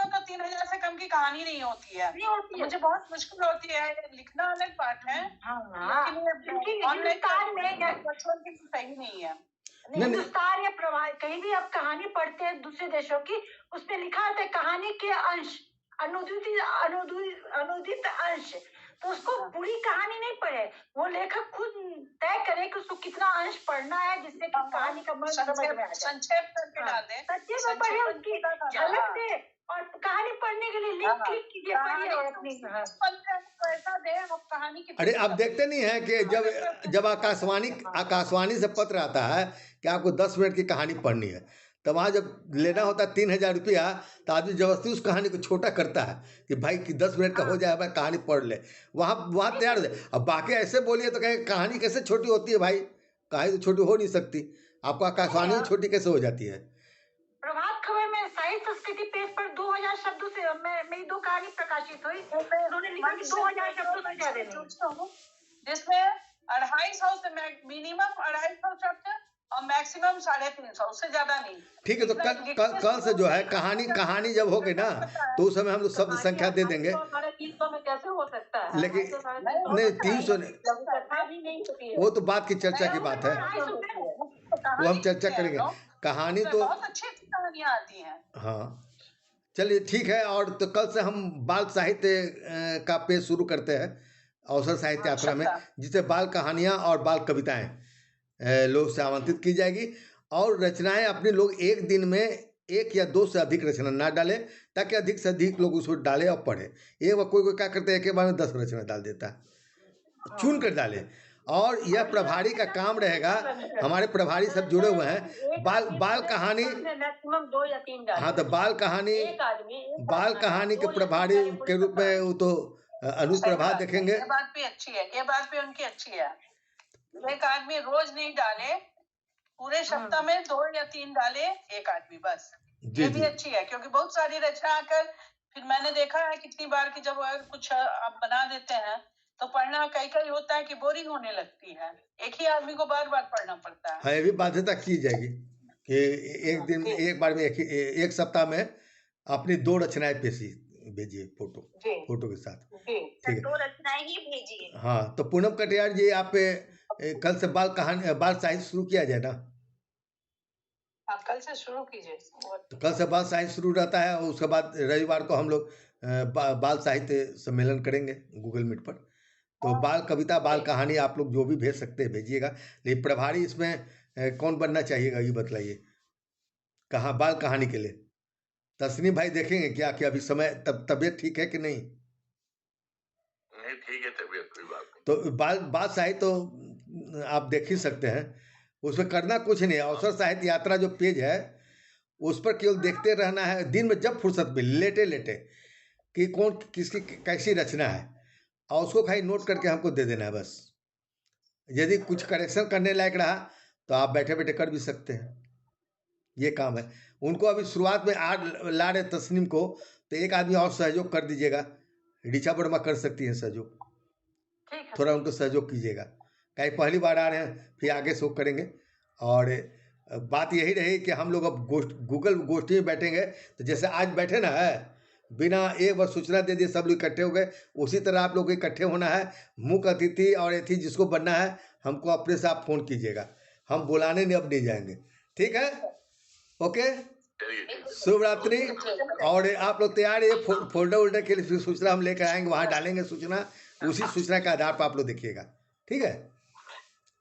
तो 3000 से कम की कहानी नहीं होती है, मुझे बहुत मुश्किल होती है, लिखना अलग बात है, हिंदुस्तान में बचपन की सही नहीं है। हिंदुस्तान या कहीं भी आप कहानी पढ़ते हैं दूसरे देशों की, उसमें लिखा होता है कहानी के अंश, अनुदित अंश। तो उसको पूरी कहानी नहीं पढ़े, वो लेखक खुद तय करे कि उसको कितना अंश पढ़ना है जिससे कि कहानी का मन समझ में आ जाए। संक्षेप करके डाल दे, संक्षेप में पढ़े, उसकी झलक दे, और कहानी पढ़ने के लिए लिंक क्लिक कीजिए, पढ़िए और अपनी पैसा दे कहानी की। अरे, आप देखते नहीं है कि जब आकाशवाणी से पत्र आता है कि आपको 10 मिनट की कहानी पढ़नी है, तो वहाँ जब लेना होता है 3000 रुपया, तो आदमी जबरदस्ती उस कहानी को छोटा करता है कि भाई कि 10 मिनट का हो जाए, भाई कहानी पढ़ ले, वहाँ तैयार हो जाए। अब बाकी ऐसे बोलिए तो कहें कहानी कैसे छोटी होती है भाई, कहानी तो छोटी हो नहीं सकती, आपको आकाशवाणी छोटी कैसे हो जाती है। प्रभात खबर में साहित्य संस्कृति पेज पर 2000 शब्दों से मेरी 2 कहानी प्रकाशित हुई, उन्होंने लिखा कि 2000 शब्दों से ज्यादा नहीं, जिसमें 250 से मिनिमम 250 शब्द और मैक्सिमम 350, उससे ज्यादा नहीं। ठीक है, तो कल से जो है कहानी जब होगी ना, तो उस समय हम लोग शब्द संख्या दे देंगे। 300 में कैसे हो सकता है? लेकिन नहीं, 300 नहीं, वो तो बात की चर्चा की बात है, वो हम चर्चा करेंगे। कहानी तो बहुत अच्छी कहानियां आती हैं। हाँ, चलिए ठीक है। और तो कल से हम बाल साहित्य का पेज शुरू करते हैं अवसर साहित्य यात्रा में, जिसे बाल कहानियां और बाल कविताएं लोग से आमंत्रित की जाएगी। और रचनाएं अपने लोग एक दिन में 1 या 2 से अधिक रचना ना डालें, ताकि अधिक से अधिक लोग उसको डालें और पढ़ें। कोई क्या करते हैं, एक बार में 10 रचना डाल देता है, चुन कर डालें। और यह प्रभारी का काम रहेगा, हमारे प्रभारी सब जुड़े हुए हैं। बाल कहानी मैक्सिमम 2 या 3 डालें। हाँ, तो बाल कहानी के प्रभारी के रूप में वो तो अनुज प्रभात देखेंगे। ये बात भी अच्छी है, ये बात भी उनकी अच्छी है। एक आदमी रोज नहीं डाले, पूरे सप्ताह में 2 या 3 डाले एक आदमी बस, ये भी अच्छी है। क्योंकि बहुत सारी रचना आकर फिर मैंने देखा है कितनी बार कि जब कुछ आप बना देते हैं तो पढ़ना कई होता है कि बोरिंग होने लगती है, एक ही आदमी को बार बार पढ़ना पड़ता है। हाँ, ये भी बाध्यता की जाएगी कि एक बार में एक सप्ताह में अपनी 2 रचनाएं पेशी भेजिए, फोटो के साथ। ठीक है, 2 रचनाएं ही भेजिए। हाँ, तो पूनम कटियार जी, आप कल से बाल साहित्य शुरू किया जाए ना। हाँ, कल से शुरू कीजिए। तो कल से बाल साहित्य शुरू रहता है और उसके बाद रविवार को हम लोग बाल साहित्य सम्मेलन करेंगे गूगल मीट पर। तो बाल कविता, बाल कहानी आप लोग जो भी भेज सकते हैं भेजिएगा। लेकिन प्रभारी इसमें कौन बनना चाहिएगा ये बतलाइए। कहाँ बाल कहानी के लिए तस्नीम भाई देखेंगे क्या कि अभी समय तबीयत ठीक है कि नहीं? नहीं, ठीक है तबीयत, कोई बात नहीं। तो बाल साहित्य तो आप देख ही सकते हैं, उसमें करना कुछ नहीं है। अवसर साहित्य यात्रा जो पेज है उस पर केवल देखते रहना है, दिन में जब फुर्सत मिले लेटे लेटे कि कौन किसकी कैसी रचना है और उसको खाली नोट करके हमको दे देना है बस। यदि कुछ करेक्शन करने लायक रहा तो आप बैठे बैठे कर भी सकते हैं, ये काम है। उनको अभी शुरुआत में ला रहे तस्नीम को, तो एक आदमी और सहयोग कर दीजिएगा। ऋचा वर्मा कर सकती है सहयोग, थोड़ा उनको सहयोग कीजिएगा। कहीं पहली बार आ रहे हैं, फिर आगे से करेंगे। और बात यही रही कि हम लोग अब गूगल गोष्ठी में बैठेंगे, तो जैसे आज बैठे ना है, बिना एक बार सूचना दे दिए सब लोग इकट्ठे हो गए, उसी तरह आप लोग को इकट्ठे होना है। मुख्य अतिथि और अतिथि जिसको बनना है हमको अपने से आप फोन कीजिएगा, हम बुलाने नहीं अब नहीं जाएंगे, ठीक है? ओके, शुभ रात्रि। और आप लोग तैयार है फोल्डर वोल्डर के लिए सूचना हम लेकर आएंगे, वहाँ डालेंगे सूचना, उसी सूचना के आधार पर आप लोग देखिएगा, ठीक है?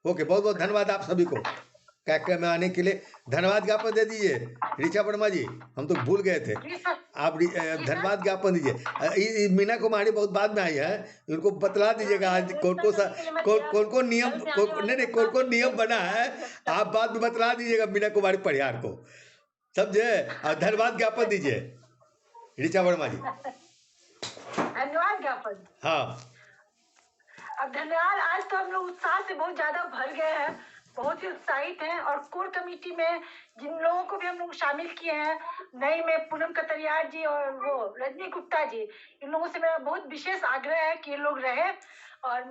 ओके, बहुत बहुत धन्यवाद आप सभी को कार्यक्रम में आने के लिए। धन्यवाद ज्ञापन दे दीजिए ऋचा वर्मा जी, हम तो भूल गए थे, आप धन्यवाद ज्ञापन दीजिए। मीना कुमारी बहुत बाद में आई है, उनको बतला दीजिएगा आज कौन कौन नियम नहीं कौन कौन नियम बना है, आप बाद में बतला दीजिएगा मीना कुमारी परिहार को, समझे? और धन्यवाद ज्ञापन दीजिए ऋचा वर्मा जी। धन्यवाद ज्ञापन। हाँ, अब धन्यवाद। आज तो हम लोग उत्साह से बहुत ज्यादा भर गए हैं, बहुत ही उत्साहित हैं। और कोर कमेटी में जिन लोगों को भी हम लोग शामिल किए हैं, नई में पूनम कतरियार जी और वो रजनी गुप्ता जी, इन लोगों से मेरा बहुत विशेष आग्रह है कि ये लोग रहे। और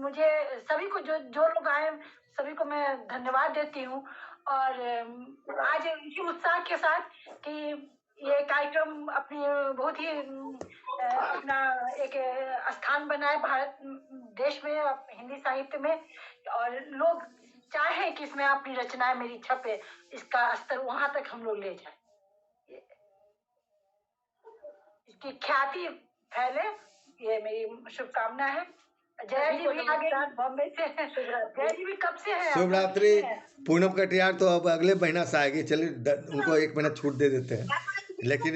मुझे सभी को जो लोग आए सभी को मैं धन्यवाद देती हूँ। और आज इसी उत्साह के साथ कि ये कार्यक्रम अपनी बहुत ही अपना एक स्थान बनाए भारत देश में, हिंदी साहित्य में, और लोग चाहे कि इसमें अपनी रचनाएं मेरी छपे, इसका स्तर वहां तक हम लोग ले जाए, इसकी ख्याति फैले, ये मेरी शुभकामना है। जय जी भी आगे बॉम्बे से, जय जी भी कब से है? शुभ रात्रि। पूनम कटियार तो अब अगले महीना से आएगी, चलिए उनको एक महीना छूट दे देते हैं, लेकिन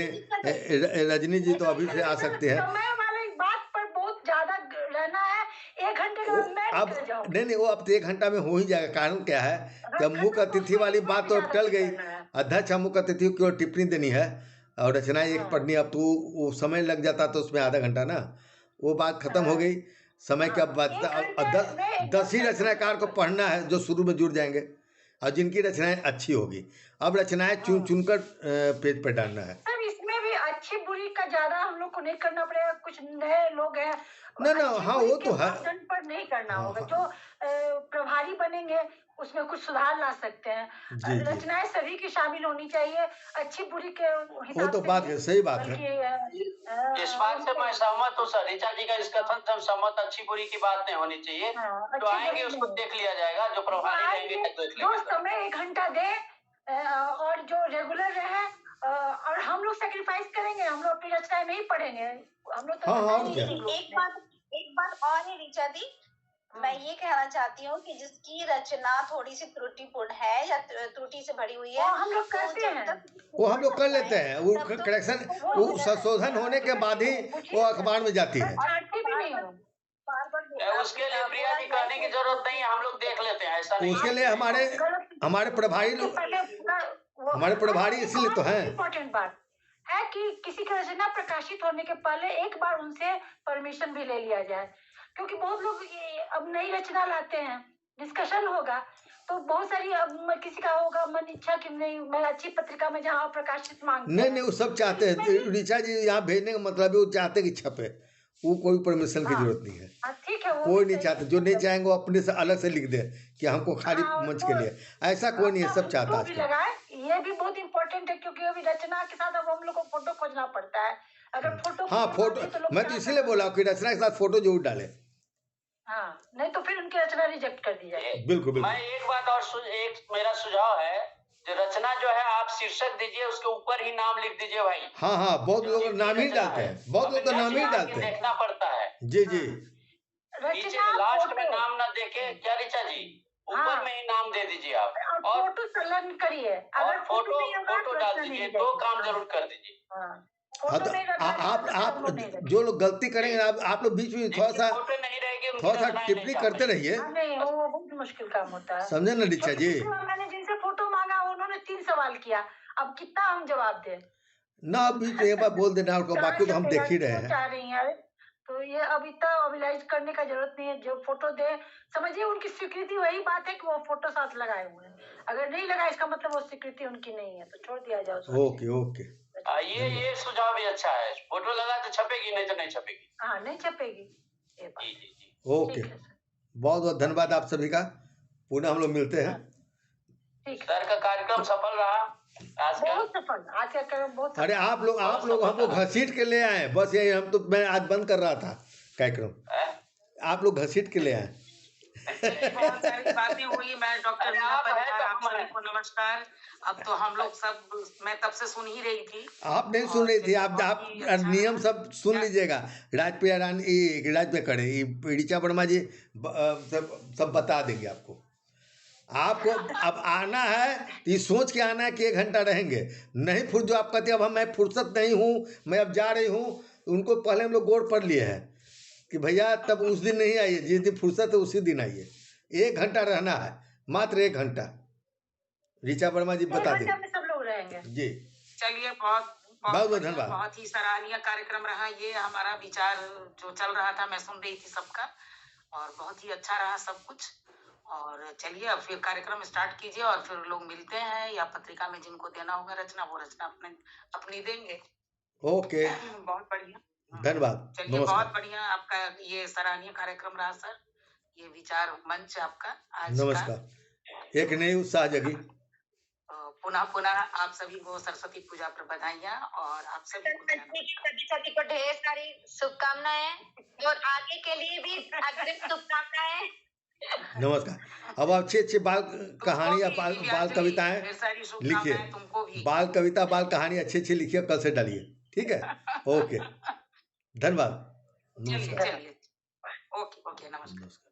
रजनी जी तो अभी से आ सकते हैं। समय वाली बात पर बहुत ज्यादा रहना है, 1 घंटे का मैं अब नहीं वो अब तो 1 घंटा में हो ही जाएगा। कारण क्या है कि मुख्य अतिथि वाली बात तो अब टल गई, अध्यक्ष मुख्य अतिथि को टिप्पणी देनी है और रचनाएं एक पढ़नी, अब तो वो समय लग जाता तो उसमें आधा घंटा ना, वो बात खत्म हो गई। समय क्या बात, 10 ही रचनाकार को पढ़ना है जो शुरू में जुड़ जाएंगे और जिनकी रचनाएं अच्छी होगी। अब रचनाएं चुनकर पेज पर डालना है। सर इसमें भी अच्छी बुरी का ज्यादा हम लोग को नहीं करना पड़ेगा, कुछ नए लोग हैं ना हाँ वो तो है, पर नहीं करना होगा। जो प्रभारी बनेंगे उसमें कुछ सुधार ला सकते हैं। रचनाएं सभी की शामिल होनी चाहिए, अच्छी बुरी के हिसाब वो तो बात है, सही बात है। इस बात से मैं सहमत हूँ सर, ऋचा जी का इस कथन से सहमत, अच्छी बुरी की बात नहीं होनी चाहिए। जो आएंगे उसको देख लिया जाएगा, जो प्रभारी रहेंगे देख लिया जाएगा। समय 1 घंटा दे और जो रेगुलर रहे, और हम लोग सेक्रीफाइस करेंगे, हम लोग अपनी रचनाएं नहीं पढ़ेंगे, हम लोग तो एक बात और है ऋचा दी, मैं ये कहना चाहती हूँ कि जिसकी रचना थोड़ी सी त्रुटिपूर्ण है या त्रुटि से भरी हुई है, हम लोग करते हैं, वो हम लोग कर लेते हैं, वो करेक्शन वो संशोधन होने के बाद ही वो अखबार में जाती है। उसके लिए प्रिया जी कहने की जरूरत नहीं है, हम लोग देख लेते हैं, ऐसा नहीं। उसके लिए हमारे प्रभारी लोग, हमारे प्रभारी इसलिए तो हैं। इम्पोर्टेंट बात है कि किसी की रचना प्रकाशित होने के पहले एक बार उनसे परमिशन भी ले लिया जाए, क्योंकि बहुत लोग अब नई रचना लाते हैं, डिस्कशन होगा तो बहुत सारी, अब किसी का होगा मन इच्छा कि नहीं मैं अच्छी पत्रिका में जहाँ प्रकाशित मांगते हैं। नहीं वो सब चाहते हैं, ऋचा जी यहाँ भेजने का मतलब है वो चाहते हैं कि छपे, वो कोई परमिशन की जरूरत नहीं है। ठीक है, कोई नहीं चाहते, जो नहीं चाहेंगे वो अपने से अलग से लिख दे कि हमको खाली मंच के लिए, ऐसा कोई नहीं है, सब चाहता है। ये भी बहुत इम्पोर्टेंट है, क्योंकि अभी रचना के साथ अब हम लोग को फोटो खोजना पड़ता है। अगर फोटो, हाँ फोटो, मैं तो इसीलिए बोला कि रचना के साथ फोटो जरूर डाले, हाँ नहीं तो फिर उनकी रचना रिजेक्ट कर दी जाए। बिल्कुल। मैं एक बात और एक मेरा सुझाव है जो रचना जो है आप शीर्षक दीजिए, उसके ऊपर ही नाम लिख दीजिए भाई। हाँ हाँ, बहुत लोग नाम ही डालते हैं, बहुत लोग तो नाम ही डालते हैं। देखना पड़ता है जी जी। नीचे लास्ट में नाम ना देके, क्या ऋचा जी, ऊपर में ही नाम दे दीजिए आप, और फोटो संलग्न करिए। और फोटो डाल दीजिए, 2 काम जरूर कर दीजिए। हाँ तो आप जो लोग गलती करेंगे, आप लोग बीच में थोड़ा सा टिप्पणी करते रहिए। नहीं, वो बहुत मुश्किल काम होता है, समझे ना ऋचा जी। मैंने जिनसे फोटो मांगा उन्होंने 3 सवाल किया, अब कितना हम जवाब दें ना। बीच में एक बार बोल देना, और बाकी तो हम देख ही रहे हैं। चाह रही है तो ये अब इतना मोबिलाइज करने का जरूरत नहीं है। जो फोटो दे, समझिए उनकी स्वीकृति वही बात है कि वो फोटो साथ लगाए हुए हैं। अगर नहीं लगा इसका मतलब वो स्वीकृति उनकी नहीं है, तो छोड़ दिया जाए उसको। Okay okay. ये सुझाव भी अच्छा है। फोटो लगा तो छपेगी, नहीं तो नहीं छपेगी। हाँ, नहीं छपेगी। जी। ओके, बहुत बहुत धन्यवाद आप सभी का। पुनः हम लोग मिलते हैं। सर का कार्यक्रम सफल रहा आज का। बहुत सफल, आज का कार्यक्रम बहुत। अरे आप लोग हमको घसीट के ले आए, बस यही। मैं आज बंद कर रहा था कार्यक्रम, आप लोग घसीट के ले आए। बहुत सारी बातें हुई। मैं डॉक्टर मीना परिहार, आप सभी को नमस्कार। अब तो हम लोग सब, मैं तब से सुन ही रही थी। आप नहीं सुन रही थी, आप नियम सब सुन लीजिएगा। राजप्रिया रानी, राजप्रिया करे, ऋचा वर्मा जी सब बता देंगे आपको। आपको अब आना है तो ये सोच के आना है कि 1 घंटा रहेंगे। नहीं जो आप कहते अब मैं फुर्सत नहीं हूँ, मैं अब जा रही हूँ, उनको पहले हम लोग गोड़ पड़ लिए हैं कि भैया तब उस दिन नहीं आइए, जिस दिन फुर्सत है उसी दिन आइए। 1 घंटा रहना है, मात्र 1 घंटा। ऋचा वर्मा जी बता दें। सब लोग रहेंगे जी। चलिए, बहुत धन्यवाद। बहुत ही सराहनीय कार्यक्रम रहा। ये हमारा विचार जो चल रहा था, मैं सुन रही थी सबका, और बहुत ही अच्छा रहा सब कुछ। और चलिए अब फिर कार्यक्रम स्टार्ट कीजिए, और फिर लोग मिलते हैं, या पत्रिका में जिनको देना होगा रचना, वो रचना अपनी देंगे। ओके, बहुत बढ़िया, धन्यवाद। चलिए, बहुत बढ़िया आपका ये सराहनीय कार्यक्रम रहा सर। ये विचार मंच आपका आज नमस्कार। एक नई उत्साह जगी। पुनः आप सभी को सरस्वती पूजा पर बधाइयाँ, और आप सभी को ढेर सारी शुभकामनाएं, और आगे के लिए भी अग्रिम शुभकामनाएं। नमस्कार। अब अच्छे बाल कहानी या बाल कविताएं लिखिए, बाल कविता, बाल कहानी अच्छी लिखिए, कल से डालिए, ठीक है। ओके, धन्यवाद। चलिए, ओके, नमस्कार।